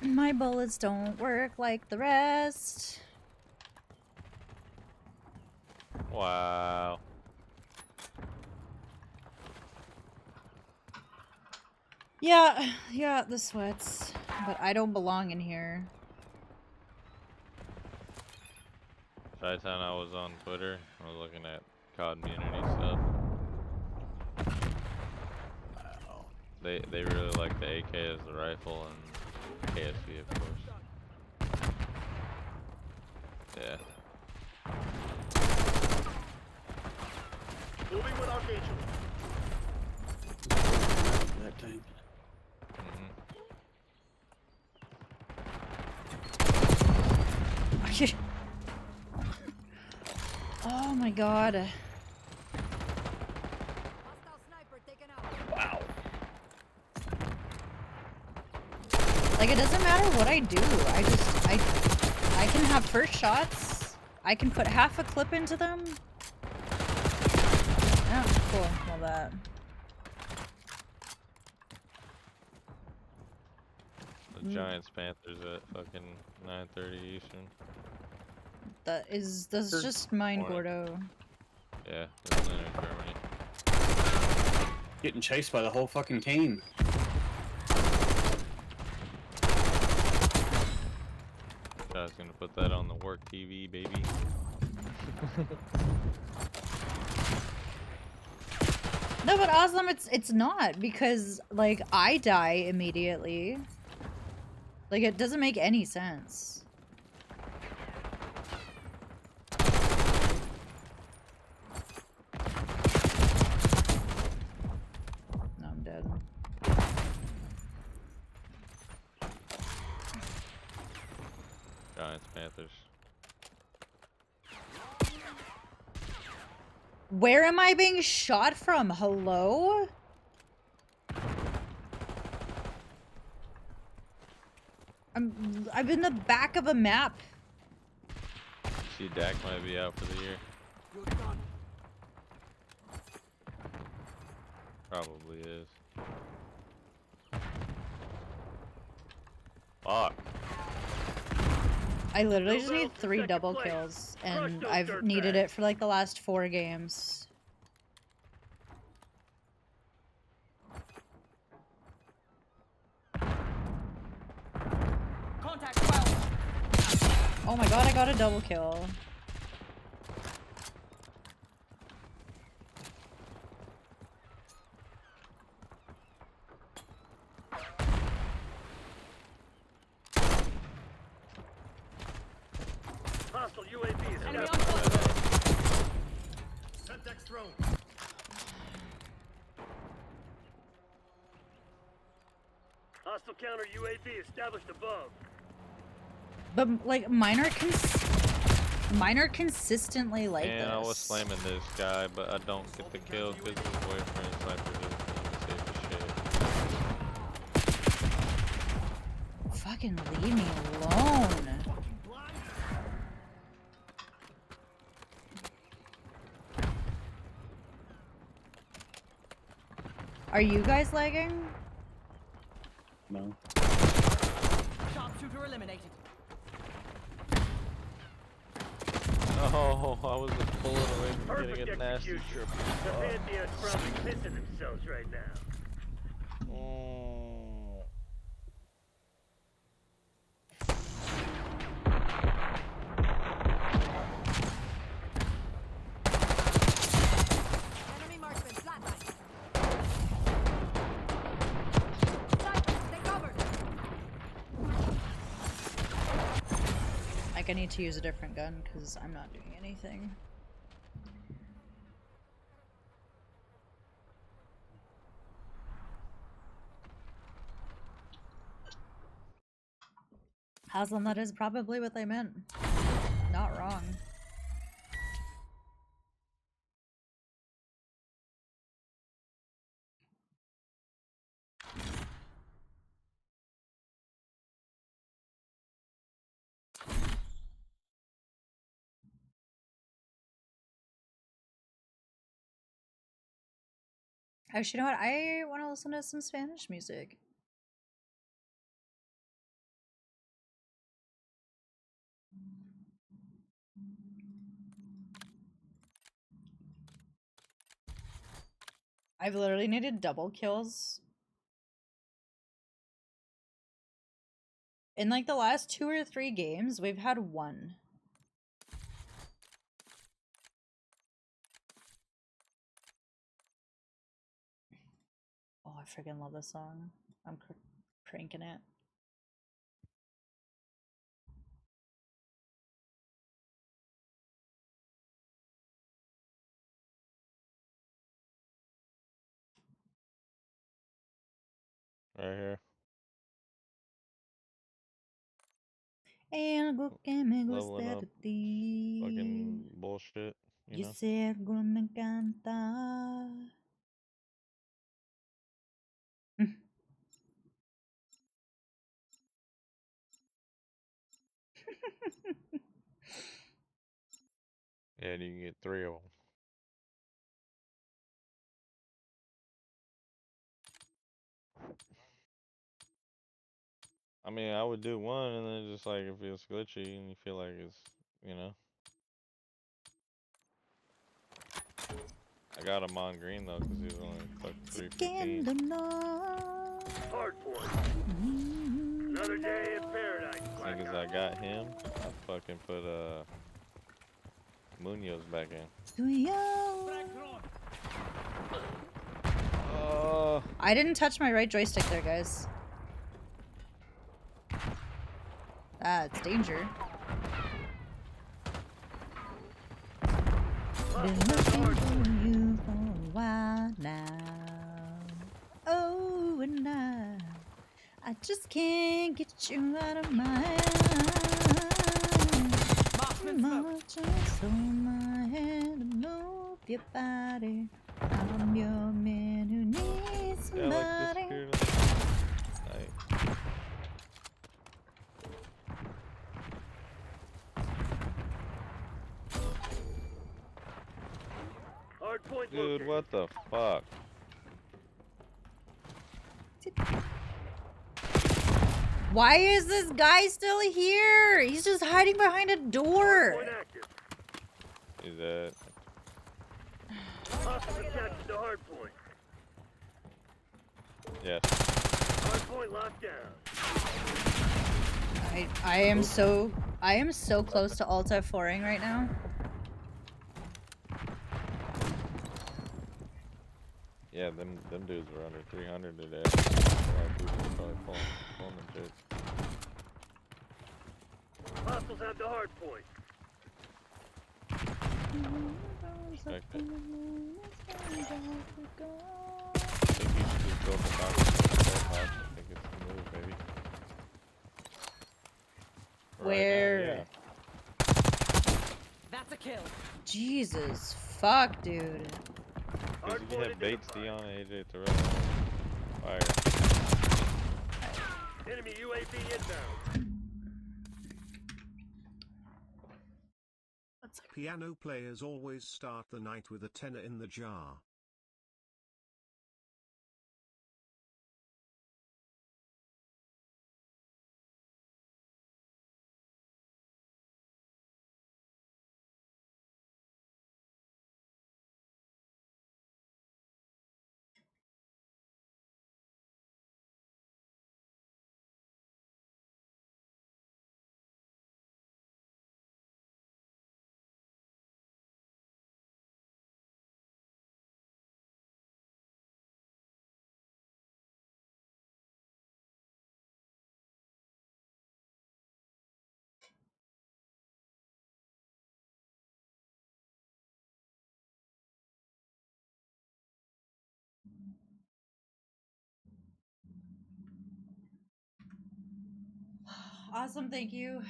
My bullets don't work like the rest. Wow. Yeah, the sweats. But I don't belong in here. Chi-Town, I was on Twitter. I was looking at COD community stuff. Wow. They really like the AK as the rifle and KSV, of course. Yeah. Moving with Archangel. That thing. Oh my god. Hostile sniper taken out. Wow. Like, it doesn't matter what I do. I can have first shots. I can put half a clip into them. Yeah, cool. Love that. The Giants Panthers at fucking 9:30 Eastern. That's just mine, Morning. Gordo. Yeah, it's in Germany. Getting chased by the whole fucking team. Guy's gonna put that on the work TV, baby. No, but Aslam, it's not, because like I die immediately. Like, it doesn't make any sense. No, I'm dead. Giants Panthers. Where am I being shot from? Hello? I'm in the back of a map. See, Dak might be out for the year. Probably is. Fuck. I literally just need 3 double kills, and I've needed it for like the last 4 games. Contact 12. Oh my god, I got a double kill. Hostile UAV is Enemy on established. foot. Semtex thrown. Hostile counter UAV established above. But like mine are consistently like And this. I was slamming this guy, but I don't get the kill because his boyfriend sniper didn't save the shit. Fucking leave me alone. Are you guys lagging? No. Sharpshooter eliminated. Oh, I was just pulling away from Perfect getting a nasty execution. trip. The Pantheon's probably pissing themselves right now. Enemy marksman flatline. Sniper, stay covered. Like, I need to use a different gun because I'm not doing anything. Haslam, that is probably what they meant. Not wrong. Actually, you know what? I want to listen to some Spanish music. I've literally needed double kills in like the last 2 or 3 games. We've had 1. Oh, I freaking love this song. I'm cranking it. Right here. Algo que me gusta Leveling de up. ti. Fucking bullshit. You Yo know? sé algo me encanta. Yeah, you can get 3 of them. I mean, I would do one, and then just like if it's glitchy and you feel like it's, you know. I got him on green though, because he was only fucking 315. Hard point. Another day in paradise. Niggas, I got him. I fucking put Munoz back in. I didn't touch my right joystick there, guys. That's danger. Been looking for you for a while now. Oh, and I just can't get you out of my mind. March on my head and move your body. I'm your man who needs somebody. Hard point Dude, located. what the fuck? Why is this guy still here? He's just hiding behind a door. Point active. Is that? Hostiles attached to hard point. Yes. Hard point locked down. I am so close to Alt F4ing right now. Yeah, them dudes were under 300 today. A lot of people were probably pulling them shit. Hostiles have the hard point. Respect it. I think you should just go for Falcon. I think it's the move, baby. Where? Right now, yeah. That's a kill. Jesus fuck, dude. Because you can have Bates, Dion, AJ Terrell. Fire. Enemy UAV inbound. Piano players always start the night with a tenner in the jar. Awesome, thank you.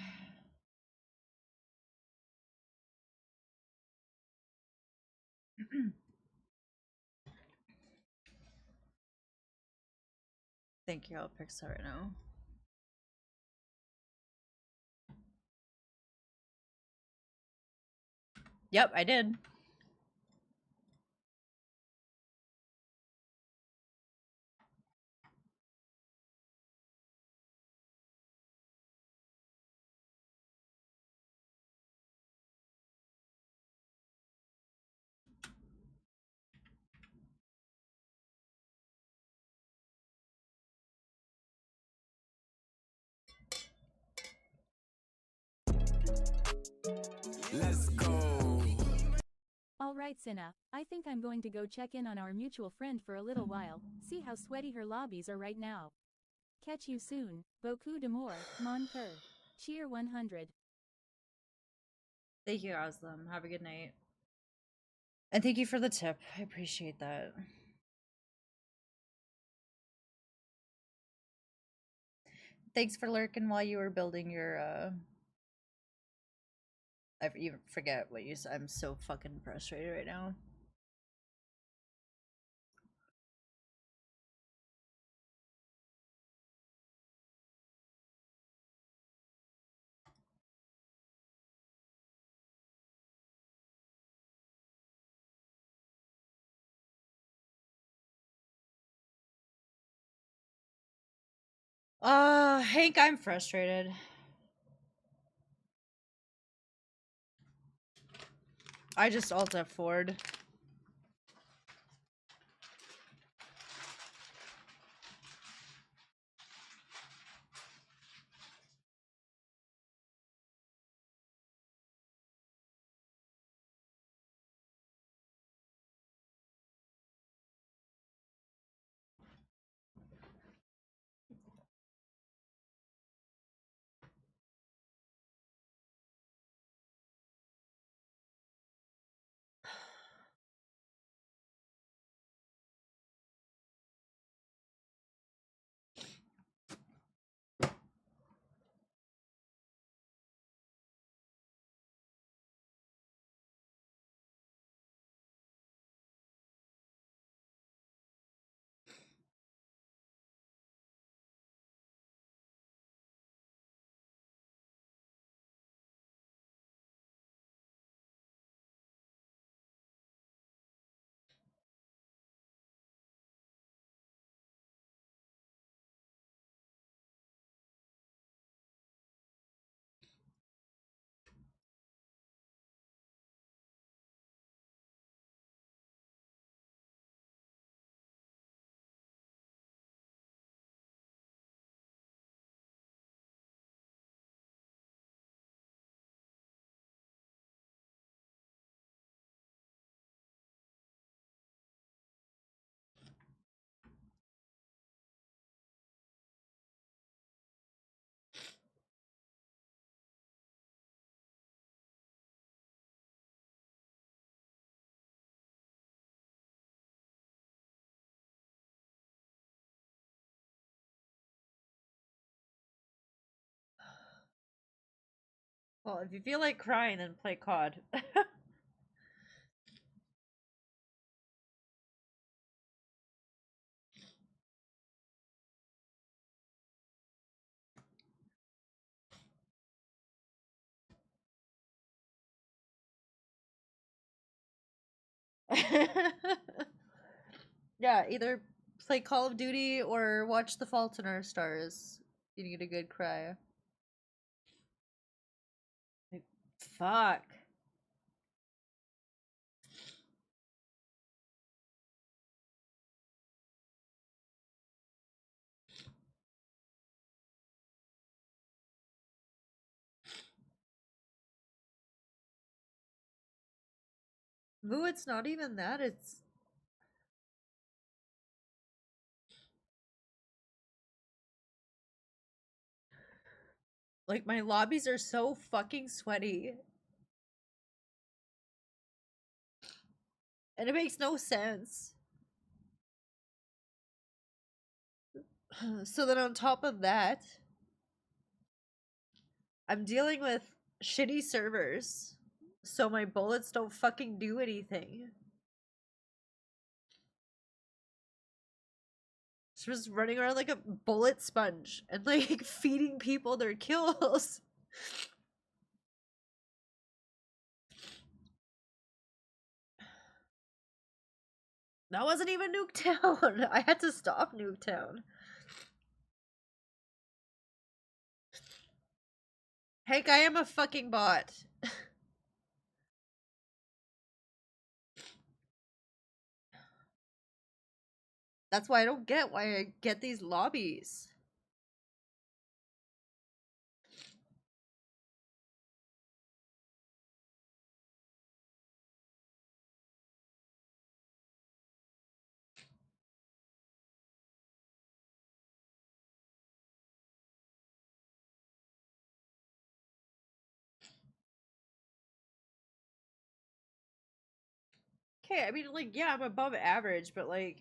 Thank you, I'll pick that right now. Yep, I did. Let's go. Alright, Cinna, I think I'm going to go check in on our mutual friend for a little while, see how sweaty her lobbies are right now. Catch you soon. Beaucoup d'amour, mon cœur. Cheer 100. Thank you, Aslam. Have a good night. And thank you for the tip. I appreciate that. Thanks for lurking while you were building your, I even forget what you said. I'm so fucking frustrated right now. Hank, I'm frustrated. I just alt F4'd. Well, if you feel like crying, then play COD. Yeah, either play Call of Duty or watch The Fault in Our Stars. You need a good cry. Like, fuck. Moo, it's not even that, it's... Like, my lobbies are so fucking sweaty. And it makes no sense. So then on top of that... I'm dealing with shitty servers, so my bullets don't fucking do anything. Just running around like a bullet sponge and like feeding people their kills. That wasn't even Nuketown. I had to stop Nuketown. Hank, I am a fucking bot. That's why I don't get why I get these lobbies. Okay, I mean, like, yeah, I'm above average, but like,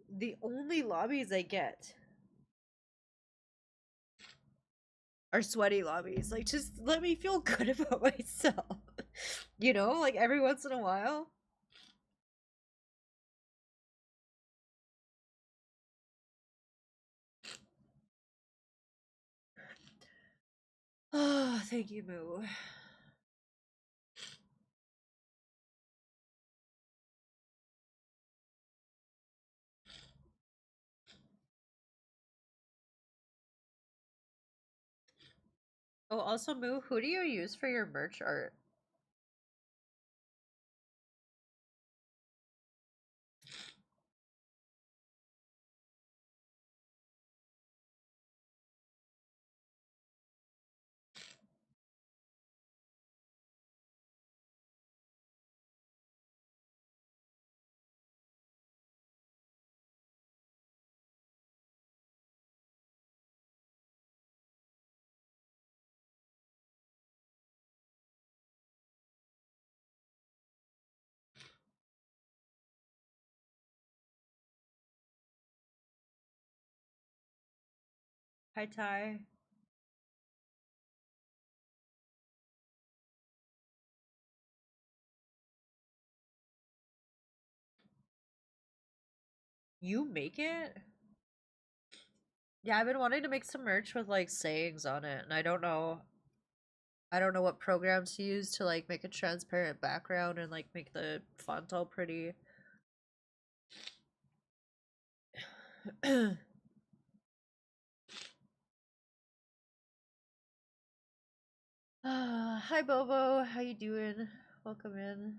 the only lobbies I get are sweaty lobbies. Like, just let me feel good about myself. You know, like every once in a while. Oh, thank you, Moo. Oh, also, Moo, who do you use for your merch art? Hi, Ty. You make it? Yeah, I've been wanting to make some merch with like sayings on it, and I don't know what programs to use to like make a transparent background and like make the font all pretty. Hi Bobo, how you doing? Welcome in.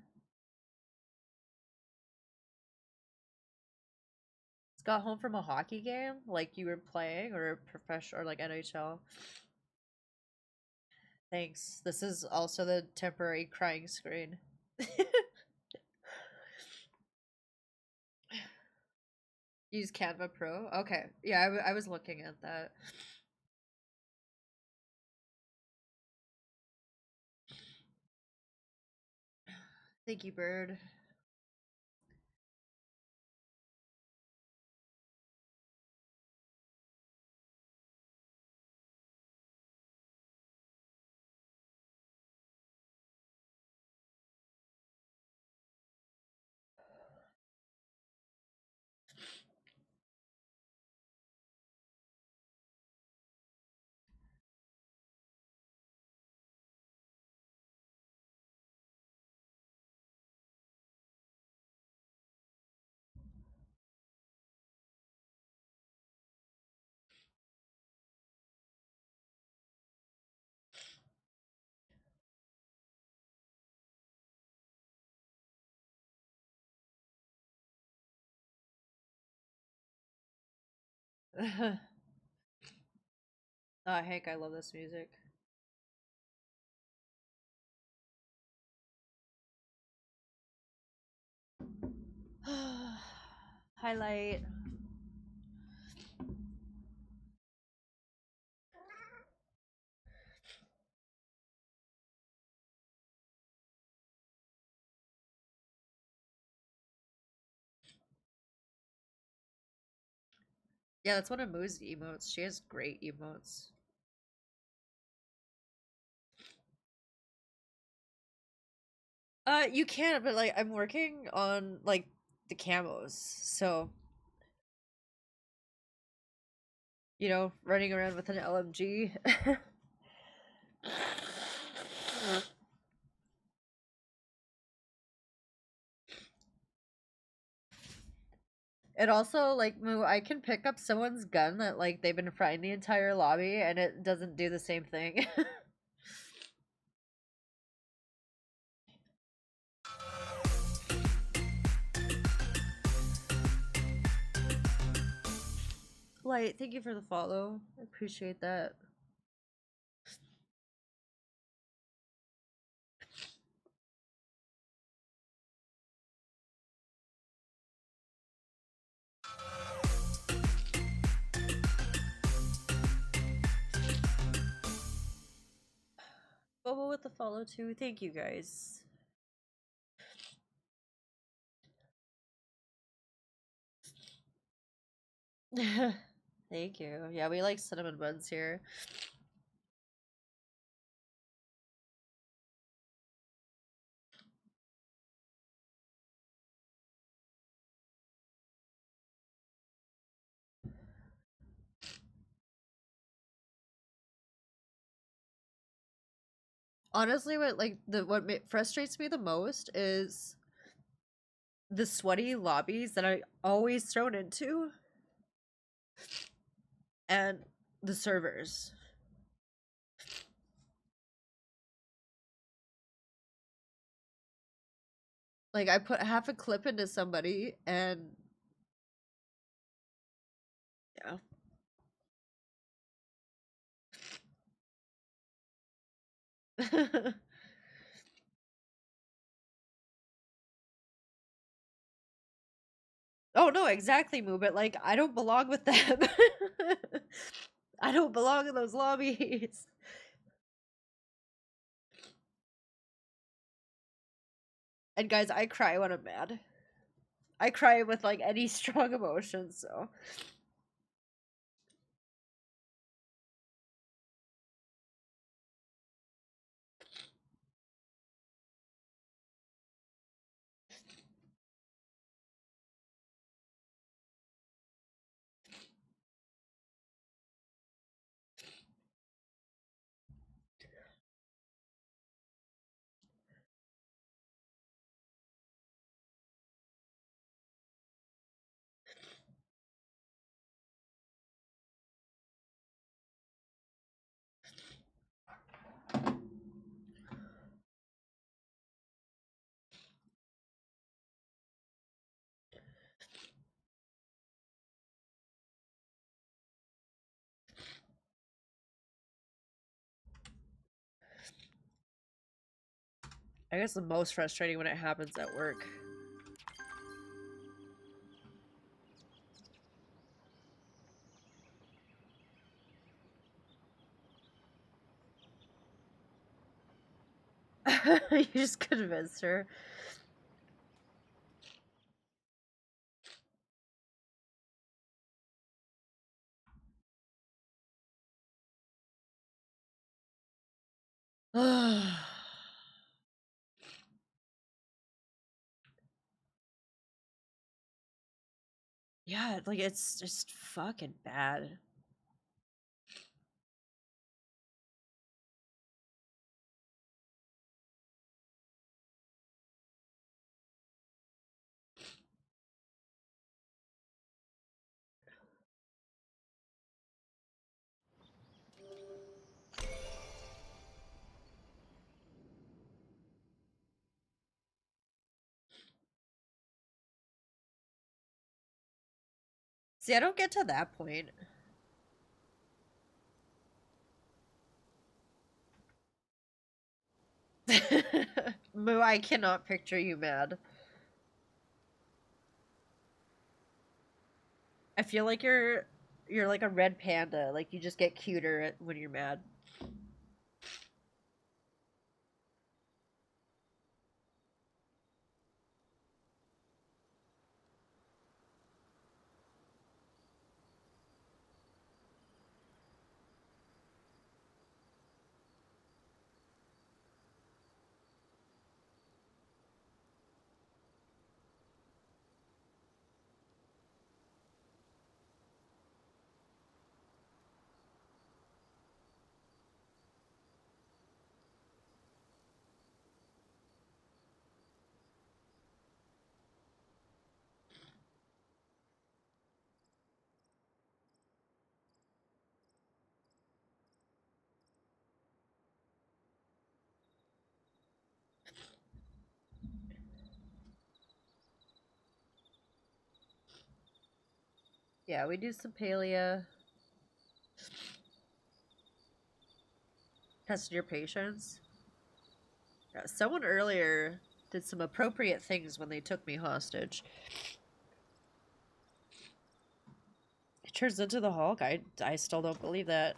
Just got home from a hockey game, like you were playing, or a professional, or like NHL. Thanks. This is also the temporary crying screen. Use Canva Pro. Okay, yeah, I was looking at that. Thank you, Bird. Hank, I love this music. Highlight. Yeah, that's one of Moo's emotes. She has great emotes. You can, but like I'm working on like the camos, so you know, running around with an LMG. And also, like, Moo, I can pick up someone's gun that, like, they've been frying the entire lobby, and it doesn't do the same thing. Light, thank you for the follow. I appreciate that. Bobo with the follow too. Thank you guys. Thank you. Yeah, we like cinnamon buns here. Honestly, what frustrates me the most is the sweaty lobbies that I always thrown into, and the servers. Like I put half a clip into somebody, and yeah. Oh no, exactly, Moo, but like I don't belong with them. I don't belong in those lobbies. And guys, I cry when I'm mad. I cry with like any strong emotions, so I guess the most frustrating when it happens at work. You just convinced her. Yeah, like it's just fucking bad. See, I don't get to that point. Moo, I cannot picture you mad. I feel like you're like a red panda, like you just get cuter when you're mad. Yeah, we do some palea. Test your patience. Yeah, someone earlier did some appropriate things when they took me hostage. It turns into the Hulk. I still don't believe that.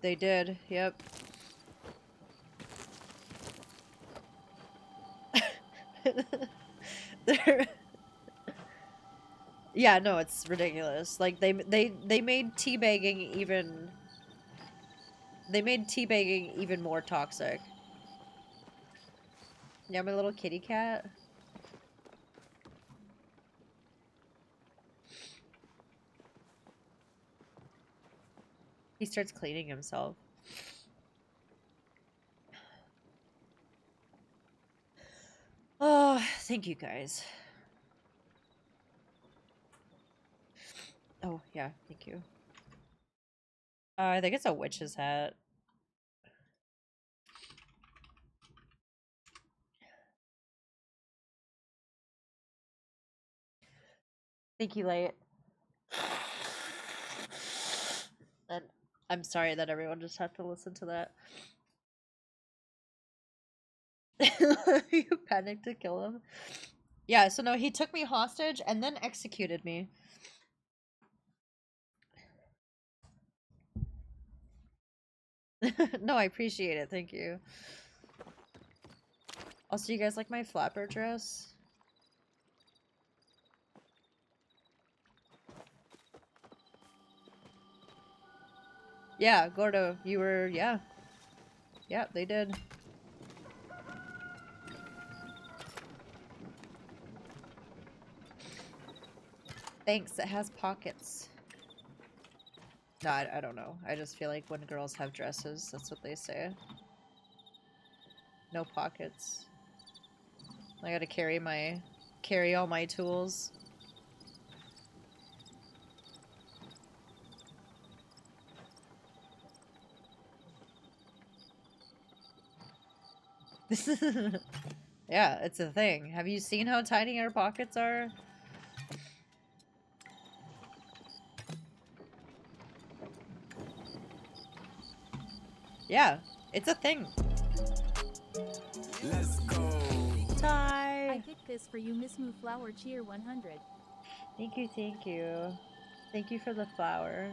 They did, yep. They're yeah, no, it's ridiculous. Like they made teabagging even more toxic. Yeah, my little kitty cat. He starts cleaning himself. Oh, thank you guys. Oh, yeah, thank you. I think it's a witch's hat. Thank you, Light. And I'm sorry that everyone just had to listen to that. You panicked to kill him? Yeah, so no, he took me hostage and then executed me. No, I appreciate it. Thank you. Also, you guys like my flapper dress? Yeah, Gordo, you were, yeah. Yeah, they did. Thanks, it has pockets. No, I don't know. I just feel like when girls have dresses, that's what they say. No pockets. I gotta carry all my tools. Yeah, it's a thing. Have you seen how tiny our pockets are? Yeah, it's a thing. Let's go. Ty. I picked this for you, Miss Moo Flower Cheer 100. Thank you, thank you. Thank you for the flower.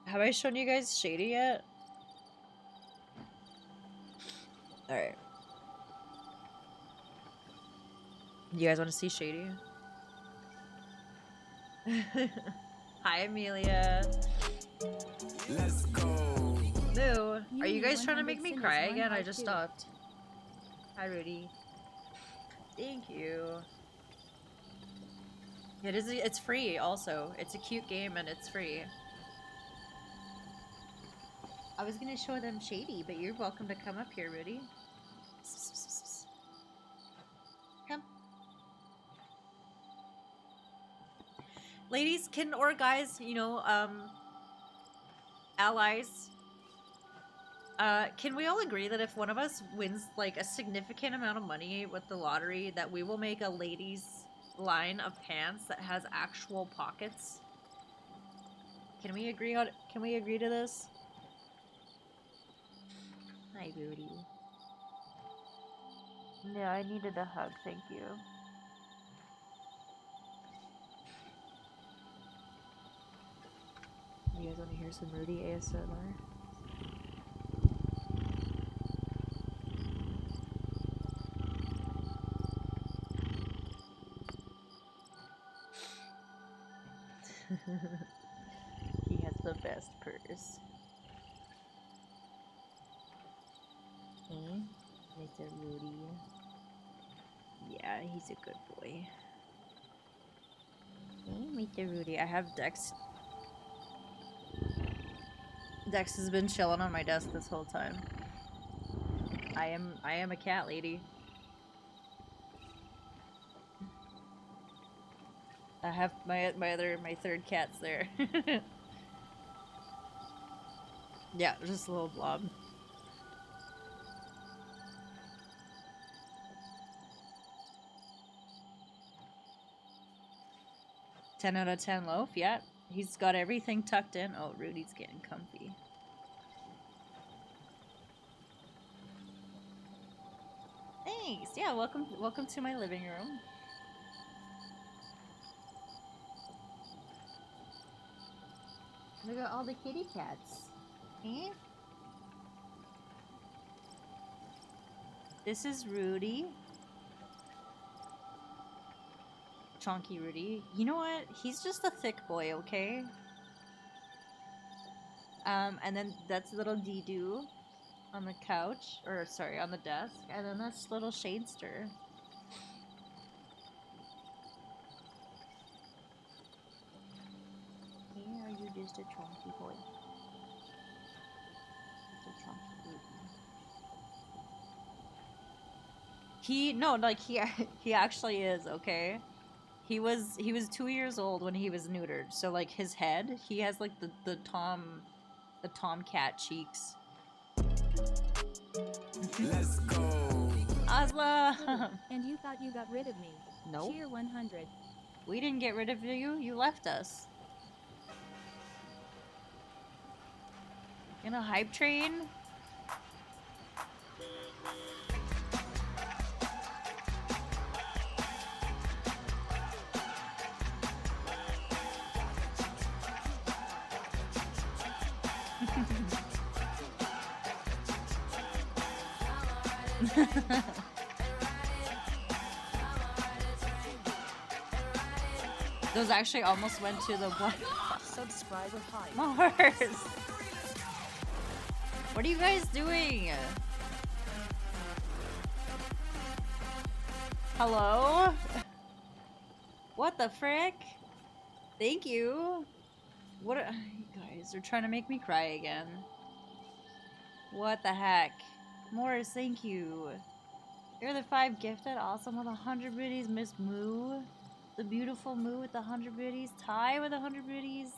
Have I shown you guys Shady yet? Alright. You guys want to see Shady? Hi, Amelia. Let's go. Moo, are you guys trying to make me cry again? I just stopped. Hi, Rudy. Thank you. It's free also. It's a cute game and it's free. I was gonna show them Shady, but you're welcome to come up here, Rudy. Come. Ladies, or guys, you know, allies. Can we all agree that if one of us wins, like, a significant amount of money with the lottery, that we will make a ladies' line of pants that has actual pockets? Can we agree to this? Hi, Rudy. No, I needed a hug, thank you. You guys want to hear some Rudy ASMR? He has the best purse. Mr. Rudy. Yeah, he's a good boy. Hey, Mr. Rudy. I have Dex. Dex has been chilling on my desk this whole time. I am a cat lady. I have my third cat's there. Yeah, just a little blob. Ten out of 10 loaf, yeah. He's got everything tucked in. Oh, Rudy's getting comfy. Thanks. Yeah, welcome to my living room. Look at all the kitty cats. Eh? This is Rudy. Chonky Rudy. You know what? He's just a thick boy, okay? And then that's little Dee-Doo on the couch, or sorry, on the desk, and then that's little Shadester. Yeah, you just a chonky boy. Just a chonky Rudy. He actually is, okay? He was 2 years old when he was neutered, so like his head, he has like the tomcat cheeks. Let's go. Aslam! And you thought you got rid of me? Nope. Cheer 100. We didn't get rid of you. You left us. In a hype train? Those actually almost went to the black. Subscriber high. Mars! What are you guys doing? Hello? What the frick? Thank you. What are, you guys are trying to make me cry again. What the heck? Morris, thank you. You're the 5 gifted. Awesome with 100 biddies. Miss Moo. The beautiful Moo with the 100 biddies. Ty with 100 biddies.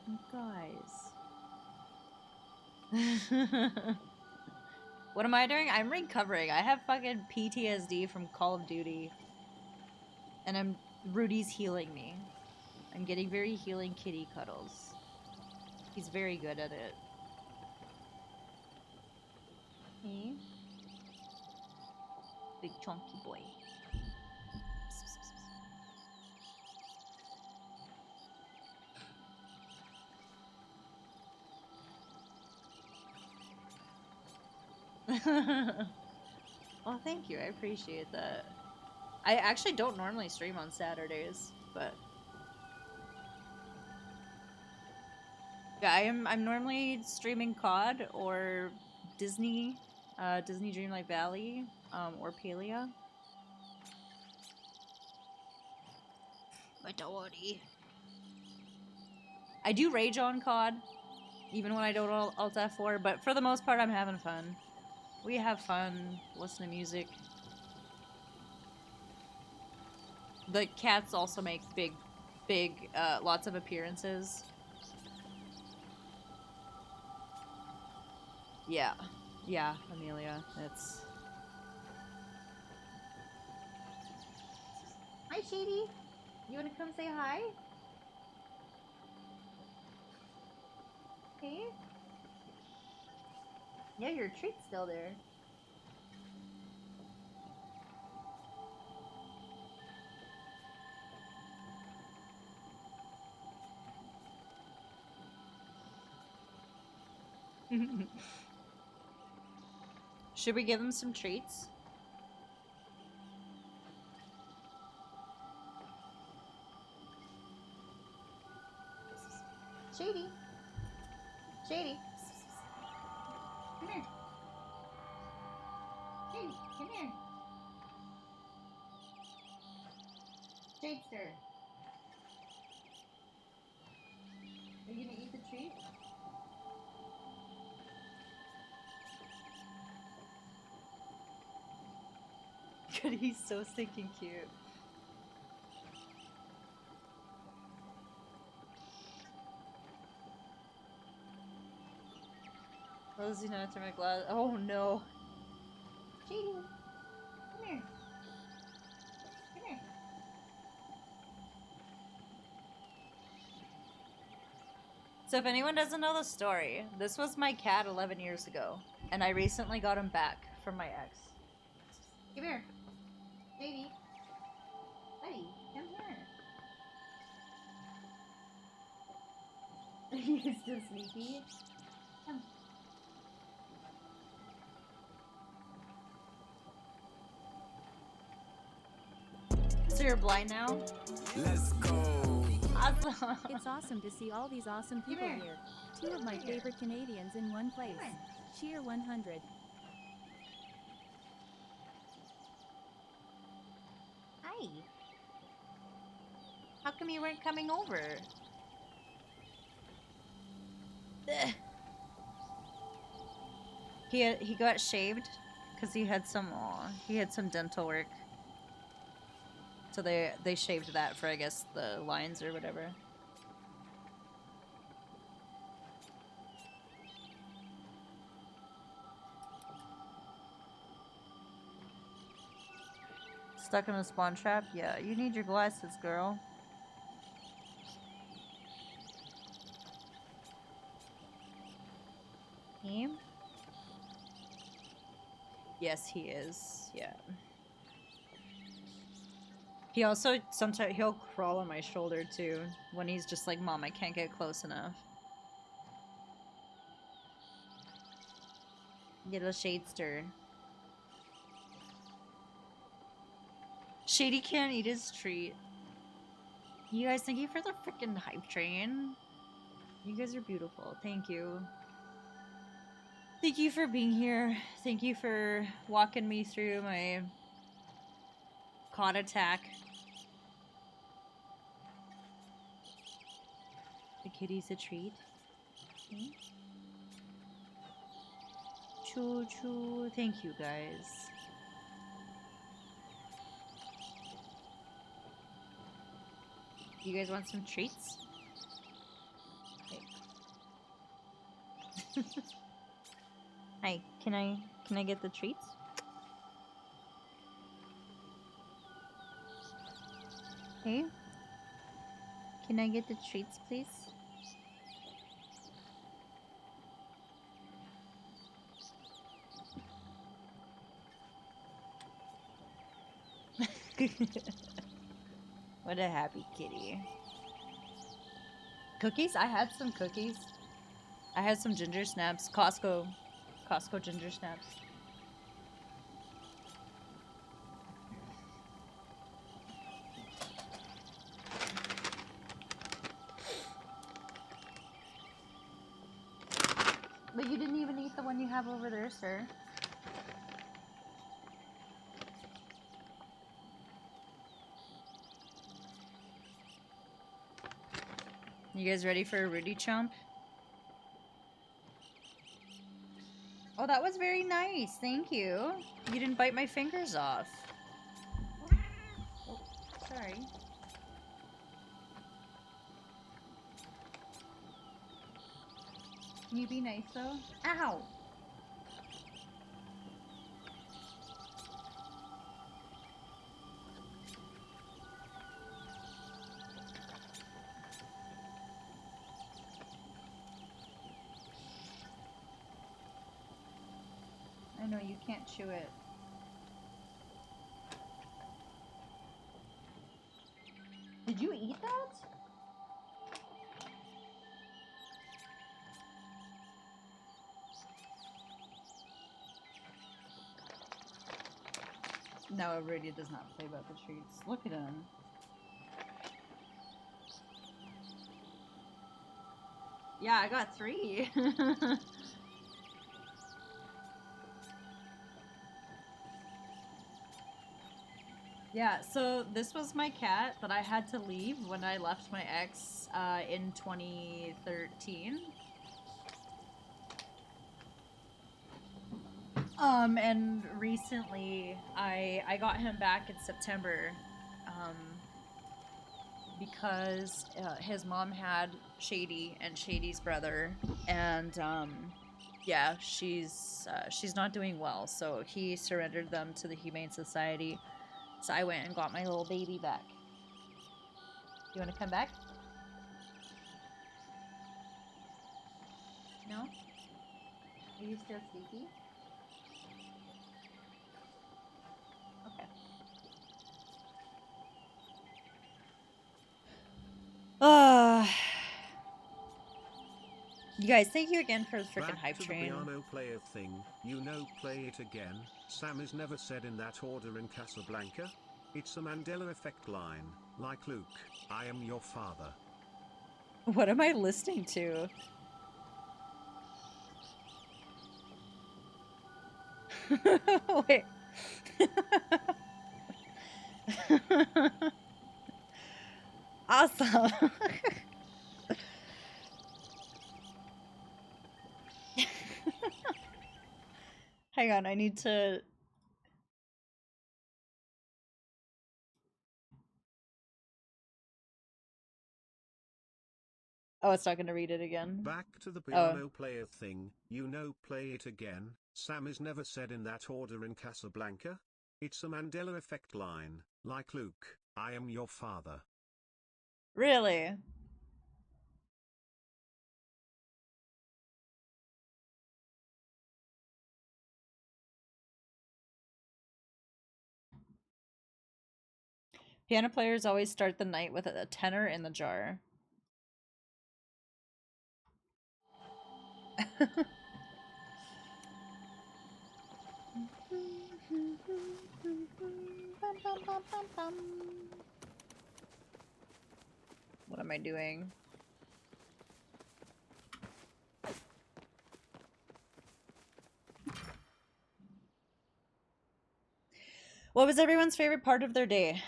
You guys. What am I doing? I'm recovering. I have fucking PTSD from Call of Duty. And Rudy's healing me. I'm getting very healing kitty cuddles. He's very good at it. Okay. Big chunky boy. Oh, thank you. I appreciate that. I actually don't normally stream on Saturdays, but yeah, I'm normally streaming COD or Disney, Disney Dreamlight Valley, or Palia. My daughty. I do rage on COD, even when I don't alt F4, but for the most part, I'm having fun. We have fun, listen to music. The cats also make big, lots of appearances. Yeah. Yeah, Amelia, it's... Hi, Shady. You wanna come say hi? Hey? Yeah, your treat's still there. Should we give him some treats? Shady. Shady. Come here. Shady, come here. Shadester. treat? God, he's so stinking cute. Rosie not to my glass. Oh no. JD, come here. Come here. So if anyone doesn't know the story, this was my cat 11 years ago, and I recently got him back from my ex. Come here. Baby. Buddy, come here. You're still sleepy? Come. So you're blind now? Let's go. Awesome. It's awesome to see all these awesome people here. here. Two of my favorite Canadians in one place. Cheer 100. Hi. How come you weren't coming over? Ugh. He got shaved because he had some dental work. So they shaved that for, I guess, the lines or whatever. Stuck in a spawn trap? Yeah, you need your glasses, girl. Him? Yes, he is. Yeah. He also, sometimes, he'll crawl on my shoulder, too, when he's just like, Mom, I can't get close enough. Little Shadester. Shady can't eat his treat. You guys, thank you for the freaking hype train. You guys are beautiful. Thank you. Thank you for being here. Thank you for walking me through my COD attack. The kitty's a treat. Okay. Choo choo. Thank you guys. You guys want some treats? Okay. Hi, can I get the treats? Hey? Can I get the treats, please? What a happy kitty. Cookies? I had some cookies. I had some ginger snaps. Costco ginger snaps. But you didn't even eat the one you have over there, sir. You guys ready for a Rudy Chomp? Oh, that was very nice. Thank you. You didn't bite my fingers off. Oh, sorry. Can you be nice though? Ow! I know you can't chew it. Did you eat that? No, Rudy does not play about the treats. Look at him. Yeah, I got 3. Yeah, so this was my cat that I had to leave when I left my ex in 2013. And recently I got him back in September, because his mom had Shady and Shady's brother, and yeah, she's not doing well, so he surrendered them to the Humane Society. So I went and got my little baby back. You want to come back? No? Are you still sleepy? Okay. You guys, thank you again for the freaking Back hype to train. the piano player thing, you know, play it again. Sam is never said in that order in Casablanca. It's a Mandela effect line, like Luke, I am your father. What am I listening to? Wait. Awesome. Hang on, I need to... Oh, it's not going to read it again. Back to the Oh. piano player thing, you know, play it again. Sam is never said in that order in Casablanca. It's a Mandela effect line, like Luke, I am your father. Really? Piano players always start the night with a tenor in the jar. What am I doing? What was everyone's favorite part of their day?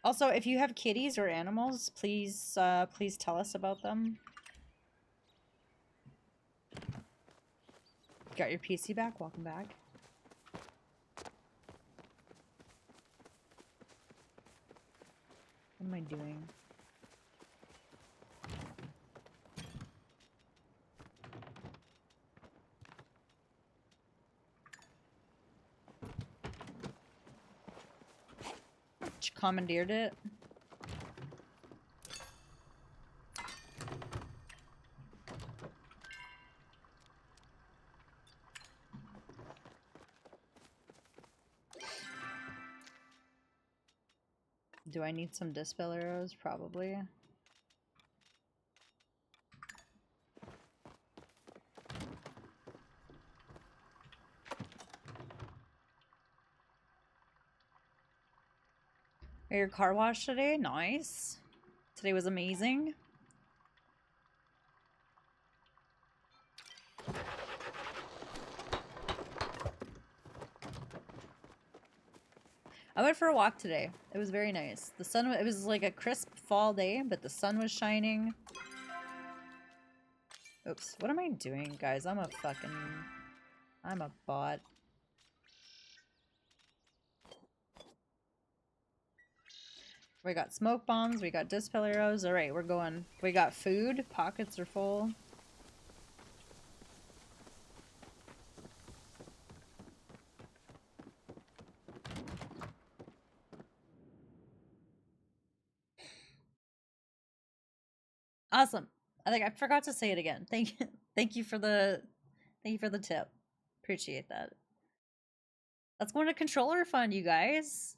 Also, if you have kitties or animals, please please tell us about them. Got your PC back? Welcome back. What am I doing? Commandeered it. Do I need some dispel arrows? Probably. Your car wash today? Nice. Today was amazing. I went for a walk today. It was very nice. The sun, it was like a crisp fall day, but the sun was shining. Oops, what am I doing, guys? I'm a bot. We got smoke bombs, we got dispel arrows. Alright, we're going. We got food, pockets are full. Awesome. I think I forgot to say it again. Thank you for the tip. Appreciate that. Let's go into controller fund, you guys.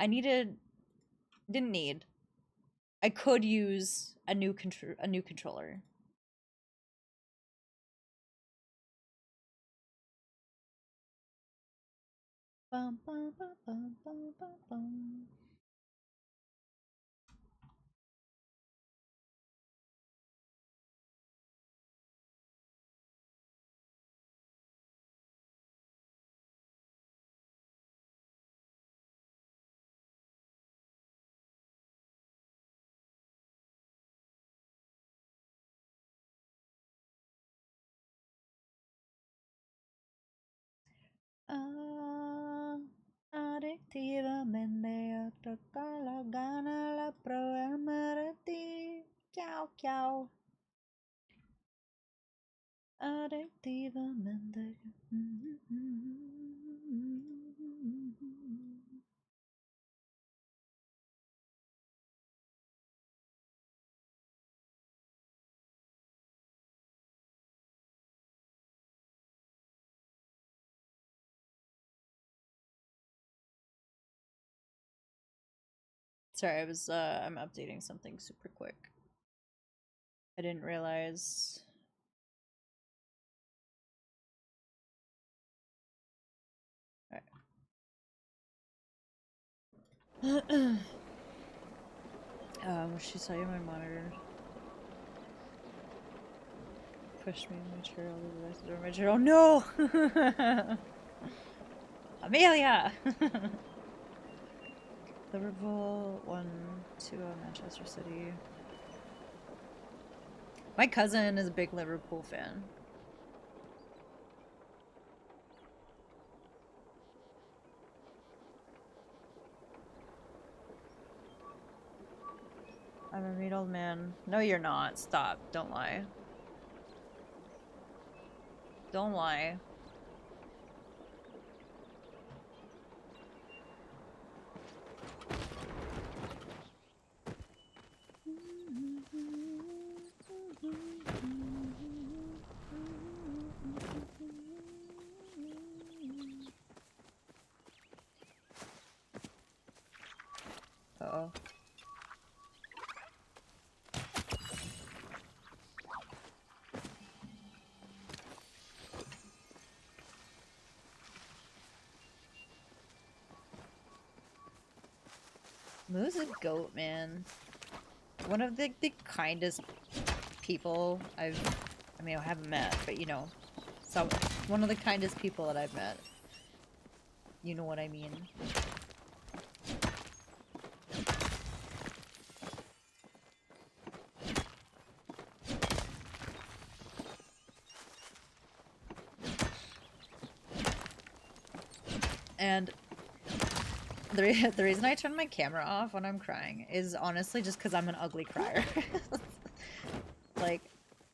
Didn't need. I could use a new controller. Bum, bum, bum, bum, bum, bum, bum. Adictivamente toca la gana la programa de ti. Chao, chao. Adictivamente. Sorry, I'm updating something super quick. I didn't realize. Alright. She saw you on my monitor. Pushed me in my chair, all the devices over my chair. Oh no! Amelia! Liverpool 1-2 Manchester City. My cousin is a big Liverpool fan. I'm a mean old man. No, you're not. Stop. Don't lie. Don't lie. Uh-oh. Moo's a goat, man. One of the kindest people I haven't met, but you know, one of the kindest people that I've met. You know what I mean. And the reason I turn my camera off when I'm crying is honestly just because I'm an ugly crier. Like,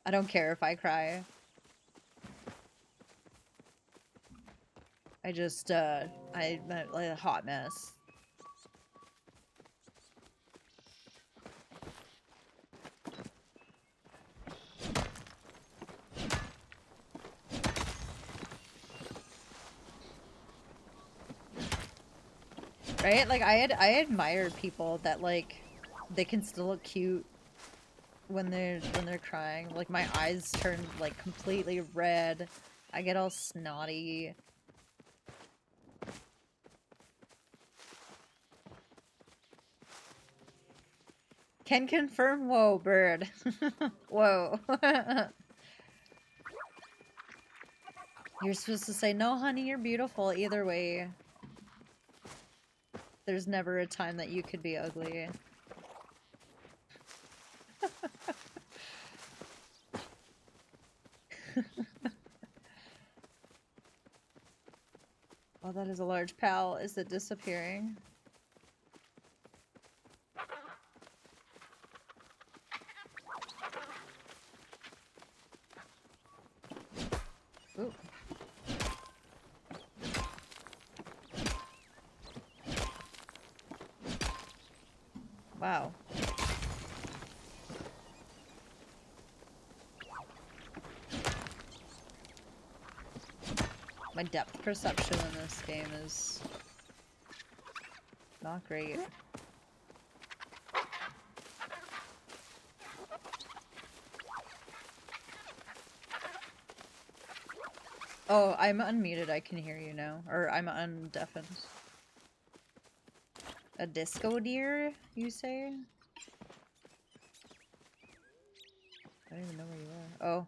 I don't care if I cry. I just, I'm like a hot mess. Right? Like, I admire people that, like, they can still look cute when they're crying. Like, my eyes turn, like, completely red. I get all snotty. Can confirm. Whoa, bird. Whoa. You're supposed to say, no, honey, you're beautiful either way. There's never a time that you could be ugly. Oh, that is a large pal. Is it disappearing? Ooh. Wow. My depth perception in this game is not great. Oh, I'm unmuted. I can hear you now. Or I'm undeafened. A disco deer, you say? I don't even know where you are. Oh.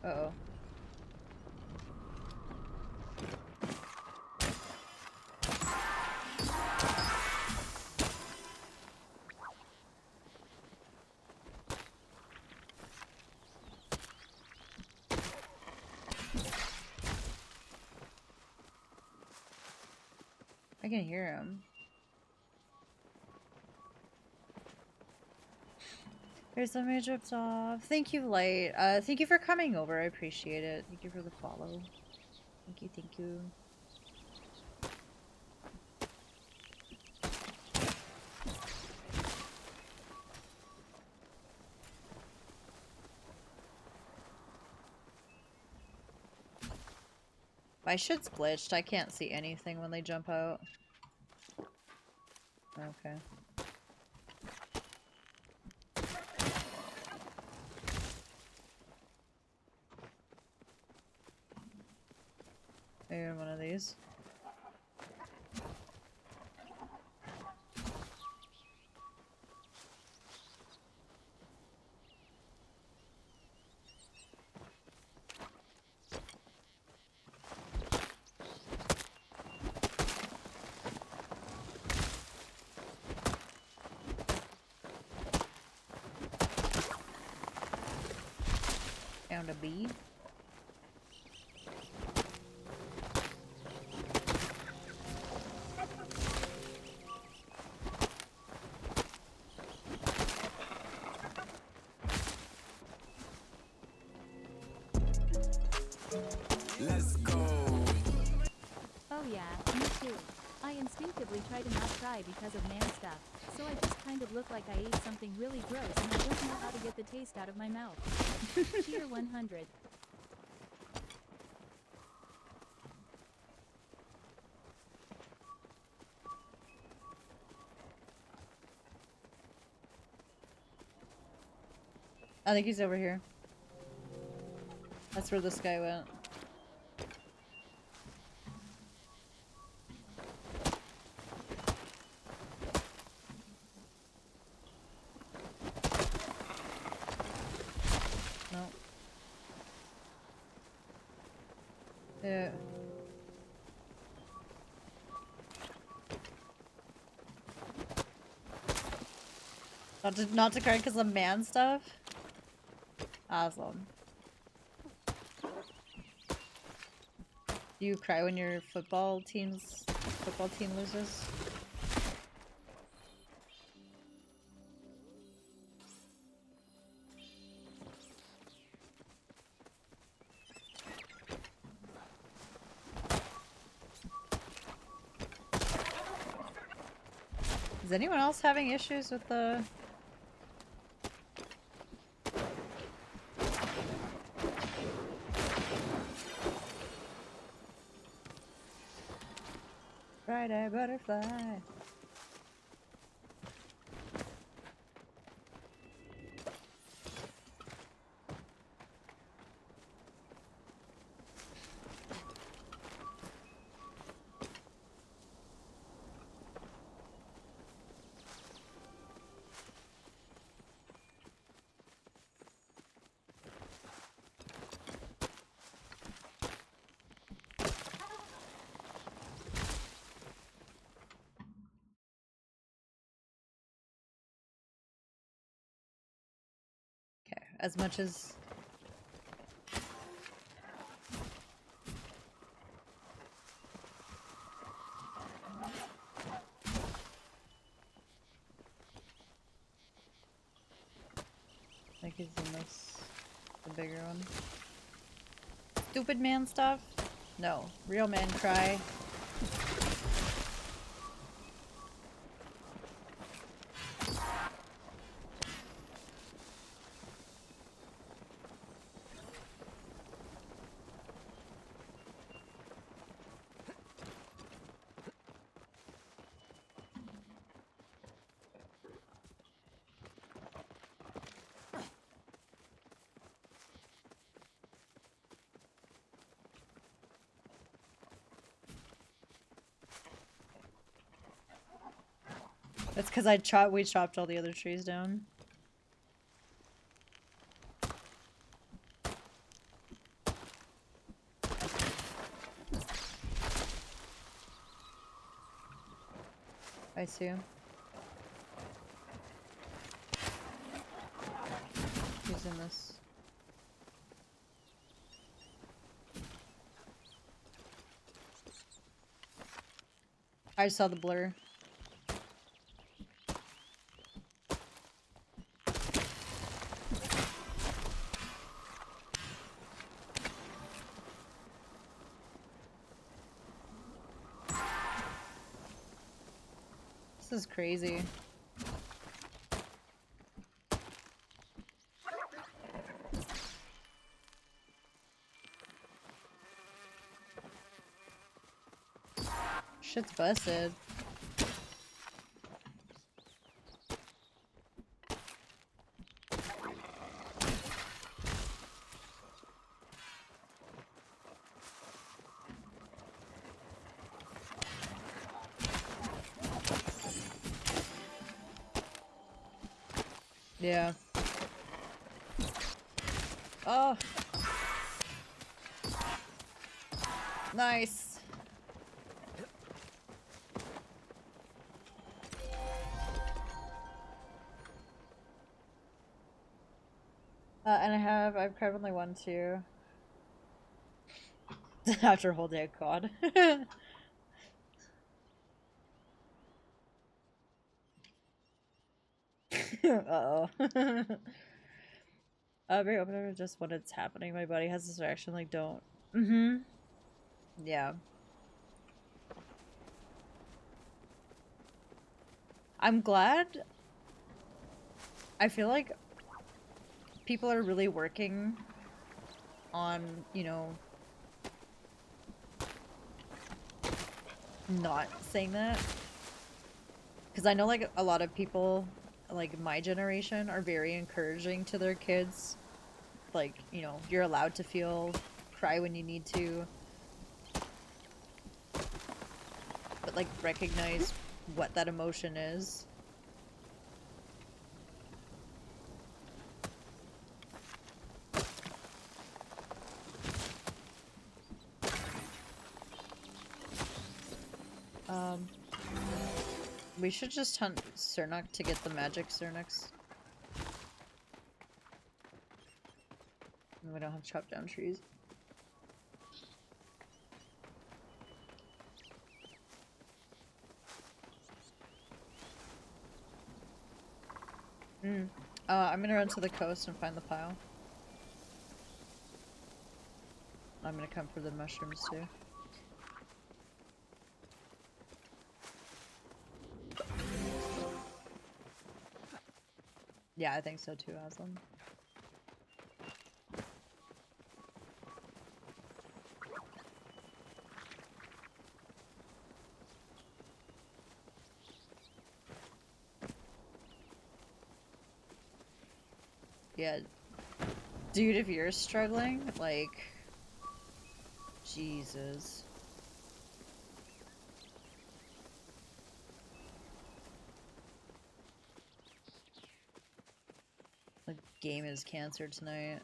Uh-oh. I can hear him. Here's somebody dropped off. Thank you, Light. Thank you for coming over. I appreciate it. Thank you for the follow. Thank you, thank you. My shit's glitched. I can't see anything when they jump out. Okay. Maybe one of these. Found a bee. Let's go. Oh yeah, me too. I instinctively try to not cry because of man stuff, so I just kind of look like I ate something really gross and I don't know how to get the taste out of my mouth. Cheer 100. I think he's over here. That's where this guy went. No. Yeah. Not to cry because of man stuff? Awesome. Do you cry when your football team loses? Is anyone else having issues with the... Friday butterfly? As much as I think he's in this, the bigger one. Stupid man stuff? No. Real man cry. That's because we chopped all the other trees down. I see him. He's in this. I saw the blur. This is crazy. Shit's busted. Yeah. Oh. Nice. And I've cried only one too. After a whole day of COD. Uh-oh. Very open to just when it's happening. My body has this reaction, like, don't. Mm-hmm. Yeah. I'm glad. I feel like people are really working on, you know, not saying that. Because I know, like, a lot of people, like, my generation are very encouraging to their kids. Like, you know, you're allowed to feel, cry when you need to. But, like, recognize what that emotion is. We should just hunt Cernok to get the magic Cernuks. We don't have chopped down trees. I'm gonna run to the coast and find the pile. I'm gonna come for the mushrooms too. Yeah, I think so too, Aslan. Yeah. Dude, if you're struggling, like... Jesus. The game is cancer tonight.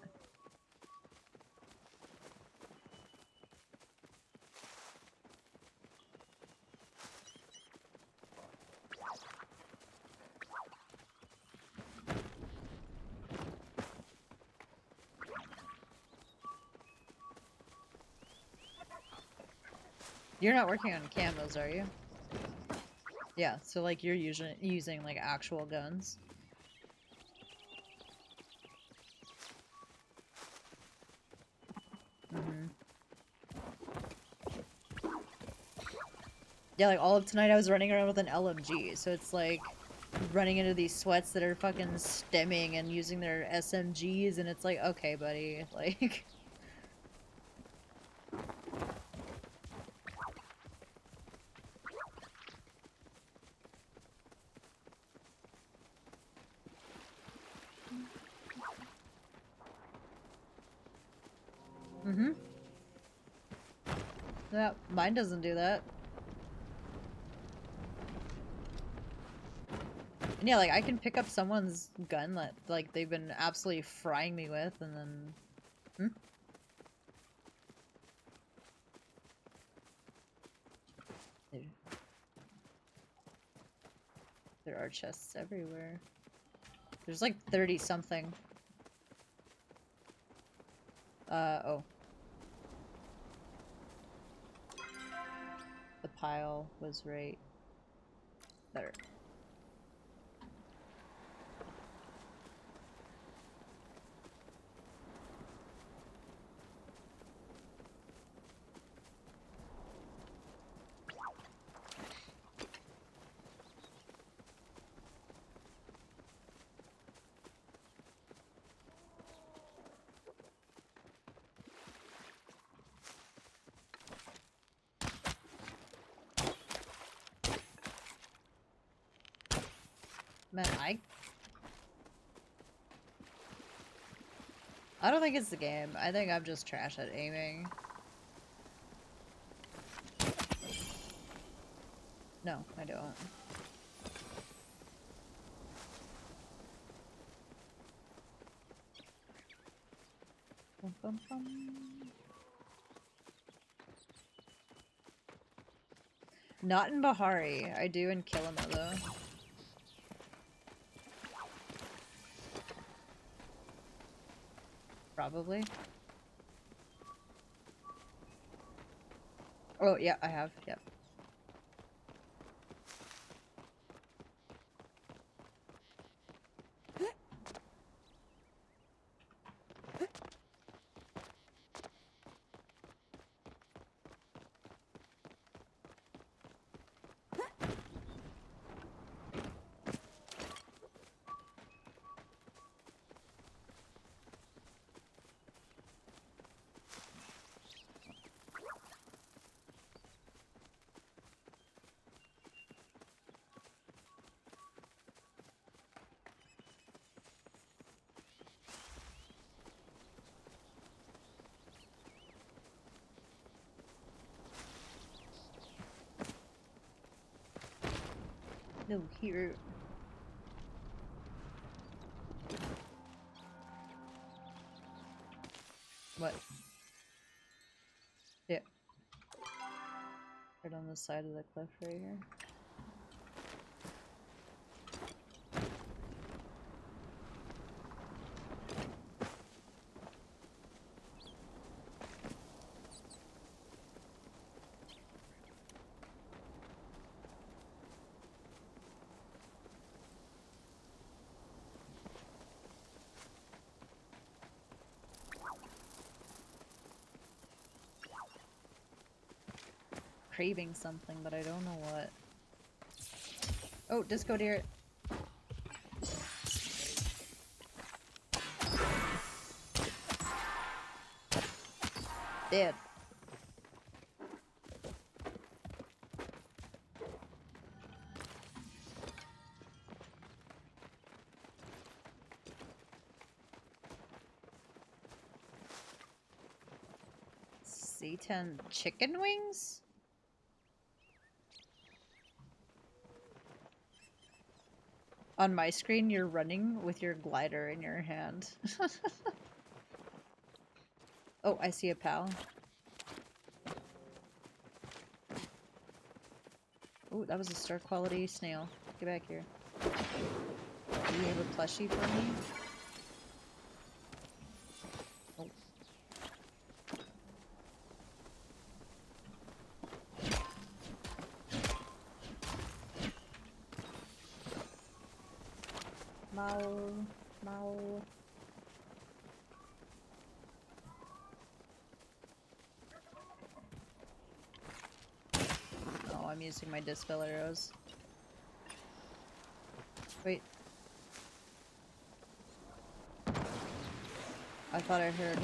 You're not working on camos, are you? Yeah, so like you're using like actual guns. Yeah, like all of tonight I was running around with an LMG, so it's like running into these sweats that are fucking stemming and using their SMGs, and it's like, okay, buddy, like... Yeah, mine doesn't do that. And yeah, like I can pick up someone's gun that like they've been absolutely frying me with, and then there are chests everywhere. There's like 30 something. Oh. The pile was right there. Man, I don't think it's the game. I think I'm just trash at aiming. No, I don't. Bum, bum, bum. Not in Bahari. I do in Kilima though. Probably. Oh, yeah, I have. Yep. No, here. What? Yeah. Right on the side of the cliff right here. Craving something, but I don't know what. Oh, disco deer. Dead. C10 chicken wings? On my screen, you're running with your glider in your hand. Oh, I see a pal. Oh, that was a star quality snail. Get back here. Do you have a plushie for me? Oh. Mow, mow. Oh, I'm using my dispel arrows. Wait. I thought I heard.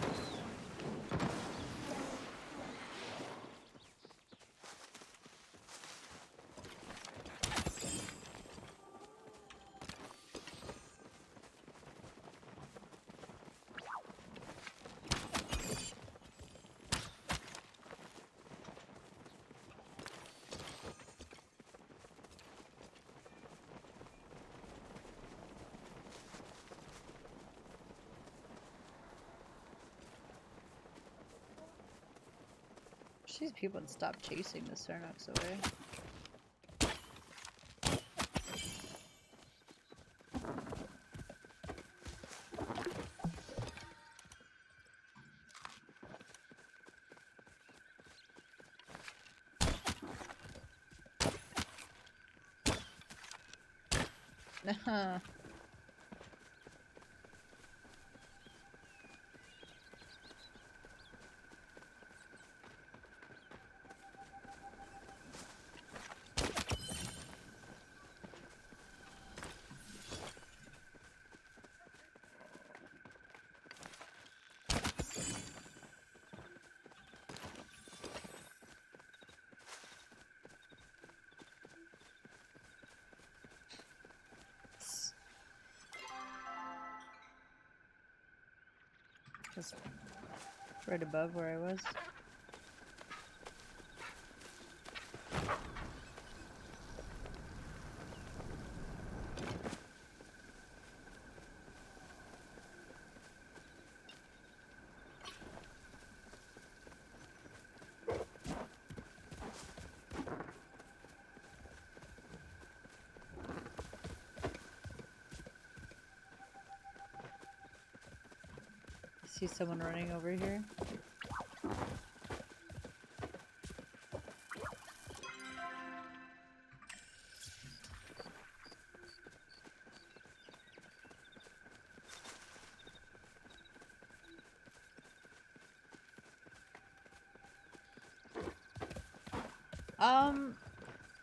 These people would stop chasing the Cernox away. Just right above where I was. See someone running over here.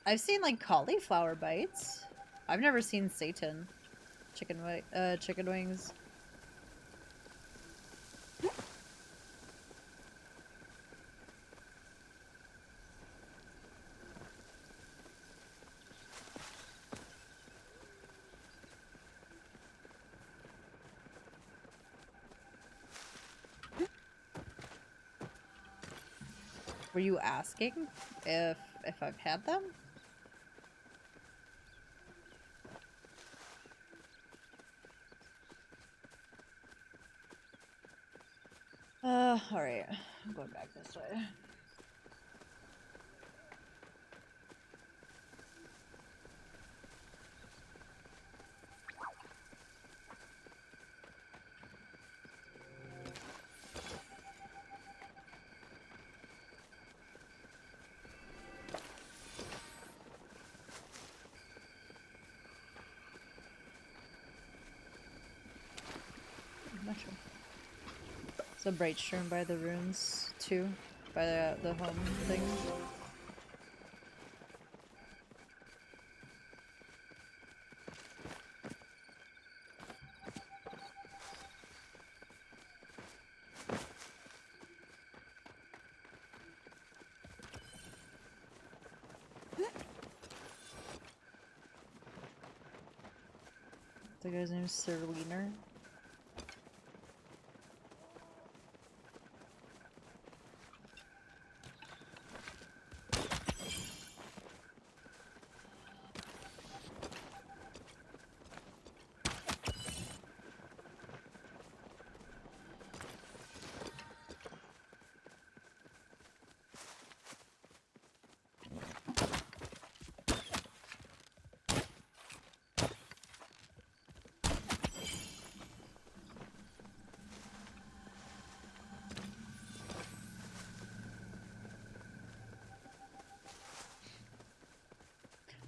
I've seen like cauliflower bites. I've never seen Satan. Chicken wings. Were you asking if I've had them? Alright. I'm going back this way. Not sure. It's a bright stream by the ruins too, by the home thing. The guy's name is Sir Wiener.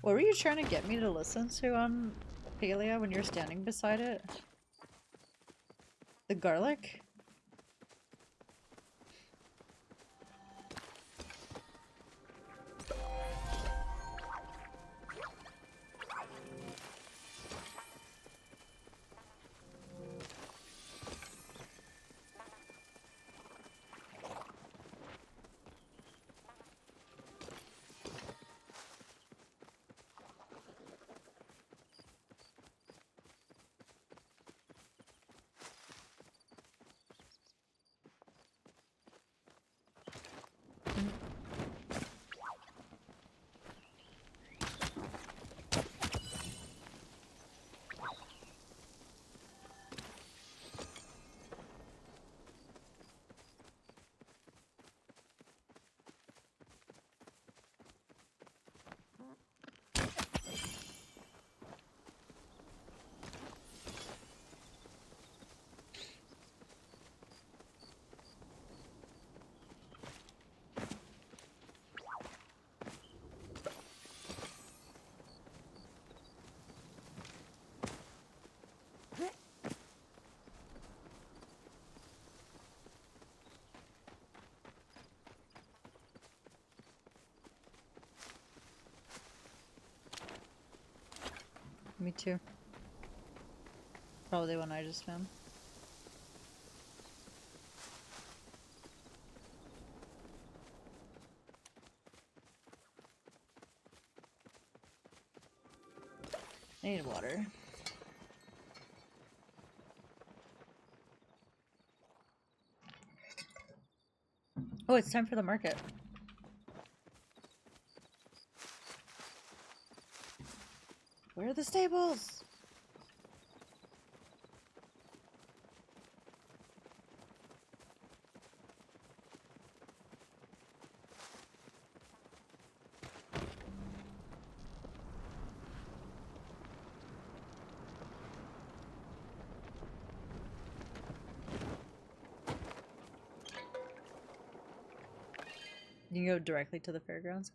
What were you trying to get me to listen to on Palia when you're standing beside it? The garlic? Me too. Probably the one I just found. I need water. Oh, it's time for the market. Where are the stables? You can go directly to the fairgrounds.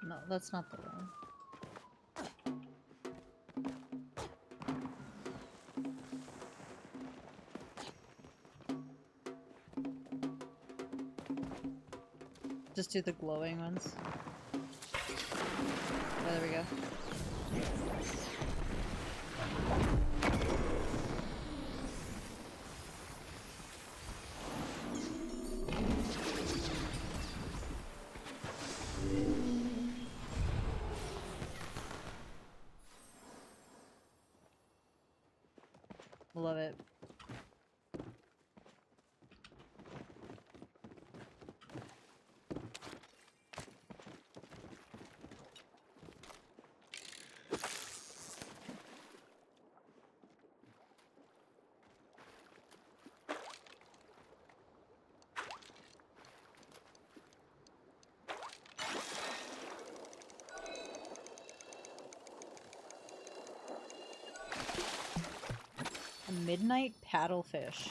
No, that's not the one. Just do the glowing ones. Oh, there we go. Love it. Midnight paddlefish.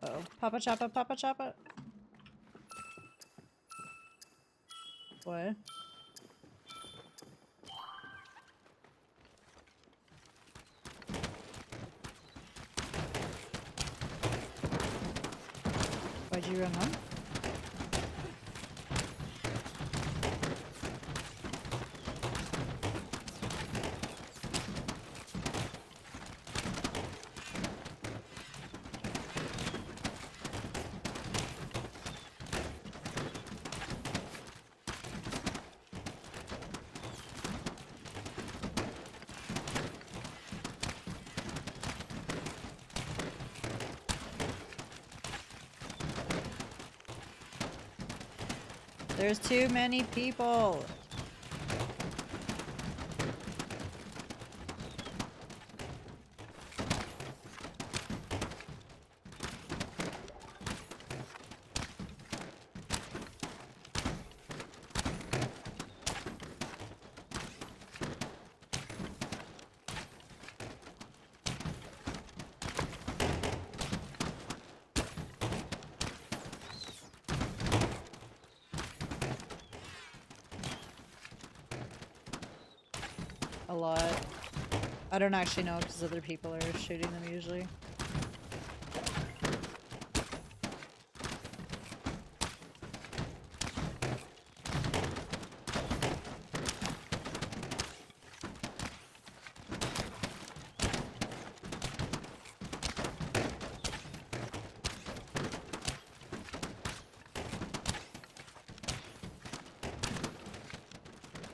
Oh, Papa Choppa, Papa Choppa. What? Why'd you run home? There's too many people. a lot. I don't actually know because other people are shooting them usually.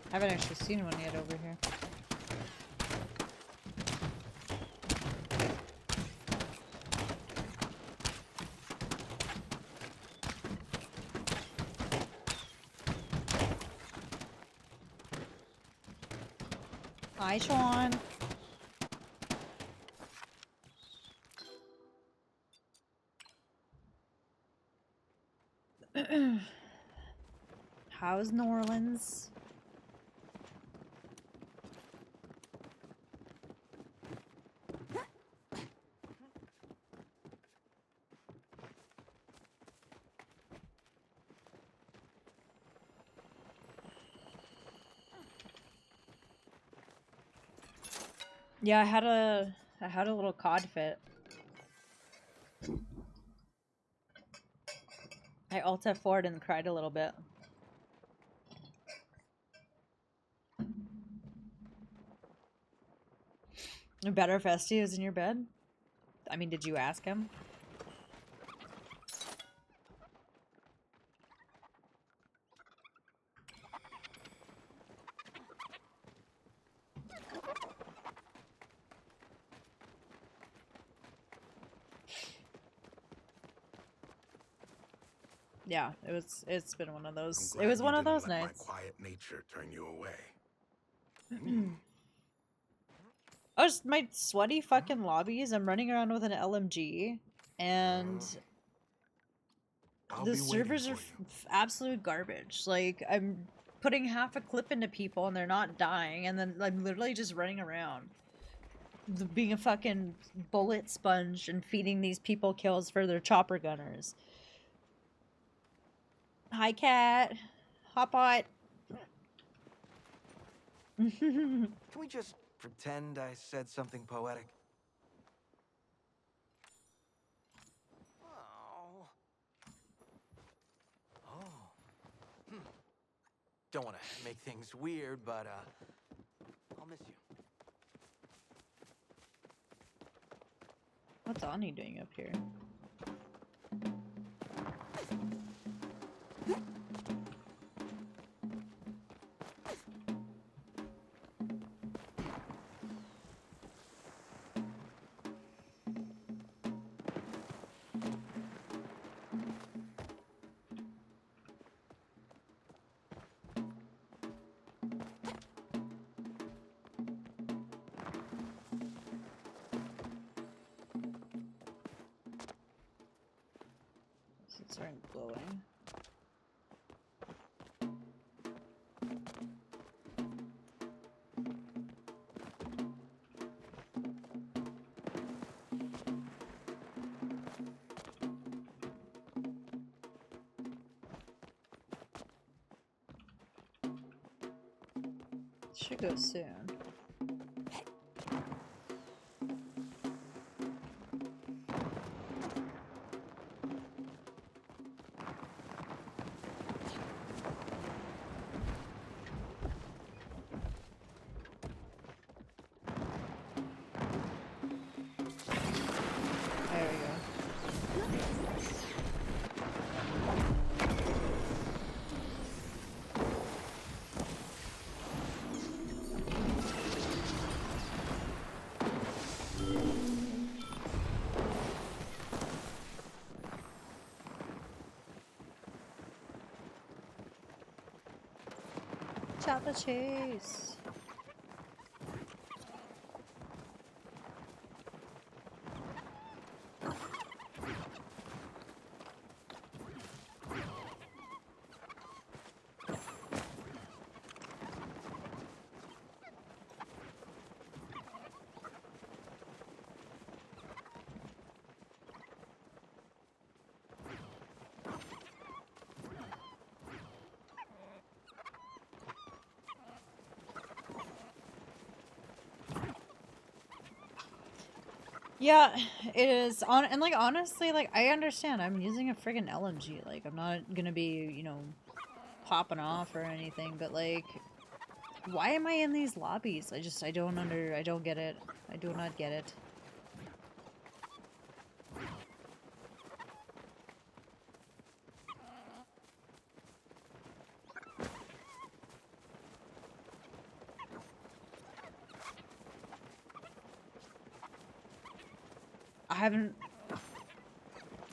I haven't actually seen one yet over here. Hi, Sean. How's New Orleans? Yeah, I had a little cod fit. I alt F4'd and cried a little bit. Better Festy is in your bed? I mean, did you ask him? Yeah, it's been one of those. It was one of those nights. My quiet nature turn you away. Oh, just my sweaty fucking lobbies. I'm running around with an LMG, and the servers are absolute garbage. Like, I'm putting half a clip into people and they're not dying, and then I'm literally just running around, being a fucking bullet sponge and feeding these people kills for their chopper gunners. Hi, cat. Hotpot. Can we just pretend I said something poetic? Oh. Oh. Don't want to make things weird, but I'll miss you. What's Ani doing up here? It's aren't glowing. Should go soon. There we go. Chopper chase. Yeah, it is on, and like honestly, like I understand. I'm using a friggin' LMG. Like I'm not gonna be, you know, popping off or anything. But like, why am I in these lobbies? I don't get it. I do not get it.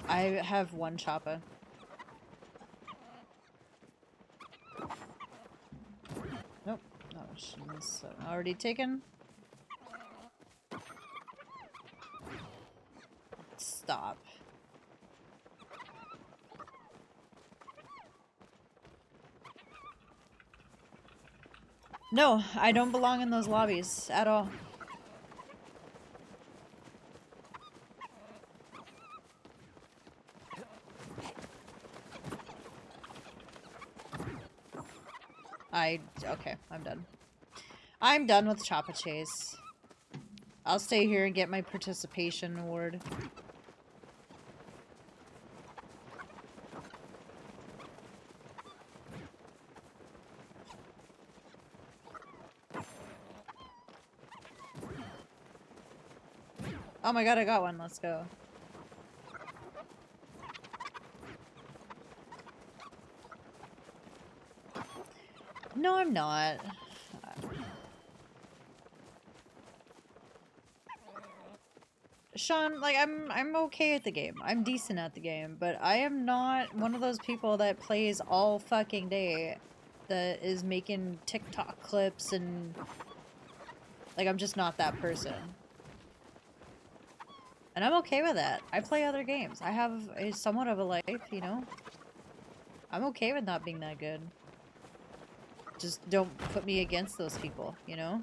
I have one chopper. Nope, that was already taken. Stop. No, I don't belong in those lobbies at all. Okay, I'm done. I'm done with Choppa Chase. I'll stay here and get my participation award. Oh my god, I got one. Let's go. No, I'm not. Sean, like I'm okay at the game. I'm decent at the game, but I am not one of those people that plays all fucking day that is making TikTok clips and like I'm just not that person. And I'm okay with that. I play other games. I have a somewhat of a life, you know? I'm okay with not being that good. Just don't put me against those people, you know?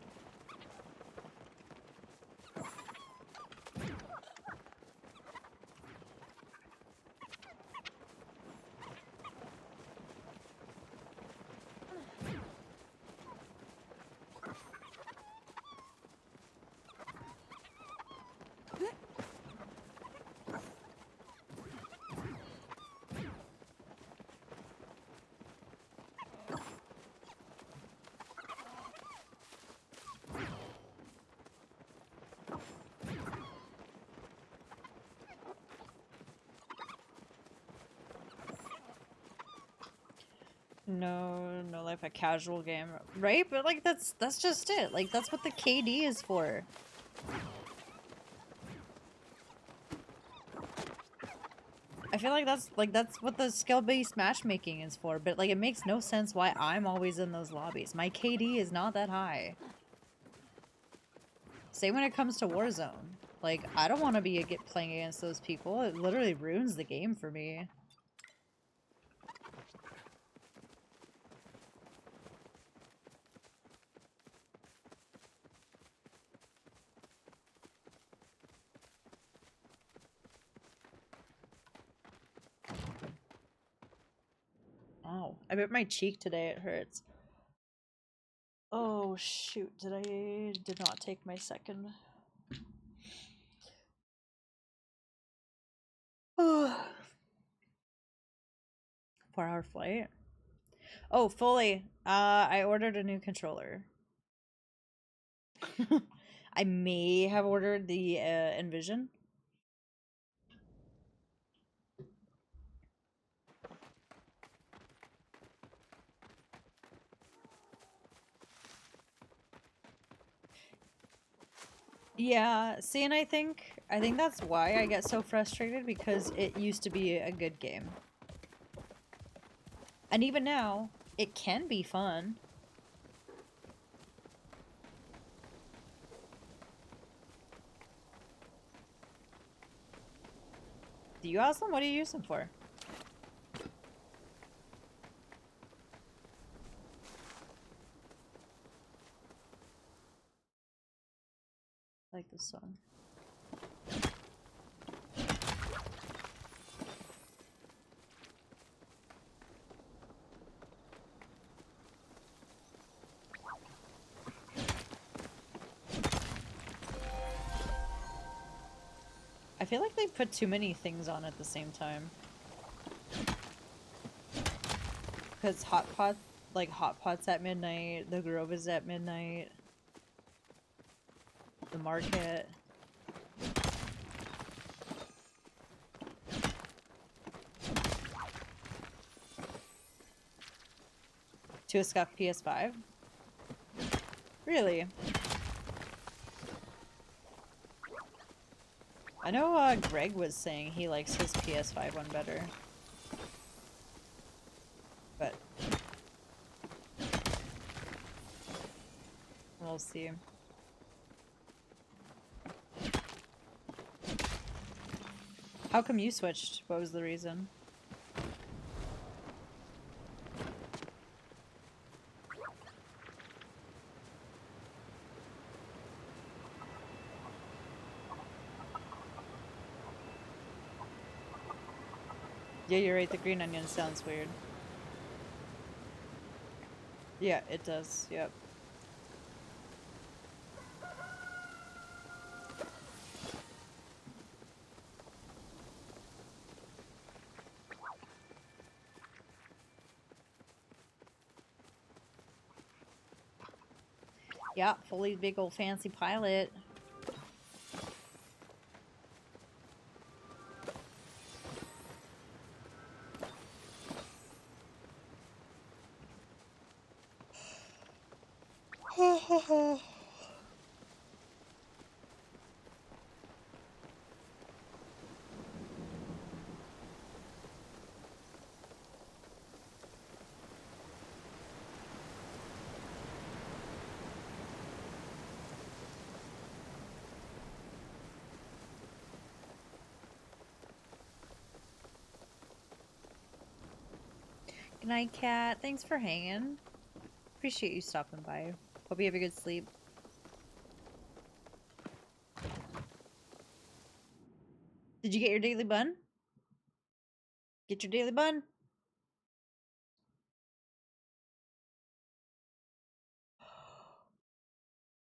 No life, a casual game, right? But like that's just it. Like that's what the KD is for. I feel like that's what the skill-based matchmaking is for. But like it makes no sense why I'm always in those lobbies. My KD is not that high. Same when it comes to Warzone. Like I don't want to be playing against those people. It literally ruins the game for me. Oh, I bit my cheek today. It hurts. Oh shoot! Did not take my second. 4-hour flight. Oh, fully. I ordered a new controller. I may have ordered the Envision. Yeah, see, and I think that's why I get so frustrated, because it used to be a good game. And even now, it can be fun. Do you ask them? What do you use them for? I like this song. feel like they put too many things on at the same time. Because Hot Pot's at midnight, the Grove is at midnight, the market. To a scuff PS5? Really? I know Greg was saying he likes his PS5 one better. But we'll see. How come you switched? What was the reason? Yeah, you're right, the green onion sounds weird. Yeah, it does, yep. Yeah, fully big old fancy pilot. Good night, Cat. Thanks for hanging. Appreciate you stopping by. Hope you have a good sleep. Did you get your daily bun? Get your daily bun.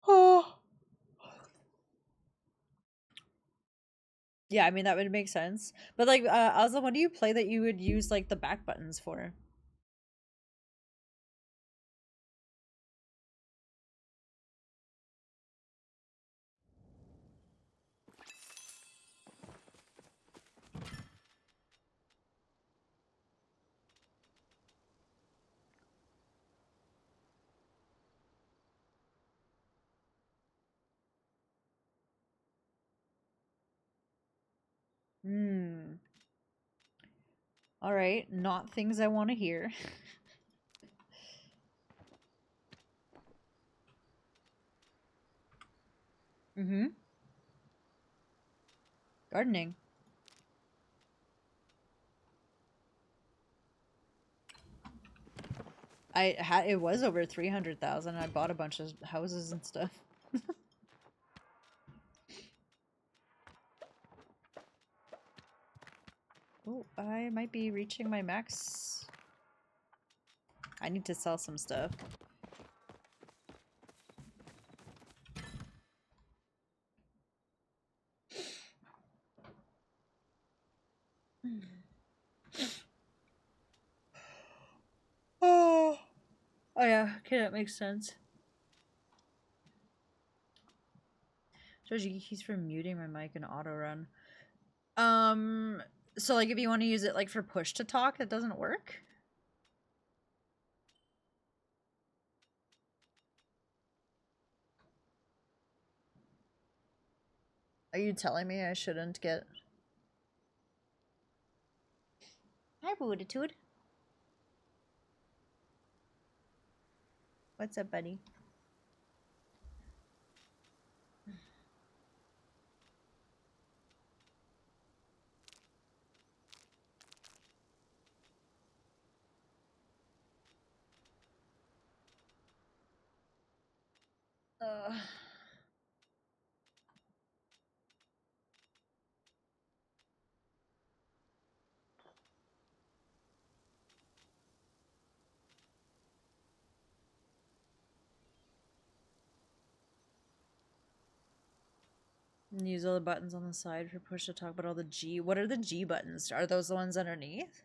Oh. Yeah, I mean, that would make sense. But like, Ozzy, what do you play that you would use like the back buttons for? Hmm. All right, not things I want to hear. Mm-hmm. Gardening. It was over 300,000. I bought a bunch of houses and stuff. Oh, I might be reaching my max. I need to sell some stuff. Oh, oh yeah, okay, that makes sense. Joji, he's for muting my mic and auto run. So like if you want to use it like for push to talk, it doesn't work? Are you telling me I shouldn't get... Hi, Bootitude. What's up, buddy? Use all the buttons on the side for push to talk, but all the G. What are the G buttons? Are those the ones underneath?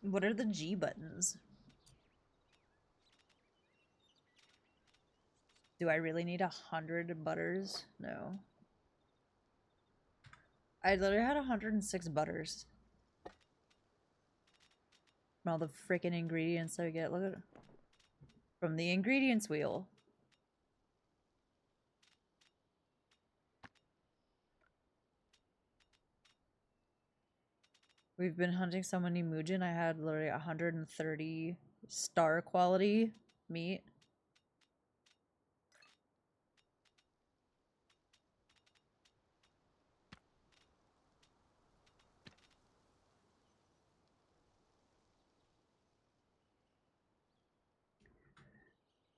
What are the G buttons? Do I really need 100 butters? No. I literally had 106 butters. From all the freaking ingredients I get. Look at it. From the ingredients wheel. We've been hunting so many Muujin. I had literally 130 star quality meat.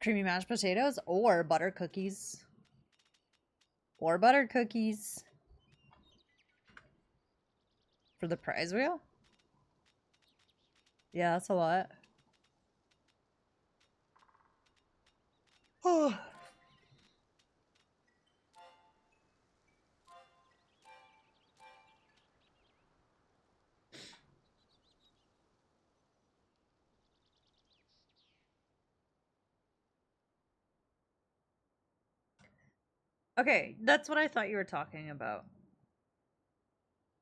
Creamy mashed potatoes or butter cookies. Or butter cookies. For the prize wheel? Yeah, that's a lot. Oh. Okay, that's what I thought you were talking about.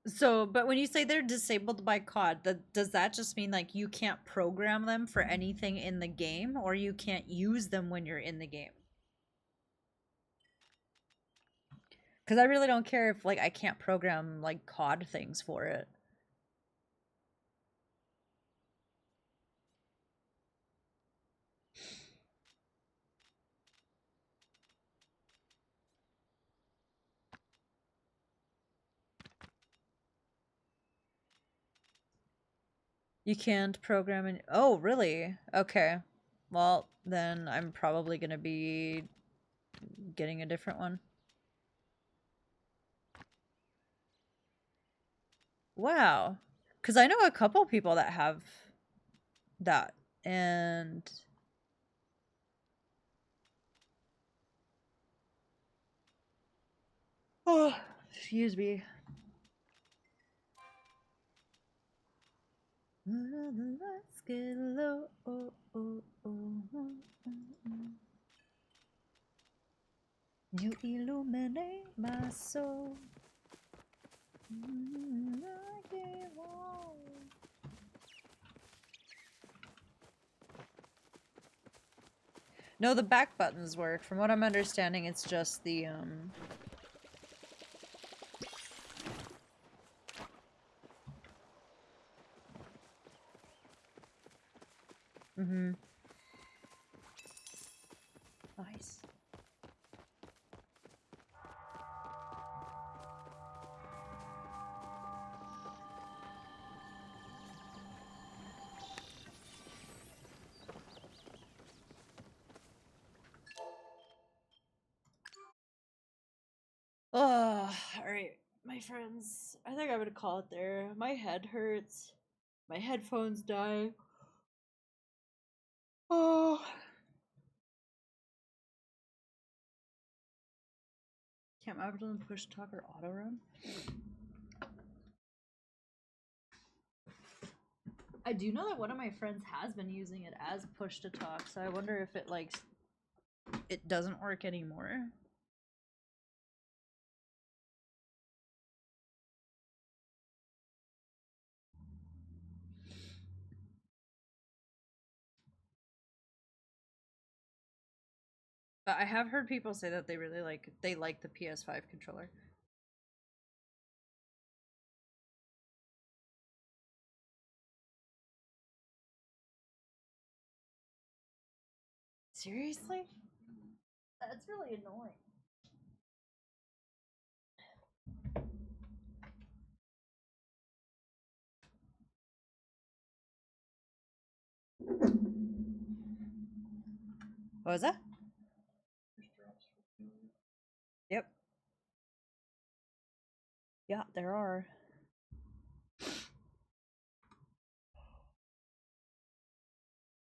So, but when you say they're disabled by COD, does that just mean like you can't program them for anything in the game, or you can't use them when you're in the game? Because I really don't care if like I can't program like COD things for it. You can't program in. Oh, really? Okay. Well, then I'm probably gonna be getting a different one. Wow. Because I know a couple people that have that, and oh, excuse me. Let's get low. Oh, oh, oh, You illuminate my soul. I can't walk. No, the back buttons work. From what I'm understanding, it's just the Mm-hmm. Nice. Oh, alright, my friends. I think I'm gonna call it there. My head hurts. My headphones die. Oh. Can't Aberdeen push talk or auto run? I do know that one of my friends has been using it as push to talk, so I wonder if it like it doesn't work anymore. But I have heard people say that they really like the PS5 controller. Seriously? That's really annoying. What was that? Yep. Yeah, there are.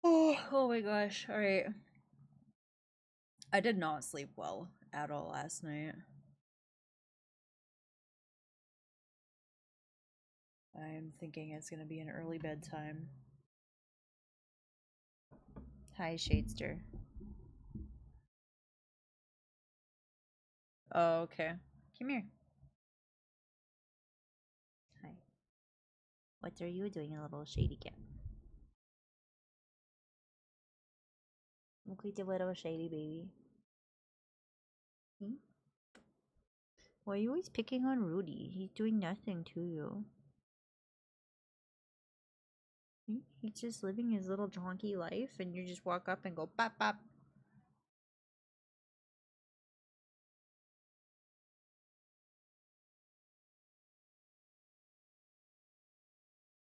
Oh my gosh. Alright. I did not sleep well at all last night. I'm thinking it's gonna be an early bedtime. Hi, Shadester. Oh, okay. Come here. Hi. What are you doing, a little shady cat? Look at the little shady baby. Hmm? Why are you always picking on Rudy? He's doing nothing to you. He's just living his little jonky life, and you just walk up and go bop bop.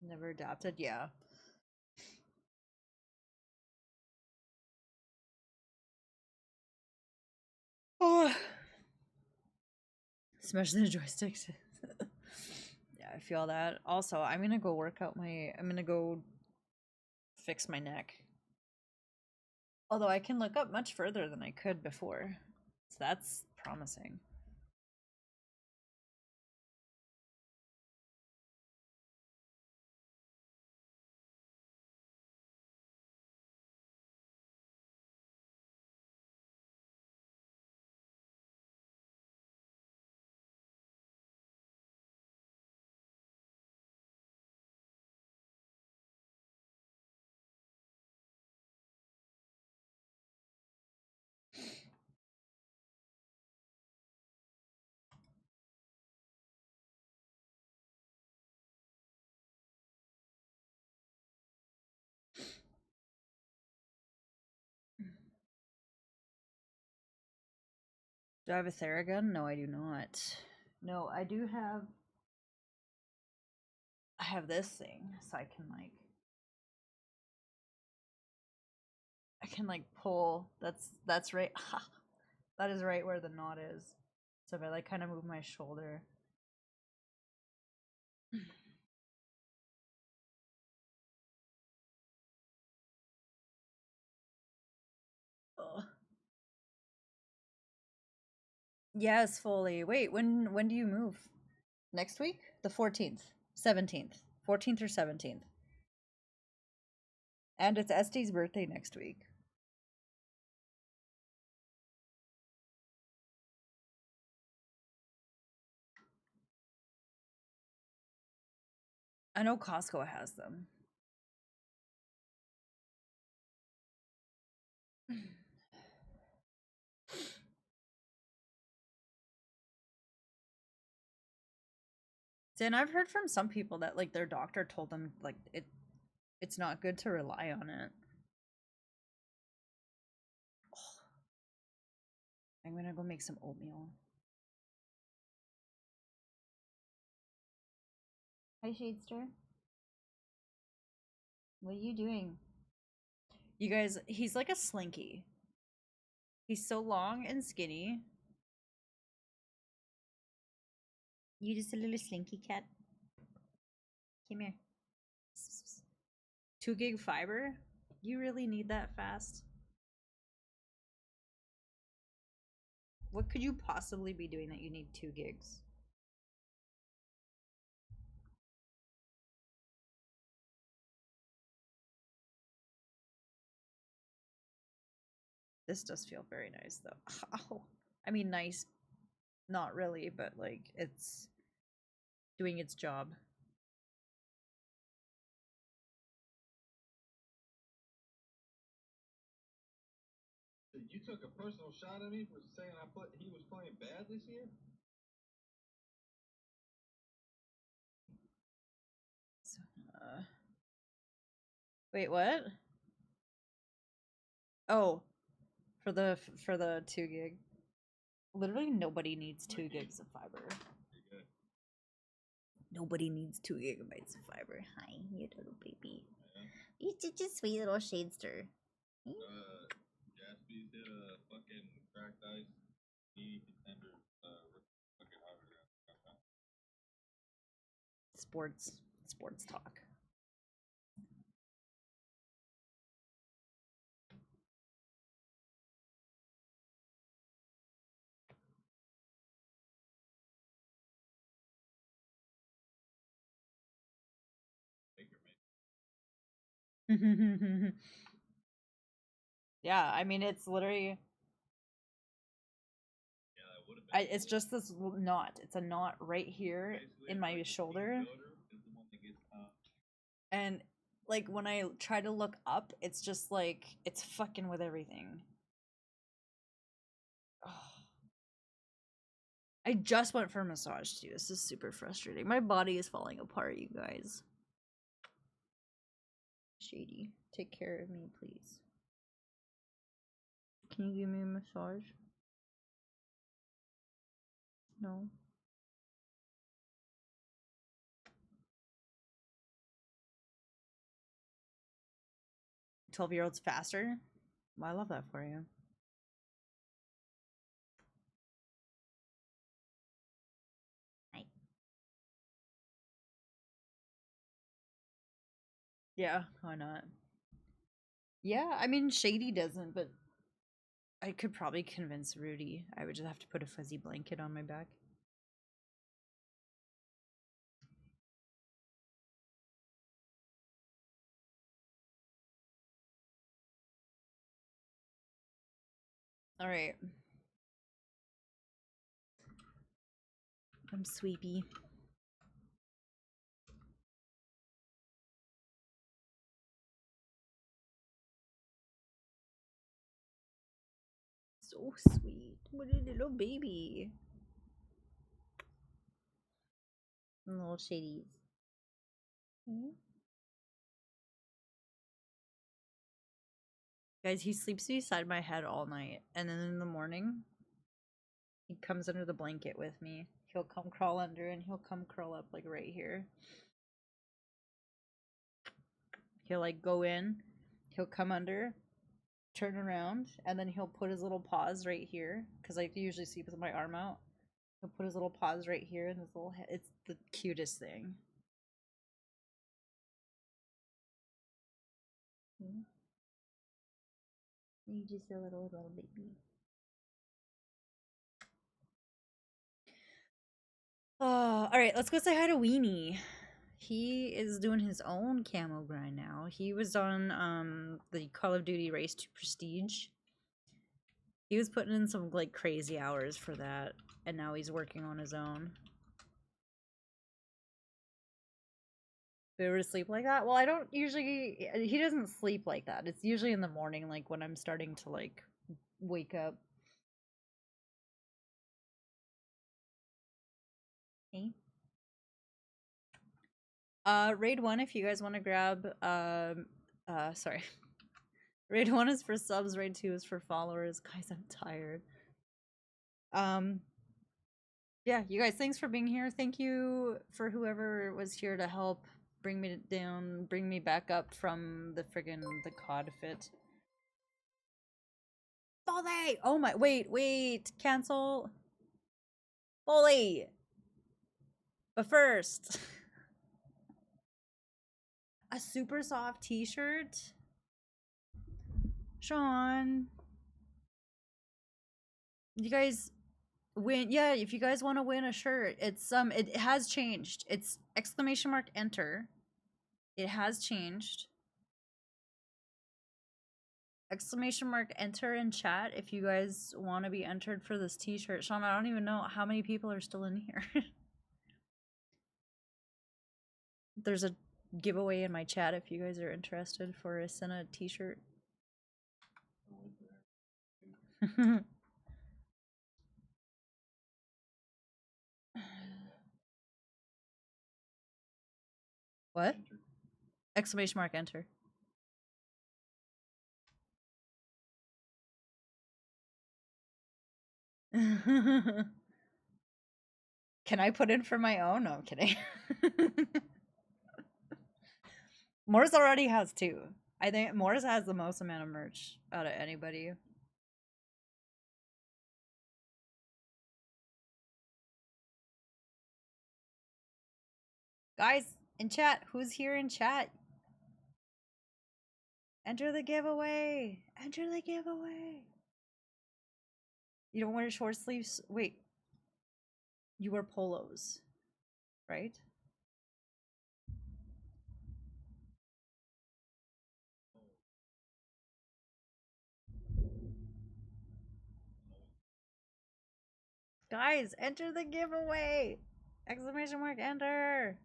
Never adopted, yeah. Oh, smash the joysticks. Yeah, I feel that. Also, I'm gonna go work out my. I'm gonna go fix my neck. Although I can look up much further than I could before, so that's promising. Do I have a Theragun? No, I do not. No, I do have. I have this thing, so I can like. I can like pull. That's right. That is right where the knot is. So if I like kind of move my shoulder. Ugh. Yes, fully. Wait, when do you move? Next week? The 14th, 17th, 14th or 17th. And it's Estee's birthday next week. I know Costco has them. And I've heard from some people that like their doctor told them like it's not good to rely on it. I'm gonna go make some oatmeal. Hi, Shadester. What are you doing? You guys, he's like a slinky. He's so long and skinny. You just a little slinky cat. Come here. 2 gig fiber? You really need that fast? What could you possibly be doing that you need 2 gigs? This does feel very nice though. Oh, I mean nice, not really, but like it's doing its job. You took a personal shot at me for saying he was playing bad this year? So, wait, what? Oh, for the 2 gig. Literally nobody needs 2 gigs of fiber. Nobody needs 2 gigabytes of fiber. Hi, you little baby. You're such a sweet little shadester. Jaspy's hit a fucking cracked ice. He contender. Fucking autograph. Sports talk. Yeah, I mean it's literally. It's just this knot. It's a knot right here in my shoulder. And like when I try to look up, it's just like it's fucking with everything. Ugh. I just went for a massage too. This is super frustrating. My body is falling apart, you guys. Shady, take care of me, please. Can you give me a massage? No. 12-year-olds faster? Well, I love that for you. Hi. Yeah, why not? Yeah, I mean, Shady doesn't, but I could probably convince Rudy. I would just have to put a fuzzy blanket on my back. All right. I'm sleepy. So sweet. What a little baby. Little shadies. Guys, he sleeps beside my head all night, and then in the morning, he comes under the blanket with me. He'll come crawl under, and he'll come curl up like right here. He'll like go in, he'll come under, turn around, and then he'll put his little paws right here, because I usually sleep with my arm out. He'll put his little paws right here, and his little head. It's the cutest thing. You just a little baby. All right, let's go say hi to Weenie. He is doing his own camo grind now. He was on the Call of Duty Race to Prestige. He was putting in some like crazy hours for that, and now he's working on his own. If we were to sleep like that? Well, I don't usually. He doesn't sleep like that. It's usually in the morning, like when I'm starting to like wake up. Hey. Raid 1 if you guys want to grab sorry. Raid 1 is for subs, raid 2 is for followers. Guys, I'm tired. Yeah, you guys, thanks for being here. Thank you for whoever was here to help bring me down, bring me back up from the COD fit. Bully! Oh my, wait, cancel. Bully! But first, a super soft t-shirt. Sean, you guys win. Yeah, if you guys want to win a shirt, it's it has changed. It's !enter. It has changed. !enter in chat if you guys want to be entered for this t-shirt. Sean, I don't even know how many people are still in here. There's a giveaway in my chat if you guys are interested for a Senna t-shirt. What? !enter. Can I put in for my own? No, I'm kidding. Morris already has 2. I think Morris has the most amount of merch out of anybody. Guys, in chat, who's here in chat? Enter the giveaway! Enter the giveaway! You don't wear short sleeves? Wait. You wear polos, right? Guys, enter the giveaway! Exclamation mark, enter!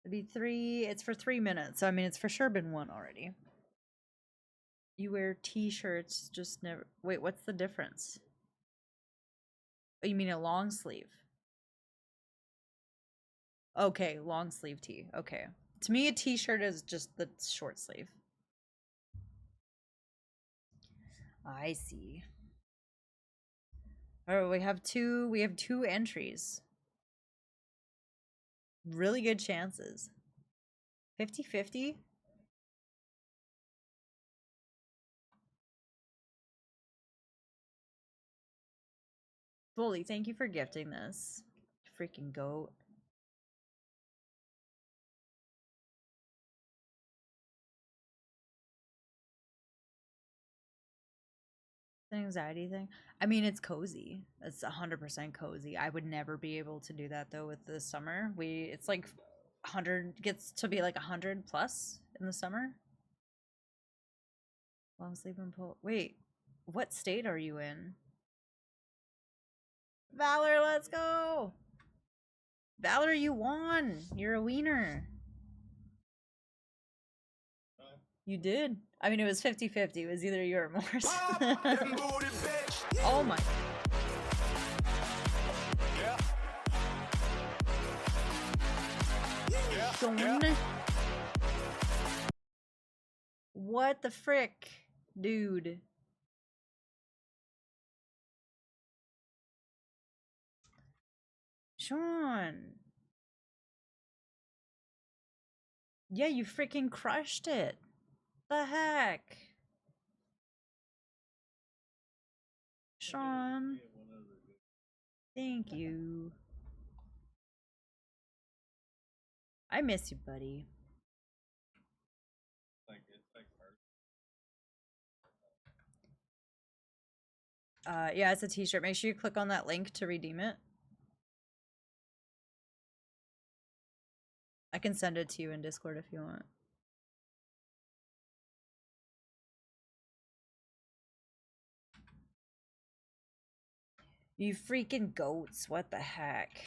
It'd be 3, it's for 3 minutes, so I mean, it's for sure been 1 already. You wear t-shirts, just never, wait, what's the difference? Oh, you mean a long sleeve? Okay, long sleeve tee, okay. To me, a t-shirt is just the short sleeve. I see. Oh, we have two entries. Really good chances. 50-50? Bully, thank you for gifting this. Freaking goat. The anxiety thing. I mean, it's cozy. It's 100% cozy. I would never be able to do that though with the summer. It's like 100 gets to be like 100 plus in the summer. Long sleeve and pull. Wait, what state are you in? Valor, let's go. Valor, you won. You're a wiener. You did. I mean, it was 50-50. It was either you or Morse. Oh my. Sean. What the frick, dude? Sean. Yeah, you freaking crushed it. The heck? Sean. Thank you. I miss you, buddy. Yeah, it's a t-shirt. Make sure you click on that link to redeem it. I can send it to you in Discord if you want. You freaking goats, what the heck?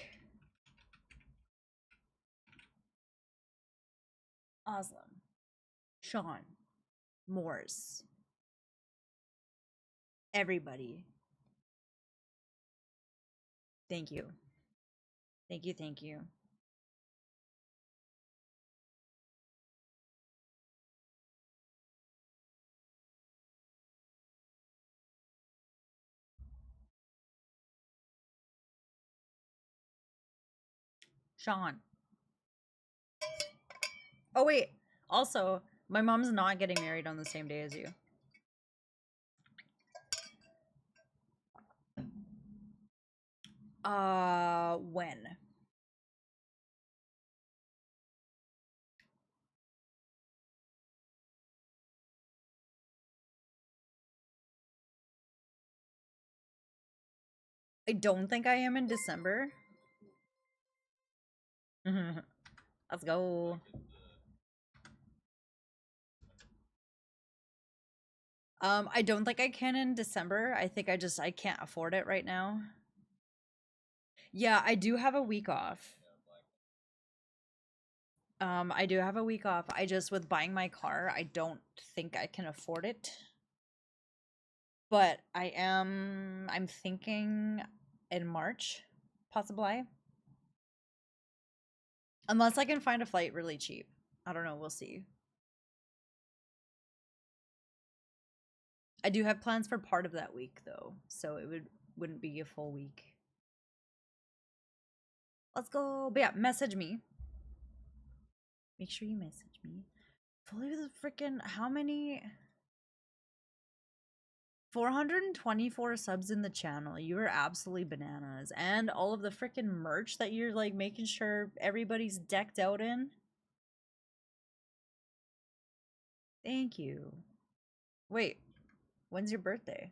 Oslam. Sean. Morse. Everybody. Thank you. Thank you, thank you. Sean. Oh wait, also, my mom's not getting married on the same day as you. When? I don't think I am in December. Let's go. I don't think I can in December. I think I can't afford it right now. Yeah, I do have a week off. I do have a week off. I just, with buying my car, I don't think I can afford it. But I'm thinking in March, possibly. Unless I can find a flight really cheap. I don't know, we'll see. I do have plans for part of that week though, so it wouldn't be a full week. Let's go. But yeah, message me. Make sure you message me. Fully the freaking how many? 424 subs in the channel. You are absolutely bananas. And all of the freaking merch that you're like making sure everybody's decked out in. Thank you. Wait, when's your birthday?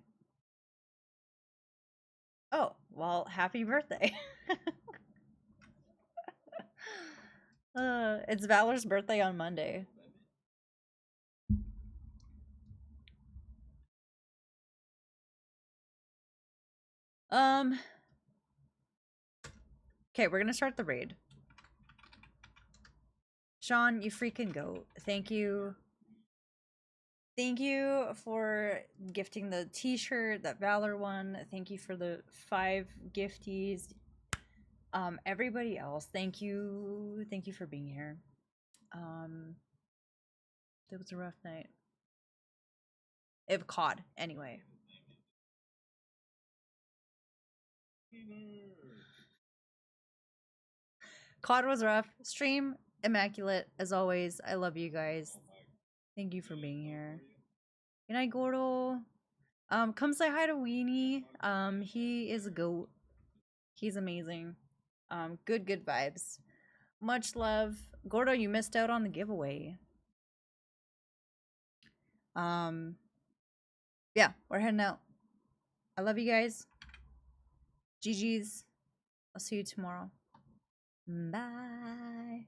Oh, well, happy birthday. It's Valor's birthday on Monday. Okay, we're gonna start the raid. Sean, you freaking goat. Thank you. Thank you for gifting the t-shirt that Valor won. Thank you for the 5 gifties. Everybody else, thank you. Thank you for being here. It was a rough night. It COD, anyway. COD was rough. Stream immaculate as always. I love you guys. Thank you for being here. Good night, Gordo. Come say hi to Weenie. He is a goat. He's amazing. Good vibes. Much love. Gordo, you missed out on the giveaway. Yeah, we're heading out. I love you guys. GG's. I'll see you tomorrow. Bye.